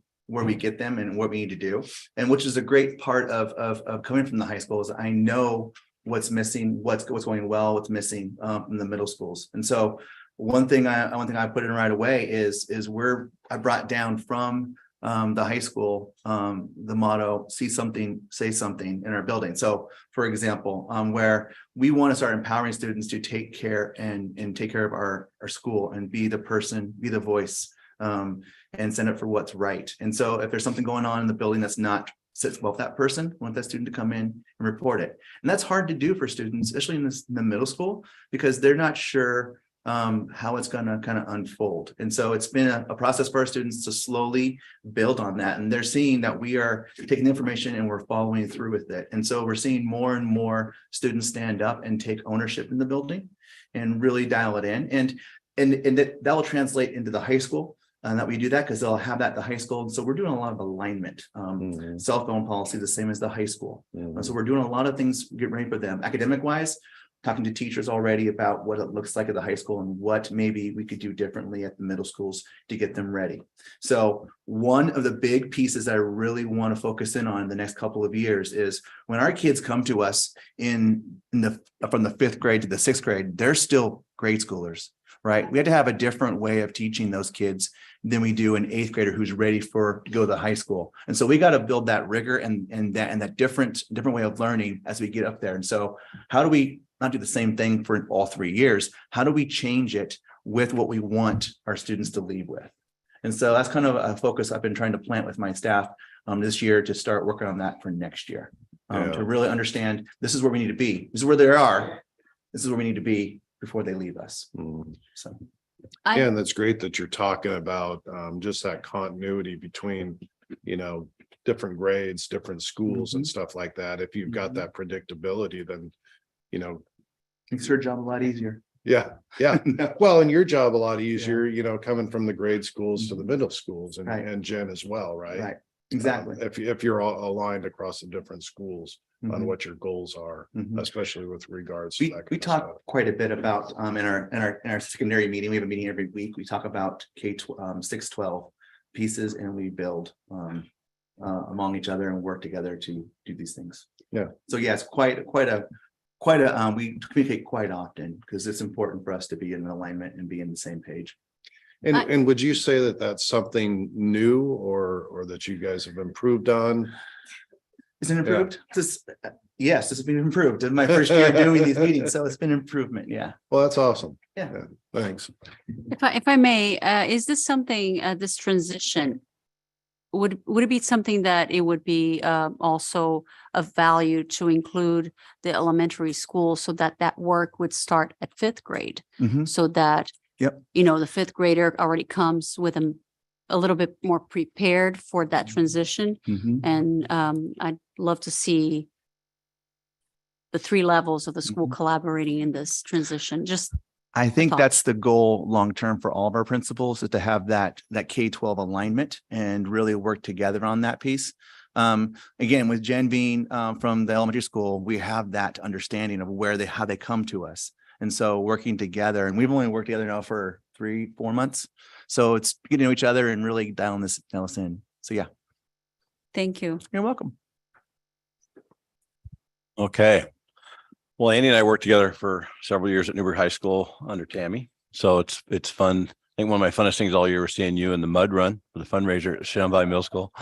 S13: get them and what we need to do. And which is a great part of coming from the high schools. I know what's missing, what's going well, what's missing from the middle schools. And so one thing I put in right away is where I brought down from the high school, the motto, see something, say something in our building. So for example, where we want to start empowering students to take care and take care of our school and be the person, be the voice, and stand up for what's right. And so if there's something going on in the building that's not sits well with that person, I want that student to come in and report it. And that's hard to do for students, especially in the middle school, because they're not sure how it's going to kind of unfold. And so it's been a process for our students to slowly build on that. And they're seeing that we are taking the information and we're following through with it. And so we're seeing more and more students stand up and take ownership in the building and really dial it in. And and that will translate into the high school. And that we do that because they'll have that at the high school. And so we're doing a lot of alignment. Cell phone policy, the same as the high school. And so we're doing a lot of things, getting ready for them. Academic wise, talking to teachers already about what it looks like at the high school and what maybe we could do differently at the middle schools to get them ready. So one of the big pieces that I really want to focus in on the next couple of years is when our kids come to us from the 5th grade to the 6th grade, they're still grade schoolers, right? We had to have a different way of teaching those kids than we do an 8th grader who's ready to go to the high school. And so we got to build that rigor and that different way of learning as we get up there. And so how do we not do the same thing for all 3 years? How do we change it with what we want our students to leave with? And so that's kind of a focus I've been trying to plant with my staff this year to start working on that for next year. To really understand this is where we need to be. This is where they are. This is where we need to be before they leave us. So.
S7: Yeah, and that's great that you're talking about just that continuity between, different grades, different schools and stuff like that. If you've got that predictability, then,
S13: makes your job a lot easier.
S7: Yeah. Well, and your job a lot easier, coming from the grade schools to the middle schools and Jen as well, right?
S13: Right. Exactly.
S7: If you're all aligned across the different schools on what your goals are, especially with regards to that.
S13: We talk quite a bit about in our secondary meeting. We have a meeting every week. We talk about K-6-12 pieces, and we build among each other and work together to do these things.
S7: Yeah.
S13: So yeah, it's quite a we communicate quite often because it's important for us to be in alignment and be in the same page.
S7: And would you say that that's something new or that you guys have improved on?
S13: Is it improved? Yes, it's been improved in my first year doing these meetings. So it's been improvement. Yeah.
S7: Well, that's awesome.
S13: Yeah.
S7: Thanks.
S4: If I may, is this something, this transition, would it be something that it would be also of value to include the elementary school so that work would start at 5th grade? So that the 5th grader already comes with a little bit more prepared for that transition. And I'd love to see the 3 levels of the school collaborating in this transition.
S13: I think that's the goal long-term for all of our principals, is to have that K-12 alignment and really work together on that piece. Again, with Jen being from the elementary school, we have that understanding of how they come to us. And so working together, and we've only worked together now for 3-4 months. So it's getting to know each other and really dial this in. So yeah.
S4: Thank you.
S13: You're welcome.
S1: Okay. Well, Andy and I worked together for several years at Newburgh High School under Tammy. So it's fun. I think one of my funnest things all year was seeing you in the mud run for the fundraiser at Shannon Valley Middle School.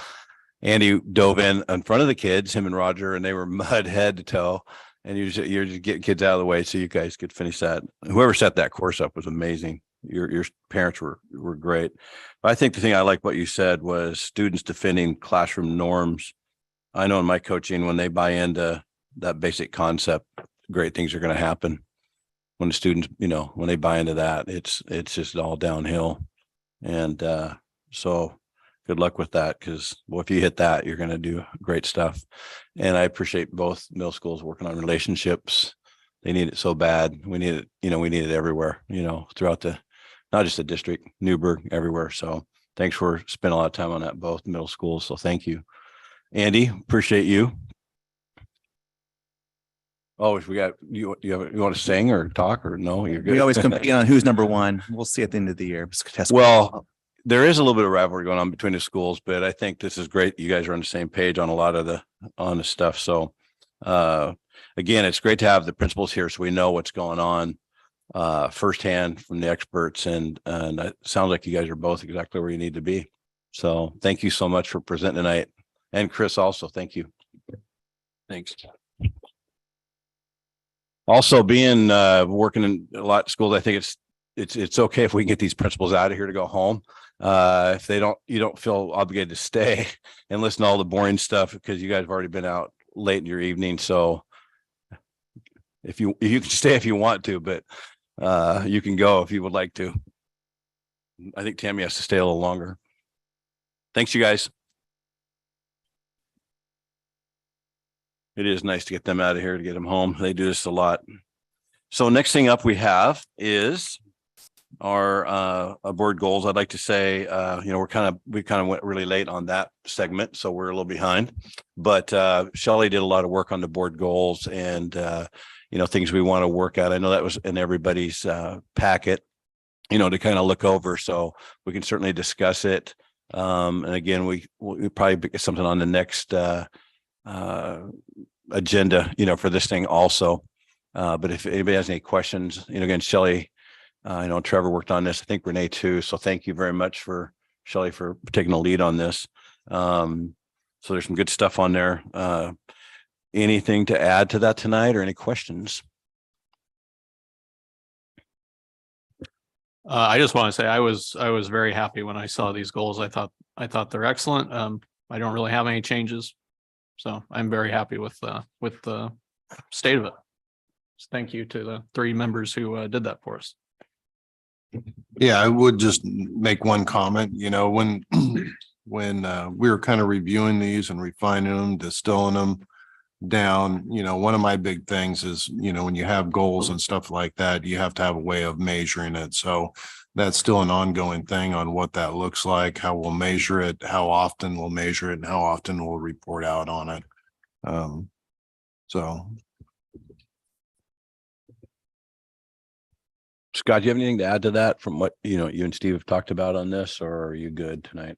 S1: Andy dove in front of the kids, him and Roger, and they were mud head to toe. And you're just getting kids out of the way so you guys could finish that. Whoever set that course up was amazing. Your parents were great. But I think the thing I like what you said was students defending classroom norms. I know in my coaching, when they buy into that basic concept, great things are going to happen. When the students, when they buy into that, it's just all downhill. And so good luck with that, because if you hit that, you're going to do great stuff. And I appreciate both middle schools working on relationships. They need it so bad. We need it, we need it everywhere, throughout not just the district, Newburgh, everywhere. So thanks for spending a lot of time on that, both middle schools. So thank you. Andy, appreciate you. Oh, we got you want to sing or talk or no? You're good.
S13: We always compete on who's number one. We'll see at the end of the year.
S1: Well, there is a little bit of rivalry going on between the schools, but I think this is great. You guys are on the same page on a lot of the stuff. So again, it's great to have the principals here so we know what's going on firsthand from the experts. And it sounds like you guys are both exactly where you need to be. So thank you so much for presenting tonight. And Chris also, thank you. Thanks. Also being working in a lot of schools, I think it's okay if we can get these principals out of here to go home. If you don't feel obligated to stay and listen to all the boring stuff, because you guys have already been out late in your evening. So if you can stay if you want to, but you can go if you would like to. I think Tammy has to stay a little longer. Thanks, you guys. It is nice to get them out of here, to get them home. They do this a lot. So next thing up we have is our board goals, I'd like to say, we kind of went really late on that segment, so we're a little behind. But Shelley did a lot of work on the board goals and things we want to work at. I know that was in everybody's packet, to kind of look over, so we can certainly discuss it. And again, we probably get something on the next agenda, for this thing also. But if anybody has any questions, again, Shelley, I know Trevor worked on this, I think Renee too. So thank you very much for Shelley for taking the lead on this. So there's some good stuff on there. Anything to add to that tonight or any questions?
S3: I just want to say I was very happy when I saw these goals. I thought they're excellent. I don't really have any changes, so I'm very happy with the state of it. So thank you to the 3 members who did that for us.
S7: Yeah, I would just make one comment, when we were kind of reviewing these and refining them, distilling them down, one of my big things is, when you have goals and stuff like that, you have to have a way of measuring it. So that's still an ongoing thing on what that looks like, how we'll measure it, how often we'll measure it, and how often we'll report out on it. So.
S1: Scott, do you have anything to add to that from what, you and Steve have talked about on this, or are you good tonight?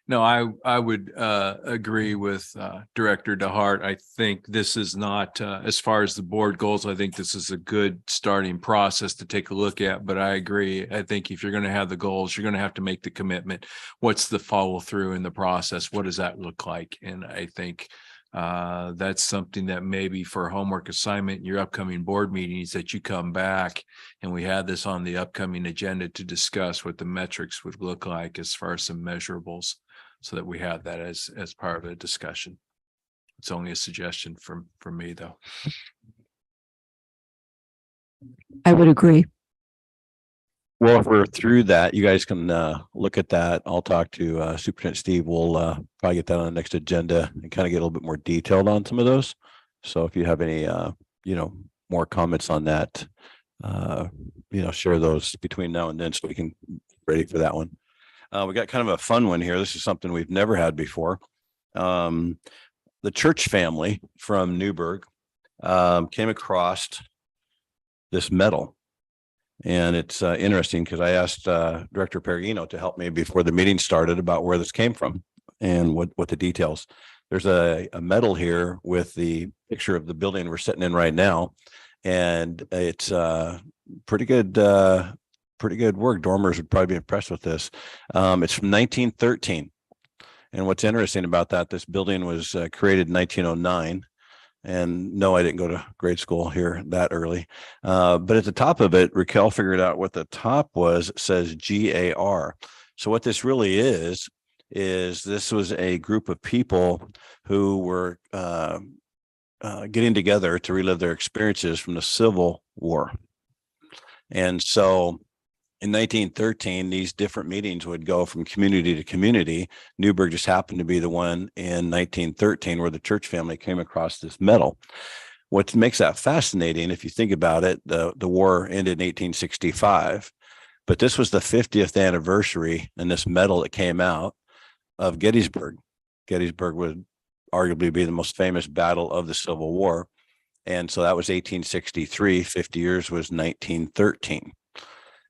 S5: No, I would agree with Director DeHart. I think this is not, as far as the board goals, I think this is a good starting process to take a look at, but I agree. I think if you're going to have the goals, you're going to have to make the commitment. What's the follow through in the process? What does that look like? And I think that's something that maybe for homework assignment in your upcoming board meetings, that you come back and we had this on the upcoming agenda to discuss what the metrics would look like as far as some measurables, so that we have that as part of a discussion. It's only a suggestion from me, though.
S10: I would agree.
S1: Well, if we're through that, you guys can look at that. I'll talk to Superintendent Steve. We'll probably get that on the next agenda and kind of get a little bit more detailed on some of those. So if you have any, more comments on that, share those between now and then so we can be ready for that one. We got kind of a fun one here. This is something we've never had before. The church family from Newburgh came across this medal. And it's interesting because I asked Director Perugino to help me before the meeting started about where this came from and what the details. There's a medal here with the picture of the building we're sitting in right now. And it's pretty good work. Dormers would probably be impressed with this. It's from 1913. And what's interesting about that, this building was created in 1909. And no, I didn't go to grade school here that early. But at the top of it, Raquel figured out what the top was. It says GAR. So what this really is this was a group of people who were getting together to relive their experiences from the Civil War. And so in 1913, these different meetings would go from community to community. Newburgh just happened to be the one in 1913 where the church family came across this medal. What makes that fascinating, if you think about it, the war ended in 1865, but this was the 50th anniversary, and this medal that came out of Gettysburg. Gettysburg would arguably be the most famous battle of the Civil War. And so that was 1863, 50 years was 1913.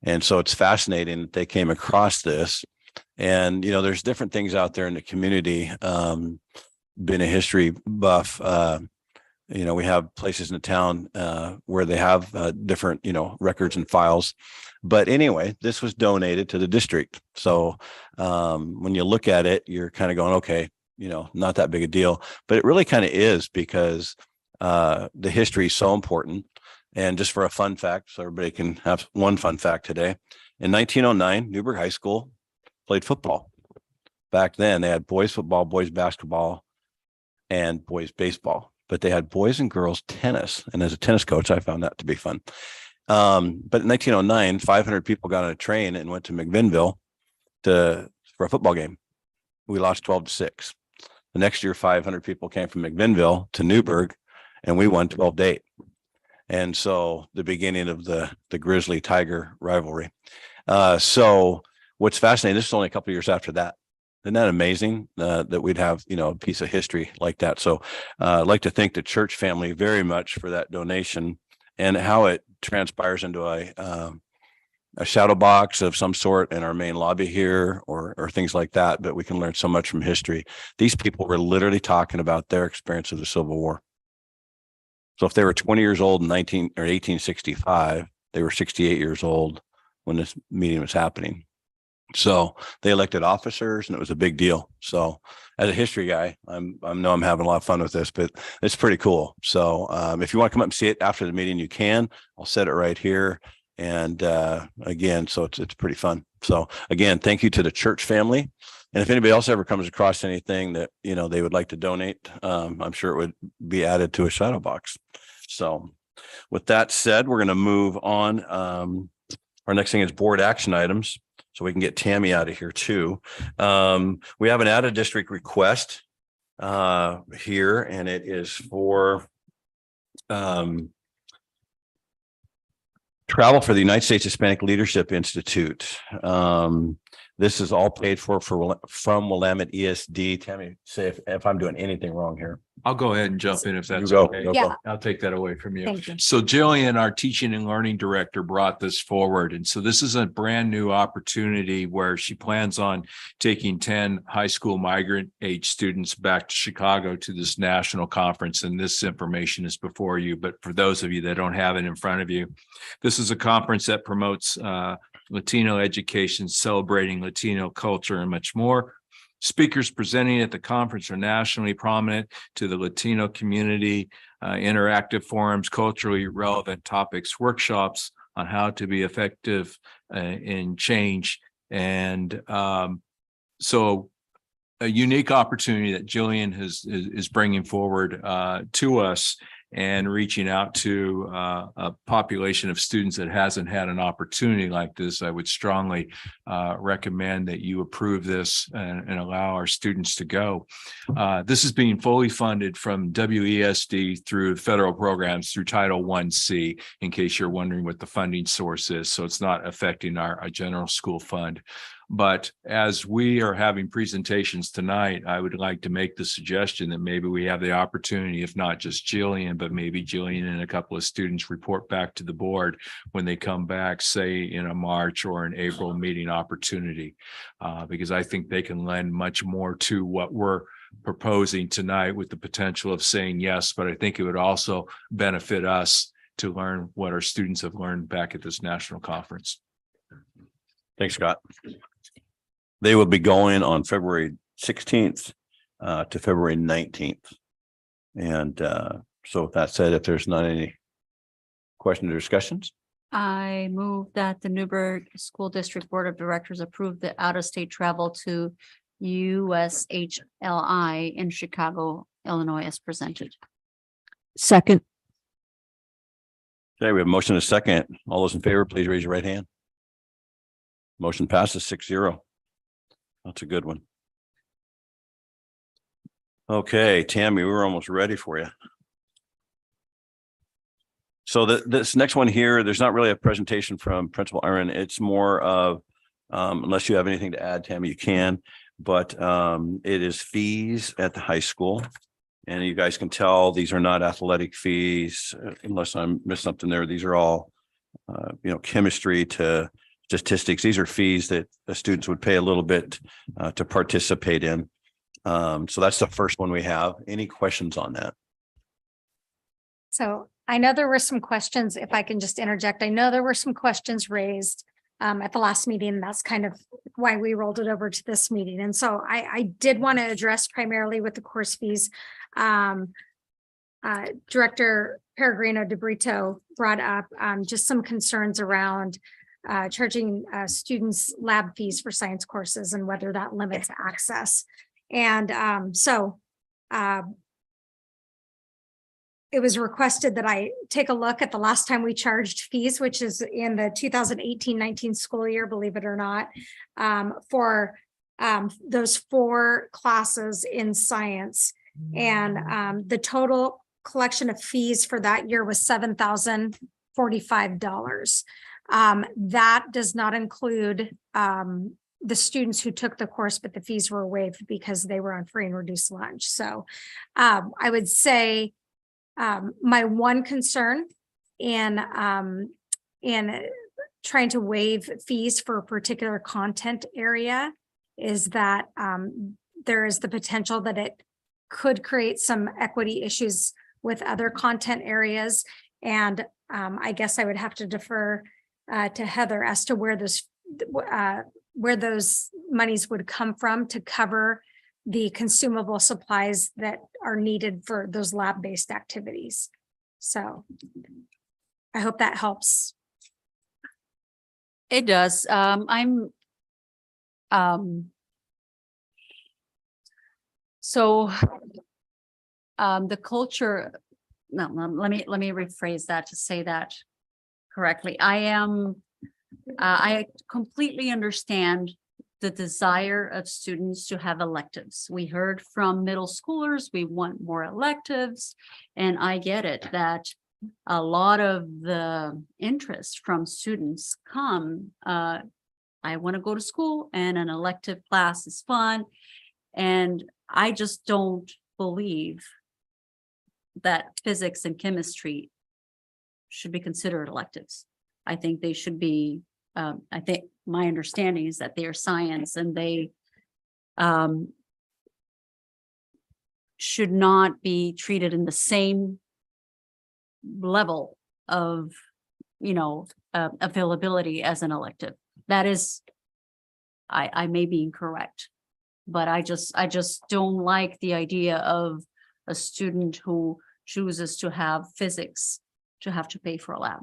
S1: And so it's fascinating that they came across this. And, there's different things out there in the community. Being a history buff, we have places in the town where they have different, records and files. But anyway, this was donated to the district. So when you look at it, you're kind of going, okay, not that big a deal. But it really kind of is, because the history is so important. And just for a fun fact, so everybody can have one fun fact today. In 1909, Newburgh High School played football. Back then, they had boys football, boys basketball, and boys baseball. But they had boys and girls tennis. And as a tennis coach, I found that to be fun. But in 1909, 500 people got on a train and went to McMinnville for a football game. We lost 12-6. The next year, 500 people came from McMinnville to Newburgh, and we won 12-8. And so the beginning of the Grizzly Tiger rivalry. So what's fascinating, this is only a couple of years after that. Isn't that amazing that we'd have, a piece of history like that? So I'd like to thank the church family very much for that donation and how it transpires into a shadow box of some sort in our main lobby here or things like that. But we can learn so much from history. These people were literally talking about their experience of the Civil War. So if they were 20 years old in 1865, they were 68 years old when this meeting was happening. So they elected officers and it was a big deal. So as a history guy, I know I'm having a lot of fun with this, but it's pretty cool. So if you want to come up and see it after the meeting, you can. I'll set it right here. And again, so it's pretty fun. So again, thank you to the church family. And if anybody else ever comes across anything that, they would like to donate, I'm sure it would be added to a shadow box. So with that said, we're going to move on. Our next thing is board action items. So we can get Tammy out of here too. We have an out of district request here, and it is for travel for the United States Hispanic Leadership Institute. This is all paid for from Willamette ESD. Tammy, say if I'm doing anything wrong here.
S5: I'll go ahead and jump in if that's
S1: Go,
S5: okay.
S1: go,
S8: Yeah.
S1: go.
S5: I'll take that away from you.
S8: Thank you.
S5: So Jillian, our teaching and learning director, brought this forward. And so this is a brand new opportunity where she plans on taking 10 high school migrant age students back to Chicago to this national conference. And this information is before you. But for those of you that don't have it in front of you, this is a conference that promotes Latino education, celebrating Latino culture and much more. Speakers presenting at the conference are nationally prominent to the Latino community, interactive forums, culturally relevant topics, workshops on how to be effective in change. And so a unique opportunity that Jillian is bringing forward to us and reaching out to a population of students that hasn't had an opportunity like this. I would strongly recommend that you approve this and allow our students to go. This is being fully funded from WESD through federal programs through Title I-C, in case you're wondering what the funding source is. So it's not affecting our general school fund. But as we are having presentations tonight, I would like to make the suggestion that maybe we have the opportunity, if not just Jillian, but maybe Jillian and a couple of students report back to the board when they come back, say in a March or an April meeting opportunity, because I think they can lend much more to what we're proposing tonight with the potential of saying yes, but I think it would also benefit us to learn what our students have learned back at this national conference.
S1: Thanks, Scott. They will be going on February 16th to February 19th. And so with that said, if there's not any questions or discussions,
S4: I move that the Newburgh School District Board of Directors approve the out-of-state travel to USHLI in Chicago, Illinois as presented.
S10: Second,
S1: okay, we have a motion and a second. All those in favor, please raise your right hand. Motion passes 6-0. That's a good one. Okay, Tammy, we're almost ready for you. So this next one here, there's not really a presentation from Principal Aaron. It's more of, unless you have anything to add, Tammy, you can, but it is fees at the high school. And you guys can tell these are not athletic fees, unless I'm missing something there. These are all, chemistry to statistics. These are fees that the students would pay a little bit to participate in. So that's the first one we have. Any questions on that?
S8: So I know there were some questions, if I can just interject, I know there were some questions raised at the last meeting. And that's kind of why we rolled it over to this meeting. And so I did want to address primarily with the course fees. Director Peregrino de Brito brought up just some concerns around charging students lab fees for science courses and whether that limits access. And it was requested that I take a look at the last time we charged fees, which is in the 2018-19 school year, believe it or not, for those 4 classes in science. And the total collection of fees for that year was $7,045. That does not include the students who took the course, but the fees were waived because they were on free and reduced lunch. So I would say my one concern in trying to waive fees for a particular content area is that there is the potential that it could create some equity issues with other content areas. And I guess I would have to defer to Heather as to where those monies would come from to cover the consumable supplies that are needed for those lab-based activities. So I hope that helps.
S4: It does. The culture, no, let me rephrase that to say that correctly. I completely understand the desire of students to have electives. We heard from middle schoolers, we want more electives, and I get it that a lot of the interest from students come, I want to go to school and an elective class is fun. And I just don't believe that physics and chemistry should be considered electives. I think they should be, I think my understanding is that they are science and they should not be treated in the same level of, availability as an elective. That is, I may be incorrect, but I just don't like the idea of a student who chooses to have physics to have to pay for a lab,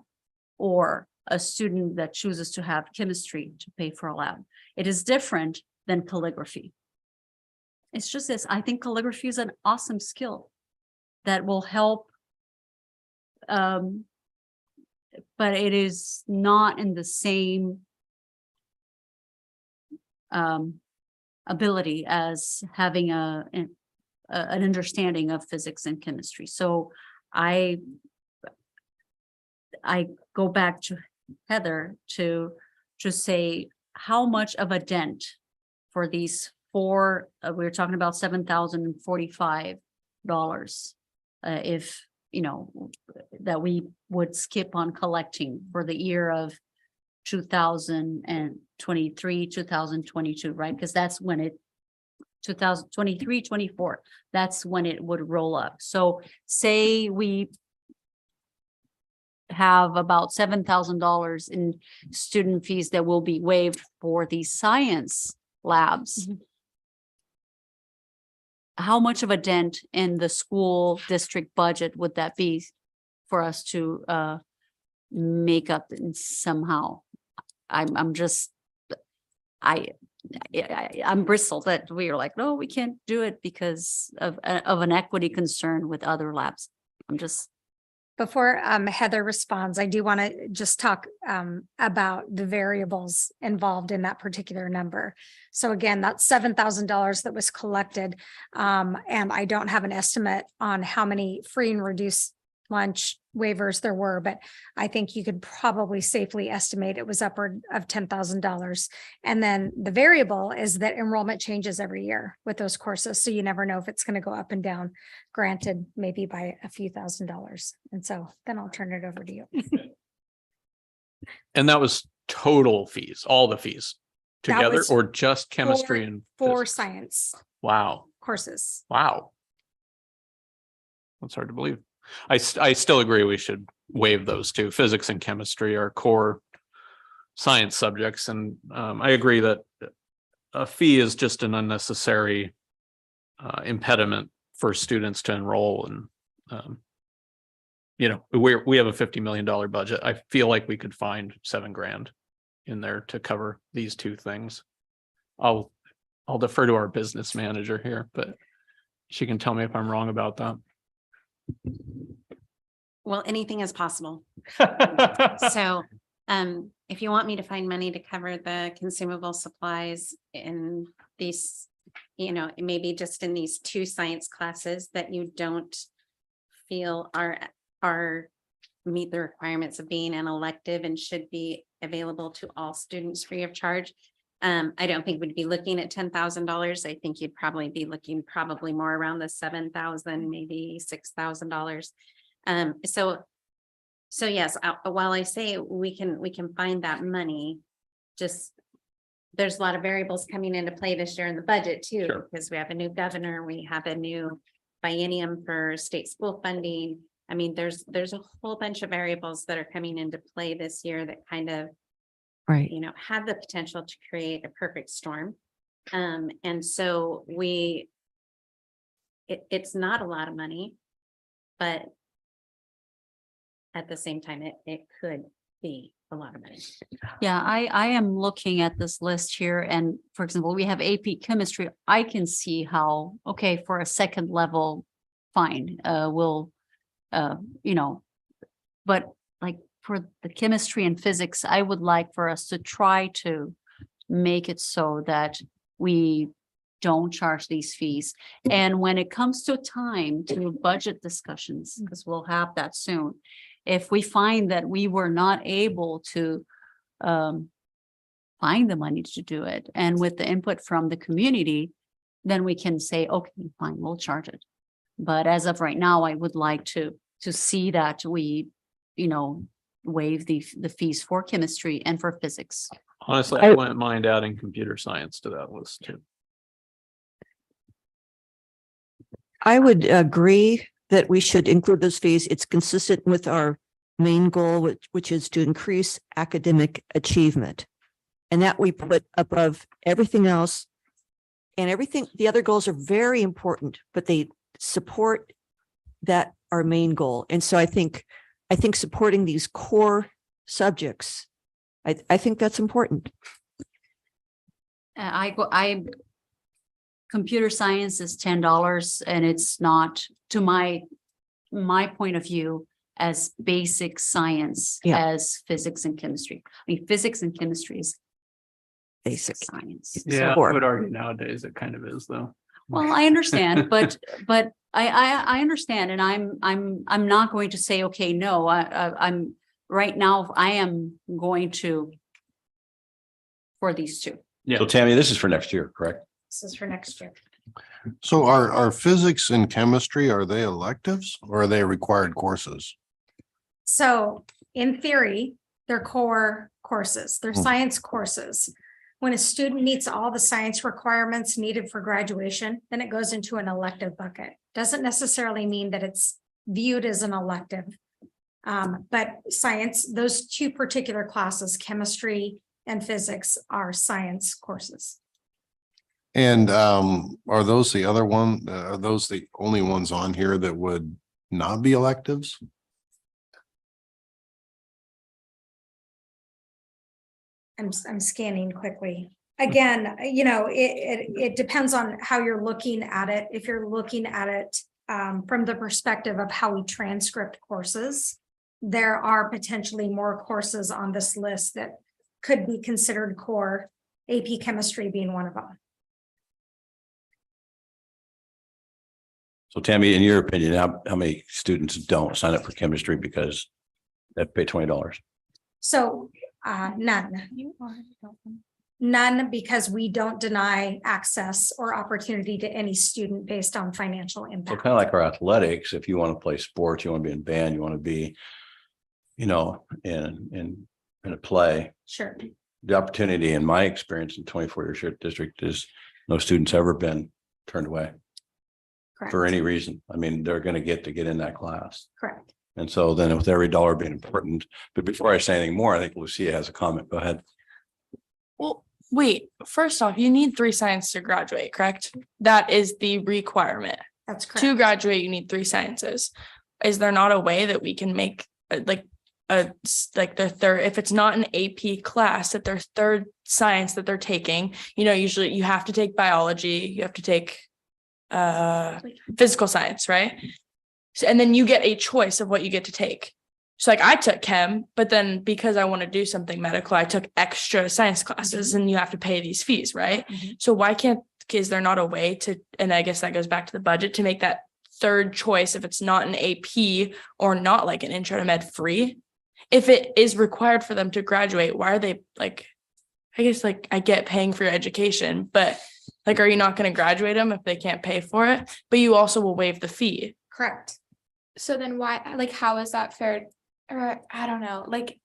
S4: or a student that chooses to have chemistry to pay for a lab. It is different than calligraphy. It's just this, I think calligraphy is an awesome skill that will help, but it is not in the same ability as having an understanding of physics and chemistry. So I go back to Heather to say how much of a dent for these four, we're talking about $7,045, if, that we would skip on collecting for the year of 2023, 2022, right? Because that's when it 2023, 24, that's when it would roll up. So say we have about $7,000 in student fees that will be waived for these science labs.
S8: Mhm.
S4: How much of a dent in the school district budget would that be for us to make up in somehow? I'm bristled that we are like, no, we can't do it because of an equity concern with other labs. I'm just.
S8: Before Heather responds, I do want to just talk about the variables involved in that particular number. So again, that's $7,000 that was collected. And I don't have an estimate on how many free and reduced lunch waivers there were, but I think you could probably safely estimate it was upward of $10,000. And then the variable is that enrollment changes every year with those courses. So you never know if it's going to go up and down, granted, maybe by a few $1,000s. And so then I'll turn it over to you.
S3: And that was total fees, all the fees
S8: That
S3: together,
S8: was
S3: or just chemistry and
S8: for
S3: physics?
S8: science
S3: Wow.
S8: courses.
S3: Wow. That's hard to believe. I still agree we should waive those two. Physics and chemistry are core science subjects. And I agree that a fee is just an unnecessary impediment for students to enroll. And, we have a $50 million budget. I feel like we could find $7,000 in there to cover these two things. I'll defer to our business manager here, but she can tell me if I'm wrong about that.
S6: Well, anything is possible. So, if you want me to find money to cover the consumable supplies in these, maybe just in these two science classes that you don't feel meet the requirements of being an elective and should be available to all students free of charge. I don't think we'd be looking at $10,000. I think you'd probably be looking more around the $7,000, maybe $6,000. So yes, while I say we can find that money, just there's a lot of variables coming into play this year in the budget too,
S3: Sure.
S6: because we have a new governor, we have a new biennium for state school funding. I mean, there's a whole bunch of variables that are coming into play this year that kind of,
S10: Right.
S6: have the potential to create a perfect storm. And so it's not a lot of money, but at the same time, it could be a lot of money.
S4: Yeah, I am looking at this list here and for example, we have AP chemistry. I can see how, okay, for a second level, fine, we'll, but like for the chemistry and physics, I would like for us to try to make it so that we don't charge these fees. And when it comes to time to budget discussions, because we'll have that soon, if we find that we were not able to find the money to do it, and with the input from the community, then we can say, okay, fine, we'll charge it. But as of right now, I would like to see that we, waive the fees for chemistry and for physics.
S3: Honestly, I wouldn't mind adding computer science to that list too.
S10: I would agree that we should include those fees. It's consistent with our main goal, which is to increase academic achievement. And that we put above everything else. And everything, the other goals are very important, but they support that our main goal. And so I think supporting these core subjects, I think that's important.
S4: Computer science is $10 and it's not, to my point of view, as basic science as physics and chemistry. I mean, physics and chemistry is basic science.
S3: Yeah,
S4: So-
S3: I would argue nowadays it kind of is though.
S4: Well, I understand, but I understand, and I'm not going to say, okay, no, I'm right now, I am going to for these two.
S3: Yeah.
S1: So Tammy, this is for next year, correct?
S6: This is for next year.
S7: So are physics and chemistry, are they electives or are they required courses?
S8: So in theory, they're core courses, they're science courses. When a student meets all the science requirements needed for graduation, then it goes into an elective bucket. Doesn't necessarily mean that it's viewed as an elective. But science, those two particular classes, chemistry and physics, are science courses.
S7: And are those the other one? Are those the only ones on here that would not be electives?
S8: I'm scanning quickly. Again, it depends on how you're looking at it. If you're looking at it from the perspective of how we transcript courses, there are potentially more courses on this list that could be considered core, AP chemistry being one of them.
S1: So Tammy, in your opinion, how many students don't sign up for chemistry because they have to pay $20?
S8: So none. None, because we don't deny access or opportunity to any student based on financial
S1: So
S8: impact.
S1: kind of like our athletics, if you want to play sports, you want to be in band, you want to be, in a play.
S8: Sure.
S1: The opportunity in my experience in 24 years here at district is no student's ever been turned away for
S8: Correct.
S1: any reason. I mean, they're going to get in that class.
S8: Correct.
S1: And so then with every dollar being important, but before I say anything more, I think Lucia has a comment. Go ahead.
S12: Well, wait, first off, you need 3 sciences to graduate, correct? That is the requirement.
S8: That's correct.
S12: To graduate, you need 3 sciences. Is there not a way that we can make their third, if it's not an AP class, that their third science that they're taking, usually you have to take biology, you have to take physical science, right? So, and then you get a choice of what you get to take. So like I took chem, but then because I want to do something medical, I took extra science classes and you have to pay these fees, right? So why is there not a way to, and I guess that goes back to the budget, to make that third choice, if it's not an AP or not like an intro to med free, if it is required for them to graduate, why are they like, I guess like I get paying for your education, but like, are you not going to graduate them if they can't pay for it? But you also will waive the fee.
S15: Correct. So then why, like, how is that fair? Or I don't know, like.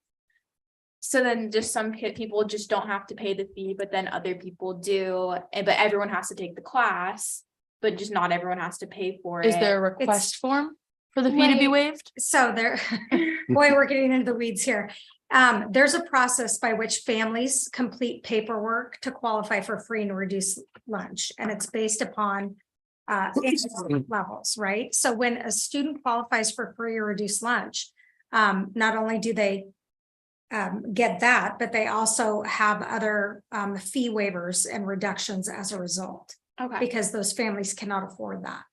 S15: So then just some people just don't have to pay the fee, but then other people do, but everyone has to take the class, but just not everyone has to pay for it.
S12: Is there a request form for the fee to be waived?
S8: So there, boy, we're getting into the weeds here. There's a process by which families complete paperwork to qualify for free and reduced lunch, and it's based upon income levels, right? So when a student qualifies for free or reduced lunch, not only do they get that, but they also have other fee waivers and reductions as a result.
S15: Okay.
S8: Because those families cannot afford that.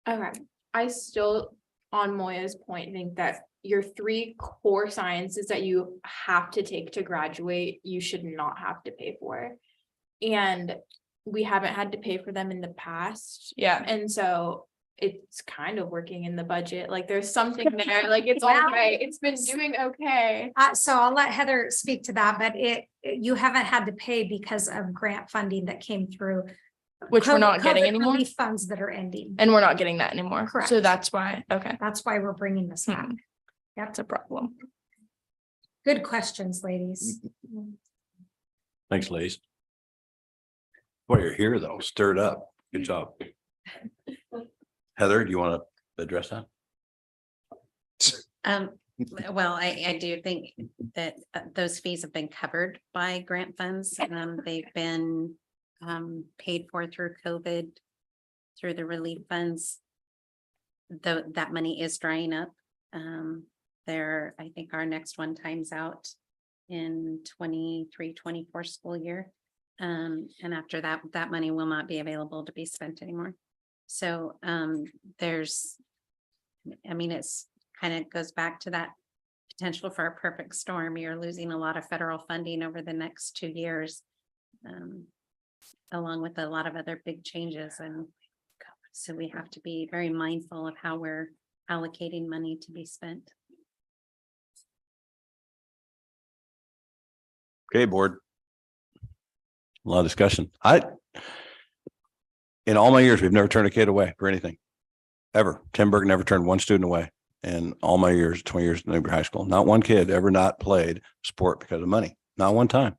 S15: Okay. I still, on Moya's point, think that your 3 core sciences that you have to take to graduate, you should not have to pay for. And we haven't had to pay for them in the past.
S12: Yeah.
S15: And so it's kind of working in the budget. Like there's something there, like it's all
S8: Well,
S15: right. It's been doing okay.
S8: So I'll let Heather speak to that, but you haven't had to pay because of grant funding that came through.
S12: Which we're not getting
S8: COVID
S12: anymore.
S8: relief funds that are ending.
S12: And we're not getting that anymore.
S8: Correct.
S12: So that's why, okay,
S8: That's why we're bringing this back.
S12: that's a problem.
S8: Good questions, ladies.
S1: Thanks, Lace. Well, you're here though, stirred up. Good job. Heather, do you want to address that?
S6: Well, I do think that those fees have been covered by grant funds. They've been paid for through COVID, through the relief funds. Though that money is drying up. I think our next one times out in 23-24 school year. And after that, that money will not be available to be spent anymore. So it's kind of goes back to that potential for a perfect storm. You're losing a lot of federal funding over the next 2 years, along with a lot of other big changes. And so we have to be very mindful of how we're allocating money to be spent.
S1: Okay, board. A lot of discussion. In all my years, we've never turned a kid away for anything. Ever. Timberg never turned one student away. In all my years, 20 years in Newberry High School, not one kid ever not played sport because of money. Not one time.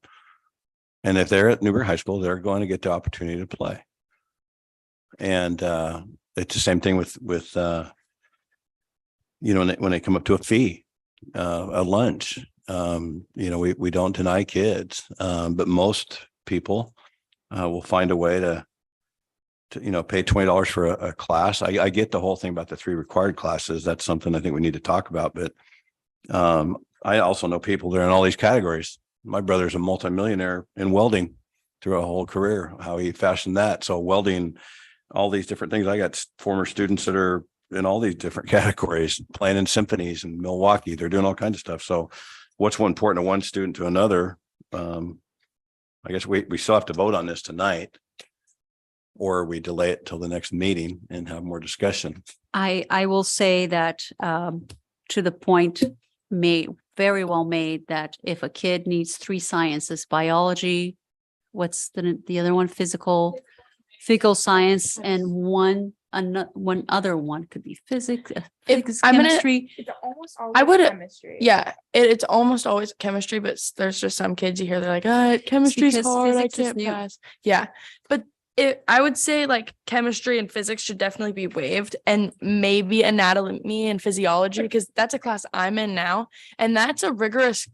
S1: And if they're at Newberry High School, they're going to get the opportunity to play. And it's the same thing with when they come up to a fee, a lunch. We don't deny kids, but most people will find a way to pay $20 for a class. I get the whole thing about the 3 required classes. That's something I think we need to talk about. But I also know people that are in all these categories. My brother's a multimillionaire in welding through a whole career, how he fashioned that. So welding, all these different things. I got former students that are in all these different categories, playing in symphonies in Milwaukee. They're doing all kinds of stuff. So what's more important to one student to another? I guess we still have to vote on this tonight, or we delay it till the next meeting and have more discussion.
S4: I will say that to the point very well made, that if a kid needs 3 sciences, biology, what's the other one, physical science, and one other one could be physics, chemistry.
S12: It's almost always chemistry. Yeah, it's almost always chemistry, but there's just some kids you hear, they're like, chemistry's
S4: because
S12: hard, I
S4: physics is
S12: can't
S4: new.
S12: pass. Yeah, but I would say like chemistry and physics should definitely be waived, and maybe anatomy and physiology, because that's a class I'm in now, and that's a rigorous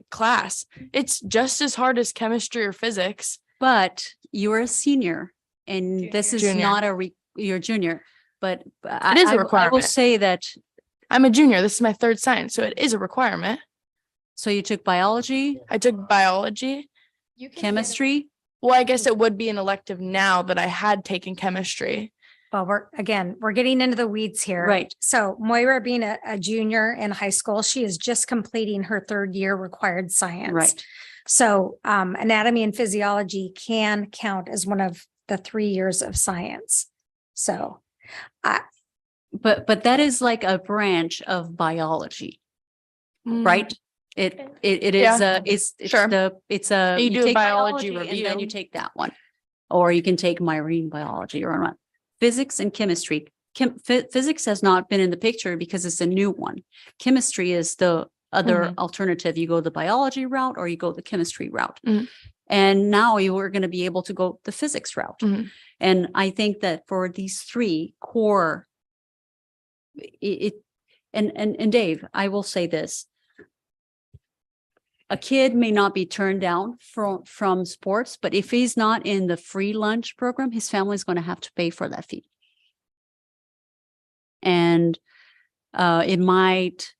S12: class. It's just as hard as chemistry or physics.
S4: But you're a senior, and this is
S12: Junior.
S4: not you're junior, but
S12: It is a
S4: I will
S12: requirement.
S4: say that.
S12: I'm a junior. This is my 3rd science, so it is a requirement.
S4: So you took biology,
S12: I took biology.
S4: chemistry.
S12: Well, I guess it would be an elective now that I had taken chemistry.
S8: Well, we're getting into the weeds here.
S4: Right.
S8: So Moira being a junior in high school, she is just completing her 3rd year required science.
S4: Right.
S8: So anatomy and physiology can count as one of the 3 years of science. So
S4: But that is like a branch of biology, right? It is,
S12: Yeah.
S4: it's
S12: Sure.
S4: it's a.
S12: You do a
S4: take
S12: biology
S4: And then you
S12: review.
S4: take that one. Or you can take marine biology or not. Physics and chemistry. Physics has not been in the picture because it's a new one. Chemistry is the other alternative. You go the biology route or you go the chemistry route. And now you are going to be able to go the physics route. And I think that for these three core, and Dave, I will say this. A kid may not be turned down from sports, but if he's not in the free lunch program, his family is going to have to pay for that fee. And it might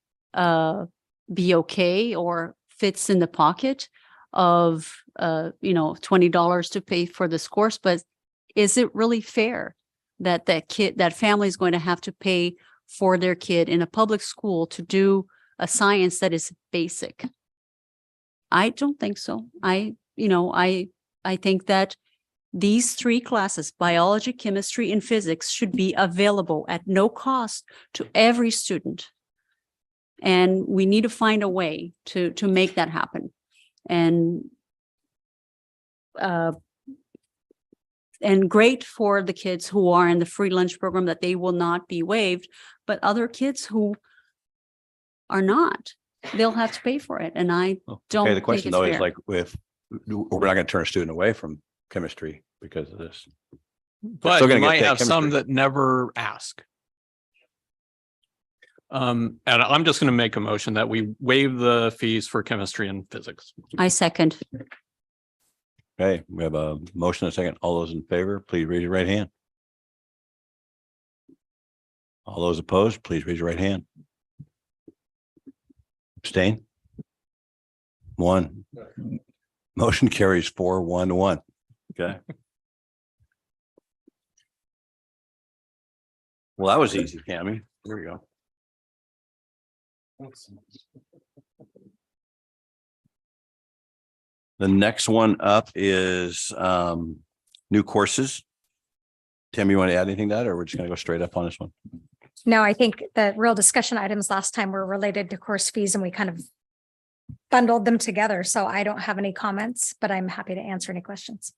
S4: be okay or fits in the pocket of $20 to pay for this course, but is it really fair that that family is going to have to pay for their kid in a public school to do a science that is basic? I don't think so. I think that these three classes, biology, chemistry, and physics, should be available at no cost to every student. And we need to find a way to make that happen. And great for the kids who are in the free lunch program that they will not be waived, but other kids who are not, they'll have to pay for it. And I don't
S1: Okay, the
S4: think
S1: question
S4: it's
S1: though is
S4: fair.
S1: like, if we're not going to turn a student away from chemistry because of this.
S3: But
S1: still
S3: you
S1: gonna get
S3: might
S1: paid
S3: have some
S1: chemistry.
S3: that never ask. And I'm just going to make a motion that we waive the fees for chemistry and physics.
S4: I second.
S1: Okay, we have a motion and a second. All those in favor, please raise your right hand. All those opposed, please raise your right hand. Abstain? One. Motion carries 4-1-1. Okay. Well, that was easy, Tammy. Here we go. The next one up is new courses. Tim, you want to add anything to that, or we're just going to go straight up on this one?
S8: No, I think the real discussion items last time were related to course fees and we kind of bundled them together. So I don't have any comments, but I'm happy to answer any questions.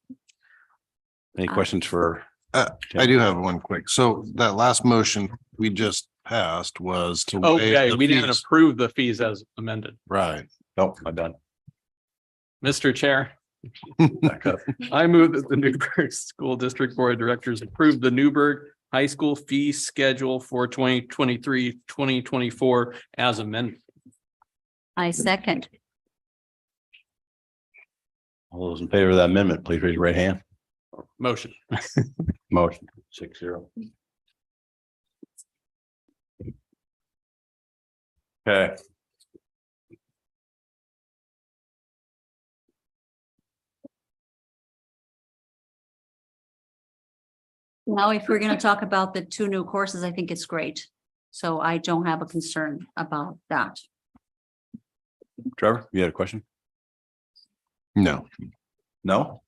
S1: Any questions for?
S7: I do have one quick. So that last motion we just passed was to.
S3: Oh,
S7: waive
S3: yeah,
S7: the
S3: we didn't
S7: fees.
S3: approve the fees as amended.
S7: Right.
S1: Nope, I'm done.
S3: Mr. Chair,
S1: Back up.
S3: I move that the Newburgh School District Board of Directors approve the Newburgh High School fee schedule for 2023-2024 as amended.
S4: I second.
S1: All those in favor of that amendment, please raise your right hand.
S3: Motion.
S1: Motion 6-0. Okay.
S4: Now, if we're going to talk about the two new courses, I think it's great. So I don't have a concern about that.
S1: Trevor, you had a question?
S7: No.
S1: No?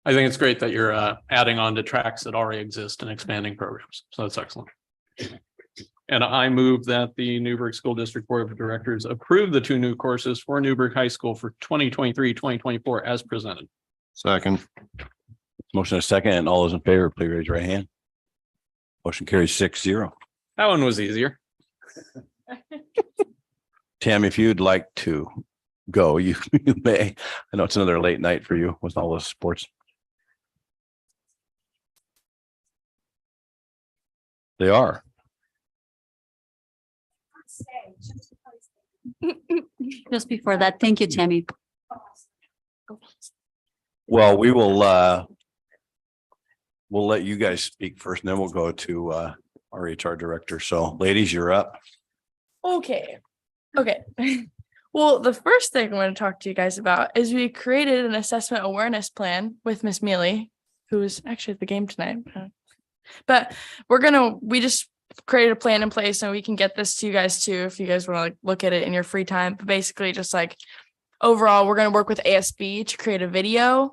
S3: I think it's great that you're adding on to tracks that already exist and expanding programs. So that's excellent. And I move that the Newburgh School District Board of Directors approve the two new courses for Newburgh High School for 2023-2024 as presented.
S7: Second.
S1: Motion a second, and all those in favor, please raise your right hand. Motion carries 6-0.
S3: That one was easier.
S1: Tam, if you'd like to go, you may. I know it's another late night for you with all those sports. They are.
S4: Just before that, thank you, Tammy.
S1: Well, we will we'll let you guys speak first, and then we'll go to our HR director. So ladies, you're up.
S12: Okay. Well, the first thing I want to talk to you guys about is we created an assessment awareness plan with Miss Mealy, who is actually at the game tonight. But we just created a plan in place, and we can get this to you guys too if you guys want to like look at it in your free time. But basically just like overall, we're going to work with ASB to create a video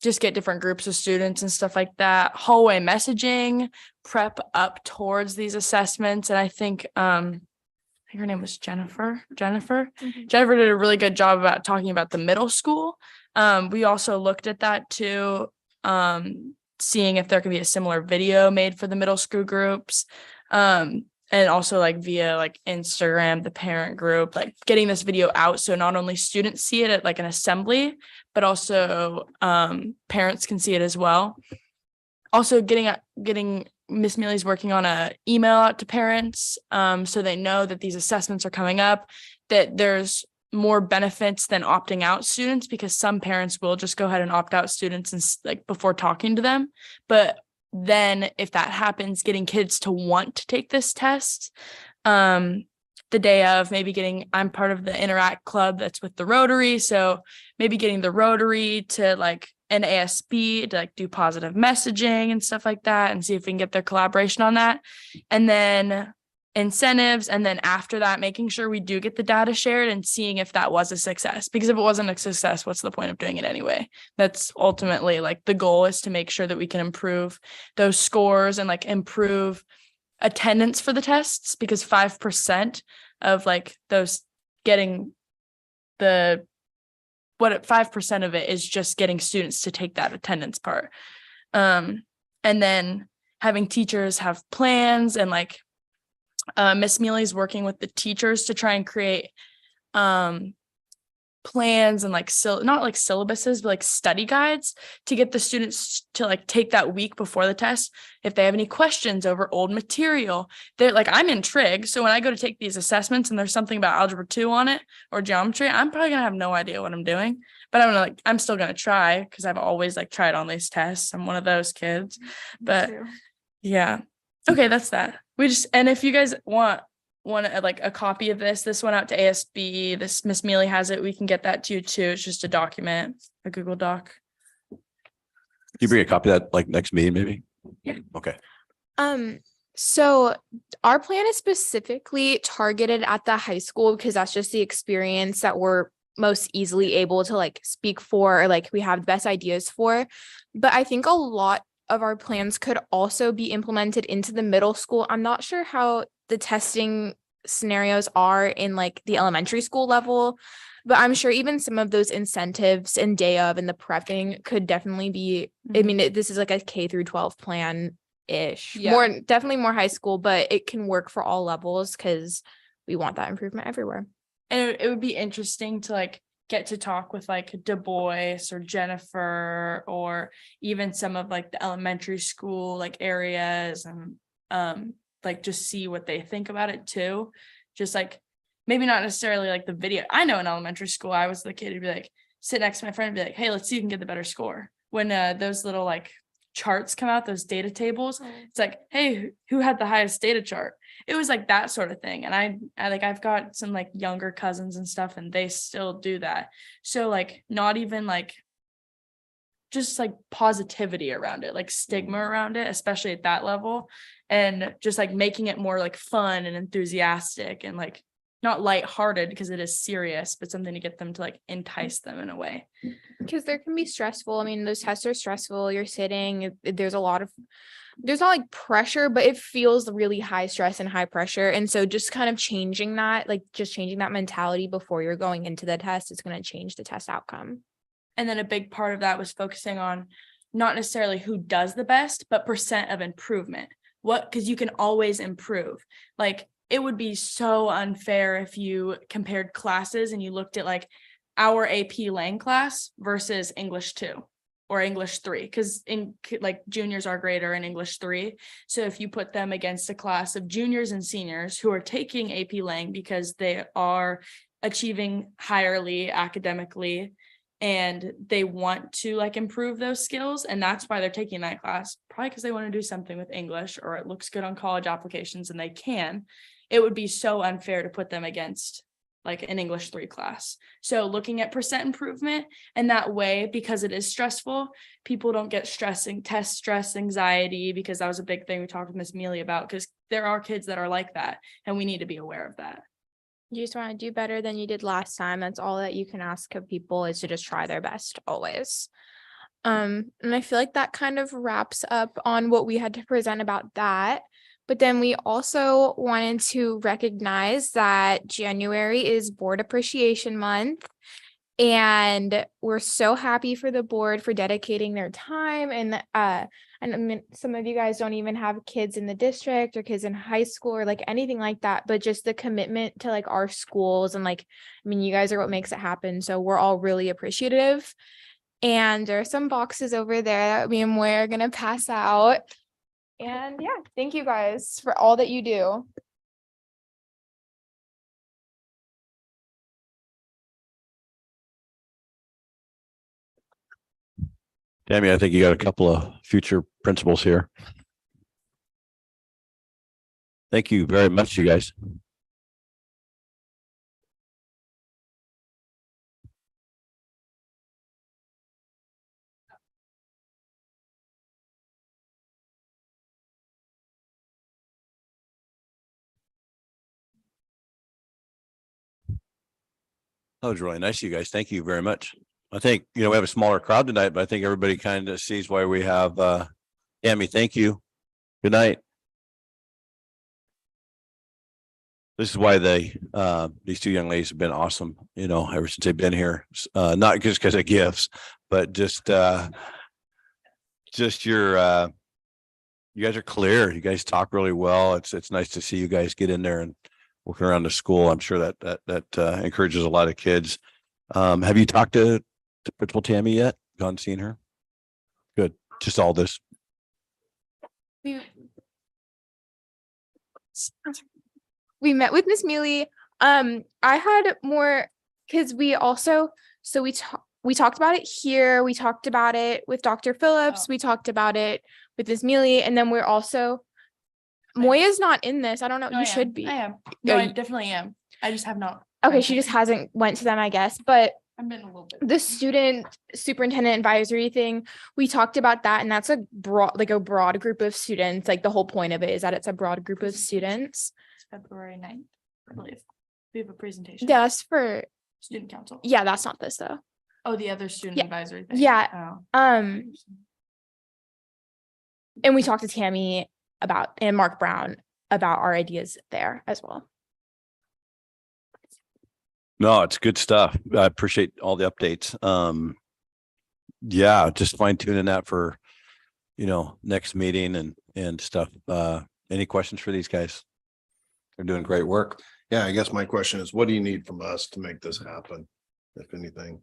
S12: just get different groups of students and stuff like that. Hallway messaging, prep up towards these assessments. And I think her name was Jennifer. Jennifer did a really good job about talking about the middle school. We also looked at that too, seeing if there could be a similar video made for the middle school groups. And also like via like Instagram, the parent group, like getting this video out. So not only students see it at like an assembly, but also parents can see it as well. Also getting Miss Mealy's working on a email out to parents, so they know that these assessments are coming up, that there's more benefits than opting out students, because some parents will just go ahead and opt out students and like before talking to them. But then if that happens, getting kids to want to take this test, the day of, maybe I'm part of the Interact Club that's with the Rotary. So maybe getting the Rotary to like an ASB to like do positive messaging and stuff like that, and see if we can get their collaboration on that. And then incentives. And then after that, making sure we do get the data shared and seeing if that was a success, because if it wasn't a success, what's the point of doing it anyway? That's ultimately like the goal, is to make sure that we can improve those scores and like improve attendance for the tests, because 5% of like those getting 5% of it is just getting students to take that attendance part. And then having teachers have plans, and like Miss Mealy's working with the teachers to try and create plans and like not like syllabuses, but like study guides to get the students to like take that week before the test. If they have any questions over old material, they're like, I'm in trig, so when I go to take these assessments and there's something about algebra 2 on it or geometry, I'm probably gonna have no idea what I'm doing, but I'm still gonna try, because I've always like tried on these tests. I'm one of those kids. But yeah, okay, that's that. And if you guys want like a copy of this went out to ASB, this Miss Mealy has it, we can get that to you too. It's just a document, a Google Doc.
S1: Can you bring a copy of that like next meeting maybe?
S12: Yeah.
S1: Okay.
S15: So our plan is specifically targeted at the high school, because that's just the experience that we're most easily able to like speak for, or like we have the best ideas for. But I think a lot of our plans could also be implemented into the middle school. I'm not sure how the testing scenarios are in like the elementary school level, but I'm sure even some of those incentives and day of and the prepping could definitely be, I mean, this is like a K through 12 plan ish, definitely more high school, but it can work for all levels, because we want that improvement everywhere.
S12: And it would be interesting to like get to talk with like Du Bois or Jennifer, or even some of like the elementary school like areas, and like just see what they think about it too. Just like maybe not necessarily like the video. I know in elementary school, I was the kid who'd be like, sit next to my friend and be like, hey, let's see who can get the better score. When those little like charts come out, those data tables, it's like, hey, who had the highest data chart? It was like that sort of thing. And I like, I've got some like younger cousins and stuff, and they still do that. So like not even like just like positivity around it, like stigma around it, especially at that level, and just like making it more like fun and enthusiastic and like not lighthearted, because it is serious, but something to get them to like entice them in a way.
S15: Because there can be stressful. I mean, those tests are stressful. You're sitting, there's not like pressure, but it feels really high stress and high pressure. And so just kind of changing that, like just changing that mentality before you're going into the test, is going to change the test outcome.
S12: And then a big part of that was focusing on not necessarily who does the best, but percent of improvement. Because you can always improve. Like it would be so unfair if you compared classes and you looked at like our AP Lang class versus English 2 or English 3, because in like juniors are greater in English 3. So if you put them against a class of juniors and seniors who are taking AP Lang because they are achieving higherly academically and they want to like improve those skills, and that's why they're taking that class, probably because they want to do something with English or it looks good on college applications and they can, it would be so unfair to put them against like an English 3 class. So looking at percent improvement, and that way, because it is stressful, people don't get test stress, anxiety, because that was a big thing we talked with Miss Mealy about, because there are kids that are like that and we need to be aware of that.
S15: You just want to do better than you did last time. That's all that you can ask of people, is to just try their best always.
S16: And I feel like that kind of wraps up on what we had to present about that. But then we also wanted to recognize that January is Board Appreciation Month. And we're so happy for the board for dedicating their time. And I mean, some of you guys don't even have kids in the district or kids in high school or like anything like that, but just the commitment to like our schools and like, I mean, you guys are what makes it happen. So we're all really appreciative. And there are some boxes over there that me and Moya are gonna pass out. And yeah, thank you guys for all that you do.
S1: Tammy, I think you got a couple of future principals here. Thank you very much, you guys. That was really nice of you guys. Thank you very much. I think, we have a smaller crowd tonight, but I think everybody kind of sees why we have, Tammy, thank you. Good night. This is why these two young ladies have been awesome, ever since they've been here. Not just because of gifts, but just your, you guys are clear. You guys talk really well. It's nice to see you guys get in there and working around the school. I'm sure that encourages a lot of kids. Have you talked to Principal Tammy yet? Gone seen her? Good. Just all this.
S16: We met with Miss Mealy. I had more because we also, so we talked about it here. We talked about it with Dr. Phillips. We talked about it with Miss Mealy. And then we're also, Moya's not in this. I don't know.
S12: No,
S16: You
S12: I am.
S16: should be.
S12: I am. No, I definitely am. I just have not.
S16: Okay. She just hasn't went to them, I guess. But
S12: I've been a little bit.
S16: the student superintendent advisory thing, we talked about that. And that's a broad group of students. Like the whole point of it is that it's a broad group of students.
S12: It's February 9th, I believe. We have a presentation.
S16: Yeah, that's for
S12: Student council.
S16: Yeah, that's not this though.
S12: Oh, the other student
S16: Yeah.
S12: advisory thing.
S16: Yeah.
S12: Oh.
S16: And we talked to Tammy and Mark Brown about our ideas there as well.
S1: No, it's good stuff. I appreciate all the updates. Yeah, just fine tuning that for, next meeting and stuff. Any questions for these guys? They're doing great work.
S7: Yeah, I guess my question is, what do you need from us to make this happen, if anything?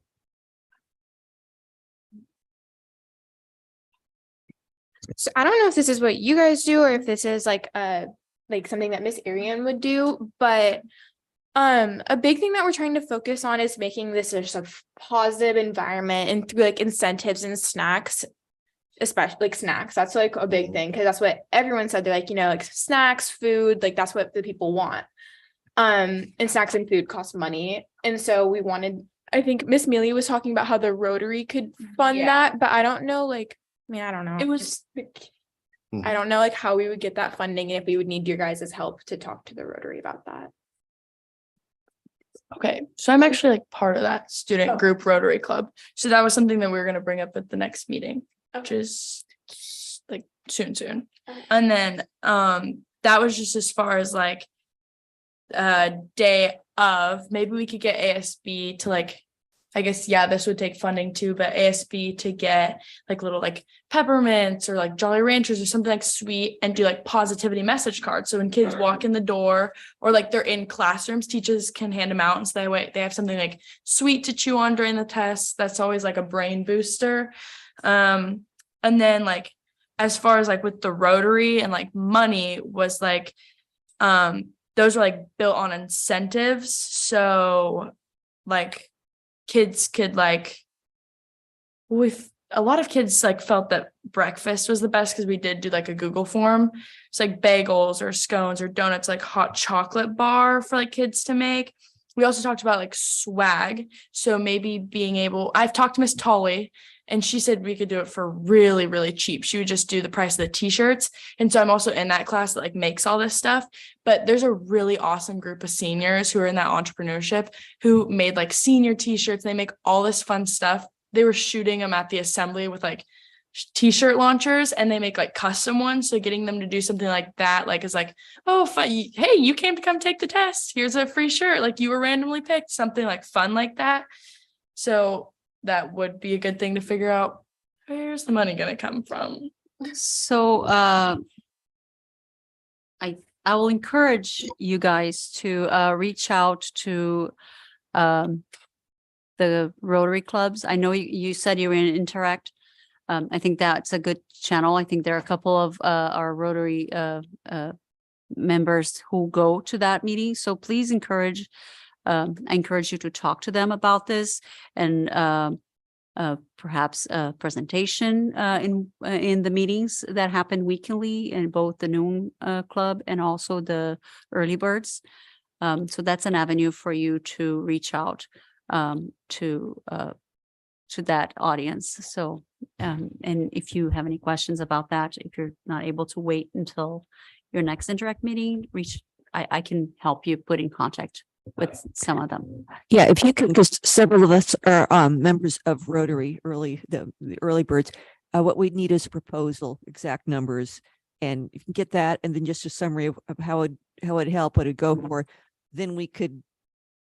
S16: So I don't know if this is what you guys do or if this is like something that Miss Arian would do, but a big thing that we're trying to focus on is making this just a positive environment and through like incentives and snacks, especially like snacks. That's like a big thing because that's what everyone said. They're like, like snacks, food, like that's what the people want. And snacks and food cost money. And so I think Miss Mealy was talking about how the Rotary could fund that, but I don't know, I don't know.
S12: It was.
S16: I don't know how we would get that funding and if we would need your guys' help to talk to the Rotary about that.
S12: Okay, so I'm actually part of that student group Rotary Club. So that was something that we were going to bring up at the next meeting, which is soon. And then that was just as far as day of, maybe we could get ASB to I guess, this would take funding too, but ASB to get little peppermints or Jolly Ranchers or something sweet and do positivity message cards. So when kids walk in the door or they're in classrooms, teachers can hand them out. And so that way they have something sweet to chew on during the test. That's always a brain booster. And then as far as with the Rotary and money was those are built on incentives. So kids could with a lot of kids felt that breakfast was the best because we did do a Google form. It's bagels or scones or donuts, hot chocolate bar for kids to make. We also talked about swag. So maybe I've talked to Miss Tolley and she said we could do it for really, really cheap. She would just do the price of the t-shirts. And so I'm also in that class that makes all this stuff. But there's a really awesome group of seniors who are in that entrepreneurship who made senior t-shirts. They make all this fun stuff. they were shooting them at the assembly with like t-shirt launchers, and they make like custom ones. So getting them to do something like that, like is like, oh, fun. Hey, you came to come take the test. Here's a free shirt. Like you were randomly picked, something like fun like that. So that would be a good thing to figure out. Where's the money going to come from?
S4: So I will encourage you guys to reach out to the Rotary clubs. I know you said you were in Interact. I think that's a good channel. I think there are a couple of our Rotary members who go to that meeting. So please I encourage you to talk to them about this, and perhaps a presentation in the meetings that happen weekly in both the noon club and also the early birds. So that's an avenue for you to reach out to that audience. So and if you have any questions about that, if you're not able to wait until your next Interact meeting, I can help you put in contact with some of them.
S10: Yeah, if you can, because several of us are members of Rotary the early birds. What we need is a proposal, exact numbers, and if you can get that, and then just a summary of how it'd help, what it'd go for, then we could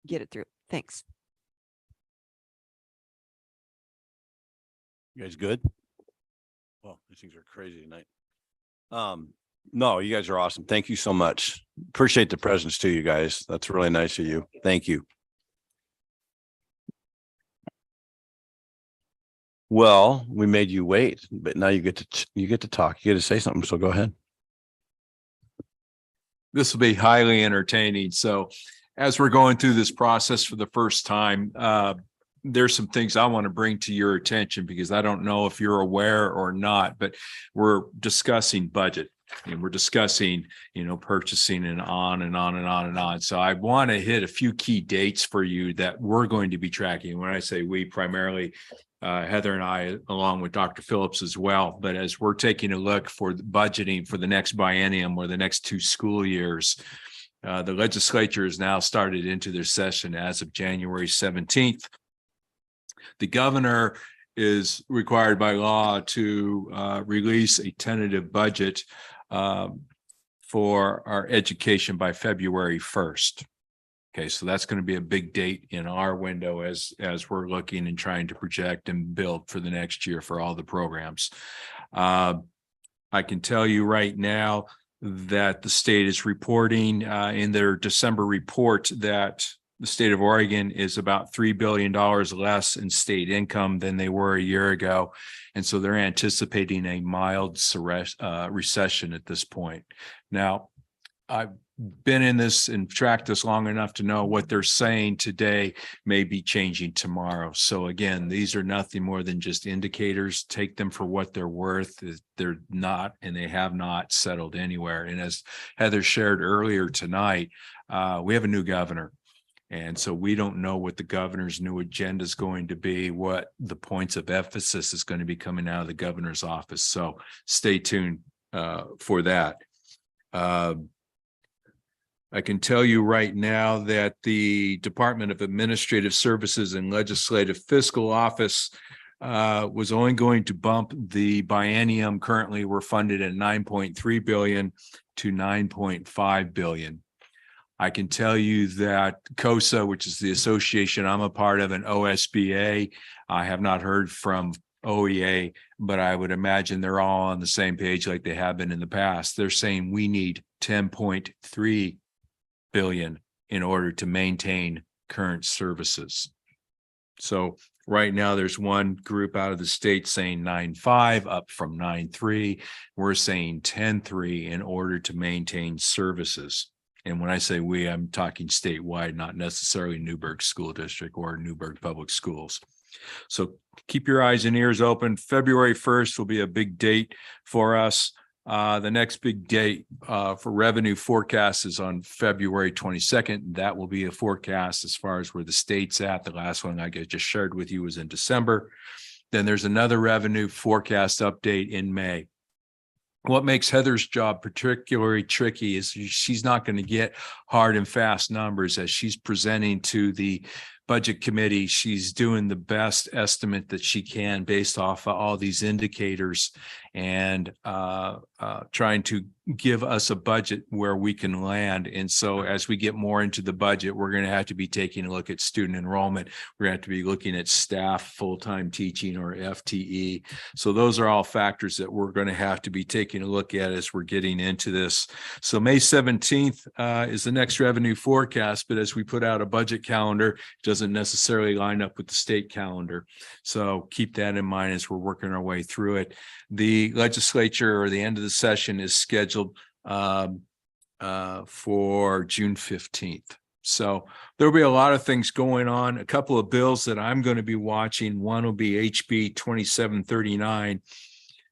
S10: get it through. Thanks.
S1: You guys good? Well, these things are crazy tonight. No, you guys are awesome. Thank you so much. Appreciate the presence too, you guys. That's really nice of you. Thank you. Well, we made you wait, but now you get to talk. You get to say something. So go ahead.
S5: This will be highly entertaining. So as we're going through this process for the first time, there's some things I want to bring to your attention, because I don't know if you're aware or not, but we're discussing budget. And we're discussing, purchasing and on and on and on and on. So I want to hit a few key dates for you that we're going to be tracking. When I say we, primarily Heather and I, along with Dr. Phillips as well. But as we're taking a look for the budgeting for the next biennium or the next 2 school years, the legislature has now started into their session as of January 17th. The governor is required by law to release a tentative budget for our education by February 1st. Okay, so that's going to be a big date in our window as we're looking and trying to project and build for the next year for all the programs. I can tell you right now that the state is reporting in their December report that the state of Oregon is about $3 billion less in state income than they were a year ago. And so they're anticipating a mild recession at this point. Now, I've been in this and tracked this long enough to know what they're saying today may be changing tomorrow. So again, these are nothing more than just indicators. Take them for what they're worth. They're not, and they have not settled anywhere. And as Heather shared earlier tonight, we have a new governor. And so we don't know what the governor's new agenda is going to be, what the points of emphasis is going to be coming out of the governor's office. So stay tuned for that. I can tell you right now that the Department of Administrative Services and Legislative Fiscal Office was only going to bump the biennium. Currently, we're funded at 9.3 billion to 9.5 billion. I can tell you that COSA, which is the association I'm a part of, and OSBA, I have not heard from OEA, but I would imagine they're all on the same page like they have been in the past. They're saying we need 10.3 billion in order to maintain current services. So right now there's one group out of the state saying 9.5 up from 9.3. We're saying 10.3 in order to maintain services. And when I say we, I'm talking statewide, not necessarily Newburgh School District or Newburgh Public Schools. So keep your eyes and ears open. February 1st will be a big date for us. The next big date for revenue forecast is on February 22nd. That will be a forecast as far as where the state's at. The last one I just shared with you was in December. Then there's another revenue forecast update in May. What makes Heather's job particularly tricky is she's not going to get hard and fast numbers as she's presenting to the budget committee, she's doing the best estimate that she can based off of all these indicators and trying to give us a budget where we can land. And so as we get more into the budget, we're going to have to be taking a look at student enrollment. We're going to have to be looking at staff, full-time teaching or FTE. So those are all factors that we're going to have to be taking a look at as we're getting into this. So May 17th is the next revenue forecast, but as we put out a budget calendar, it doesn't necessarily line up with the state calendar. So keep that in mind as we're working our way through it. The legislature or the end of the session is scheduled for June 15th. So there'll be a lot of things going on. A couple of bills that I'm going to be watching. One will be HB 2739,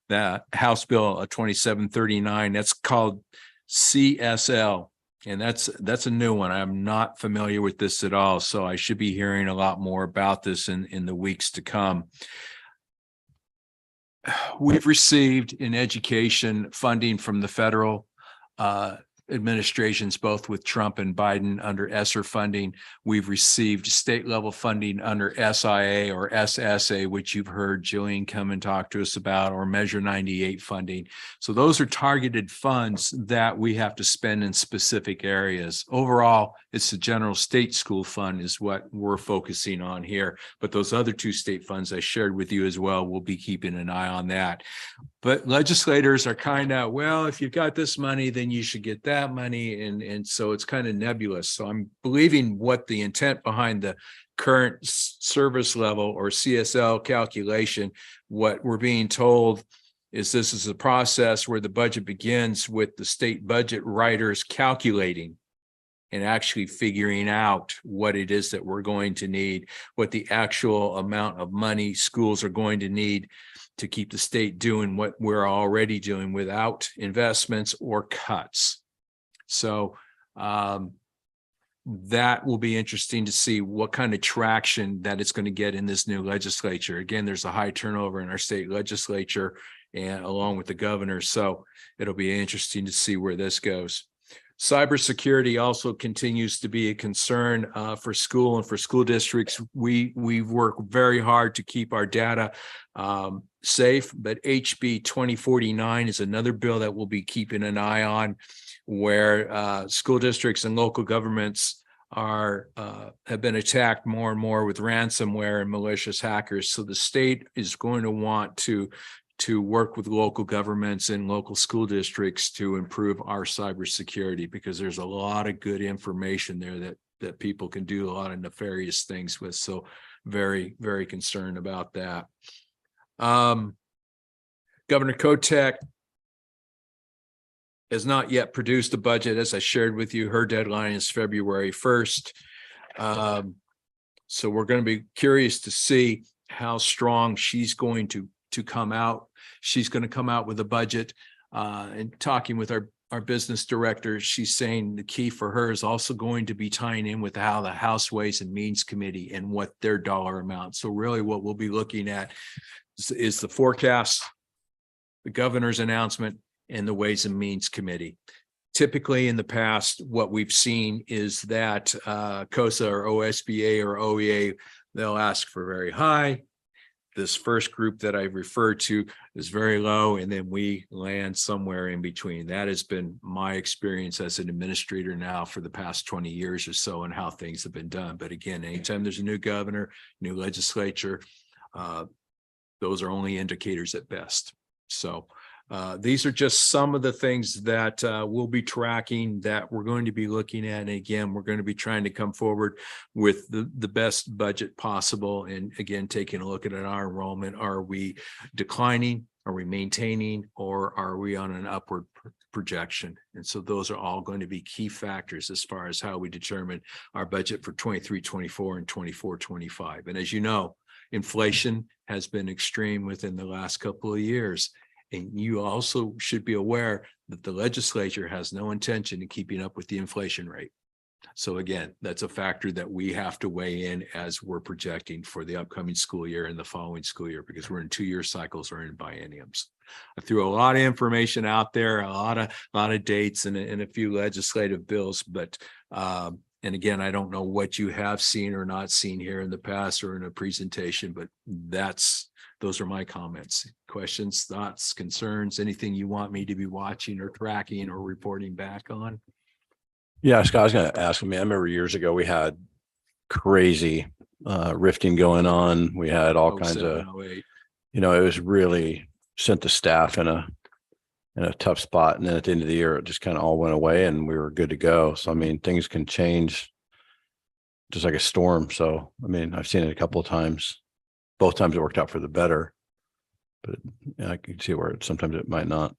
S5: that House Bill 2739. That's called CSL. And that's a new one. I'm not familiar with this at all. So I should be hearing a lot more about this in the weeks to come. We've received in education funding from the federal administrations, both with Trump and Biden under ESSER funding. We've received state level funding under SIA or SSA, which you've heard Jillian come and talk to us about, or Measure 98 funding. So those are targeted funds that we have to spend in specific areas. Overall, it's the general state school fund is what we're focusing on here. But those other two state funds I shared with you as well, we'll be keeping an eye on that. But legislators are kind of, well, if you've got this money, then you should get that money. And so it's kind of nebulous. So I'm believing what the intent behind the current service level or CSL calculation, what we're being told is this is a process where the budget begins with the state budget writers calculating and actually figuring out what it is that we're going to need, what the actual amount of money schools are going to need to keep the state doing what we're already doing without investments or cuts. So that will be interesting to see what kind of traction that it's going to get in this new legislature. Again, there's a high turnover in our state legislature and along with the governor. So it'll be interesting to see where this goes. Cybersecurity also continues to be a concern for school and for school districts. We work very hard to keep our data safe, but HB 2049 is another bill that we'll be keeping an eye on, where school districts and local governments have been attacked more and more with ransomware and malicious hackers. So the state is going to want to work with local governments and local school districts to improve our cybersecurity, because there's a lot of good information there that people can do a lot of nefarious things with. So very, very concerned about that. Governor Kotek has not yet produced a budget. As I shared with you, her deadline is February 1st. So we're going to be curious to see how strong she's going to come out. She's going to come out with a budget, and talking with our business director, she's saying the key for her is also going to be tying in with how the House Ways and Means Committee and what their dollar amount. So really what we'll be looking at is the forecast, the governor's announcement, and the Ways and Means Committee. Typically in the past, what we've seen is that COSA or OSBA or OEA, they'll ask for very high. This first group that I referred to is very low, and then we land somewhere in between. That has been my experience as an administrator now for the past 20 years or so, and how things have been done. But again, anytime there's a new governor, new legislature, those are only indicators at best. So these are just some of the things that we'll be tracking, that we're going to be looking at. And again, we're going to be trying to come forward with the best budget possible. And again, taking a look at our enrollment. Are we declining? Are we maintaining? Or are we on an upward projection? And so those are all going to be key factors as far as how we determine our budget for 23-24 and 24-25. And as you know, inflation has been extreme within the last couple of years. And you also should be aware that the legislature has no intention of keeping up with the inflation rate. So again, that's a factor that we have to weigh in as we're projecting for the upcoming school year and the following school year, because we're in 2-year cycles or in bienniums. I threw a lot of information out there, a lot of dates and a few legislative bills, but And again, I don't know what you have seen or not seen here in the past or in a presentation, but those are my comments. Questions, thoughts, concerns, anything you want me to be watching or tracking or reporting back on?
S1: Yeah, Scott, I was going to ask, I remember years ago, we had crazy rifting going on. We had all kinds of,
S5: 07, 08.
S1: it was really sent the staff in a tough spot. And then at the end of the year, it just kind of all went away and we were good to go. So, I mean, things can change just like a storm. So, I mean, I've seen it a couple of times. Both times it worked out for the better, but I can see where sometimes it might not.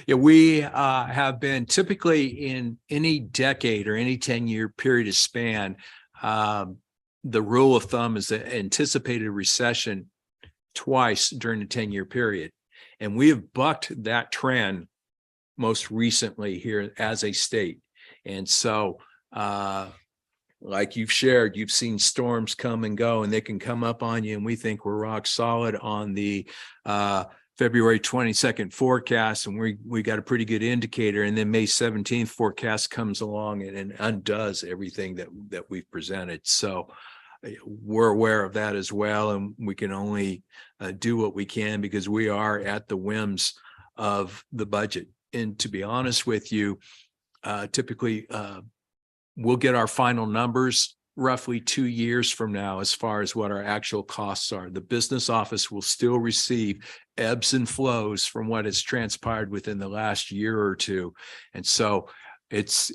S5: Yeah, we have been typically in any decade or any 10-year period of span. The rule of thumb is the anticipated recession twice during the 10-year period. And we have bucked that trend most recently here as a state. And so, like you've shared, you've seen storms come and go, and they can come up on you. And we think we're rock solid on the February 22nd forecast. And we got a pretty good indicator. And then May 17th forecast comes along and undoes everything that we've presented. So we're aware of that as well. And we can only do what we can because we are at the whims of the budget. And to be honest with you, typically, we'll get our final numbers roughly 2 years from now as far as what our actual costs are. The business office will still receive ebbs and flows from what has transpired within the last year or two. And so it's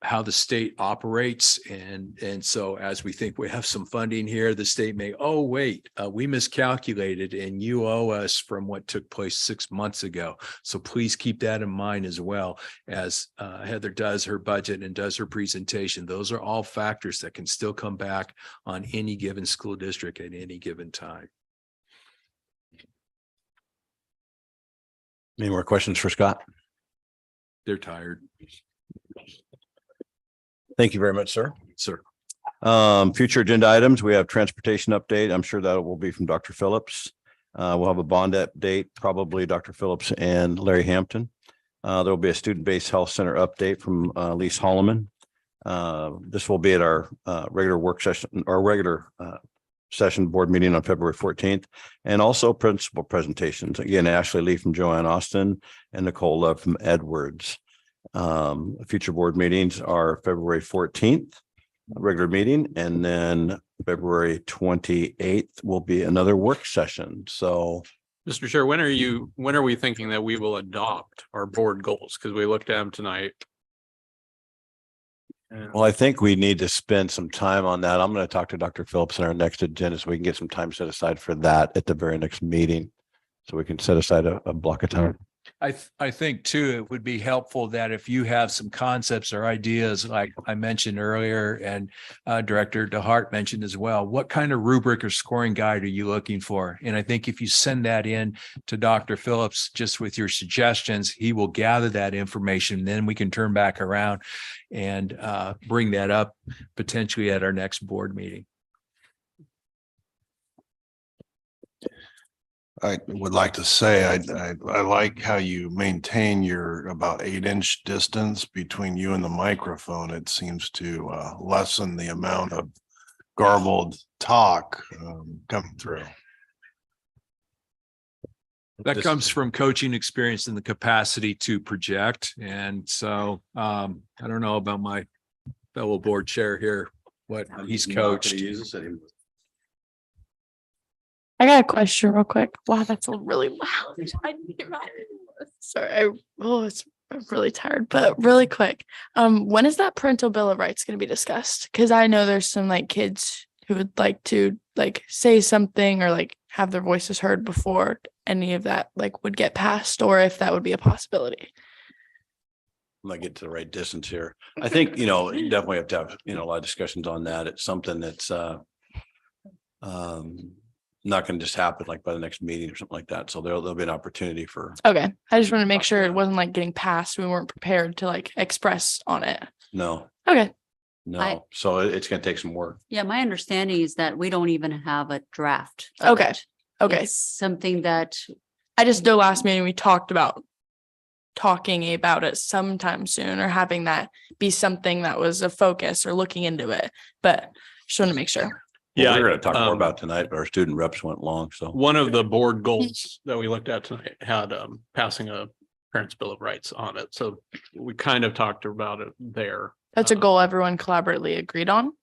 S5: how the state operates. And so as we think we have some funding here, the state may, oh, wait, we miscalculated and you owe us from what took place 6 months ago. So please keep that in mind as well as Heather does her budget and does her presentation. Those are all factors that can still come back on any given school district at any given time.
S1: Any more questions for Scott?
S5: They're tired.
S1: Thank you very much, sir.
S5: Sir.
S1: Future agenda items, we have transportation update. I'm sure that will be from Dr. Phillips. We'll have a bond update, probably Dr. Phillips and Larry Hampton. There will be a student-based health center update from Lise Holloman. This will be at our regular work session, our regular session board meeting on February 14th, and also principal presentations. Again, Ashley Lee from Joanne Austin and Nicole Love from Edwards. Future board meetings are February 14th, regular meeting, and then February 28th will be another work session. So,
S3: Mr. Chair, when are we thinking that we will adopt our board goals? Because we looked at them tonight.
S1: well, I think we need to spend some time on that. I'm going to talk to Dr. Phillips in our next agenda so we can get some time set aside for that at the very next meeting. So we can set aside a block of time.
S5: I think too, it would be helpful that if you have some concepts or ideas, like I mentioned earlier, and Director DeHart mentioned as well, what kind of rubric or scoring guide are you looking for? And I think if you send that in to Dr. Phillips, just with your suggestions, he will gather that information. Then we can turn back around and bring that up potentially at our next board meeting.
S7: I would like to say, I like how you maintain your about 8-inch distance between you and the microphone. It seems to lessen the amount of garbled talk coming through.
S5: That comes from coaching experience and the capacity to project. And so I don't know about my fellow board chair here, what he's coached.
S12: I got a question real quick. Wow, that's really loud. Sorry, it's I'm really tired, but really quick. When is that parental bill of rights going to be discussed? Because I know there's some like kids who would like to like say something or like have their voices heard before any of that like would get passed, or if that would be a possibility.
S1: I'm gonna get to the right distance here. I think, definitely have to have, a lot of discussions on that. It's something that's not going to just happen like by the next meeting or something like that. So there'll be an opportunity for.
S12: Okay. I just want to make sure it wasn't like getting passed. We weren't prepared to like express on it.
S1: No,
S12: Okay.
S1: no. So it's going to take some work.
S4: Yeah, my understanding is that we don't even have a draft.
S12: Okay. Okay.
S4: It's something that
S12: I just know last meeting we talked about talking about it sometime soon or having that be something that was a focus or looking into it. But just want to make sure.
S1: Yeah, we're going to talk more about tonight, but our student reps went long, so.
S3: One of the board goals that we looked at tonight had passing a Parents' Bill of Rights on it. So we kind of talked about it there.
S12: That's a goal everyone collaboratively agreed on.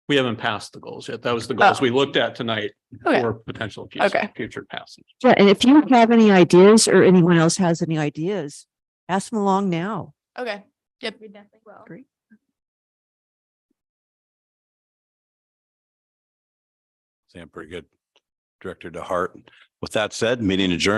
S3: We haven't passed the goals yet. That was the goals we looked at tonight
S12: Okay.
S3: for potential future passage.
S10: Yeah, and if you have any ideas or anyone else has any ideas, pass them along now.
S12: Okay. Yep.
S15: We definitely will.
S10: Great.
S1: Sam, pretty good. Director DeHart. With that said, meeting adjourned.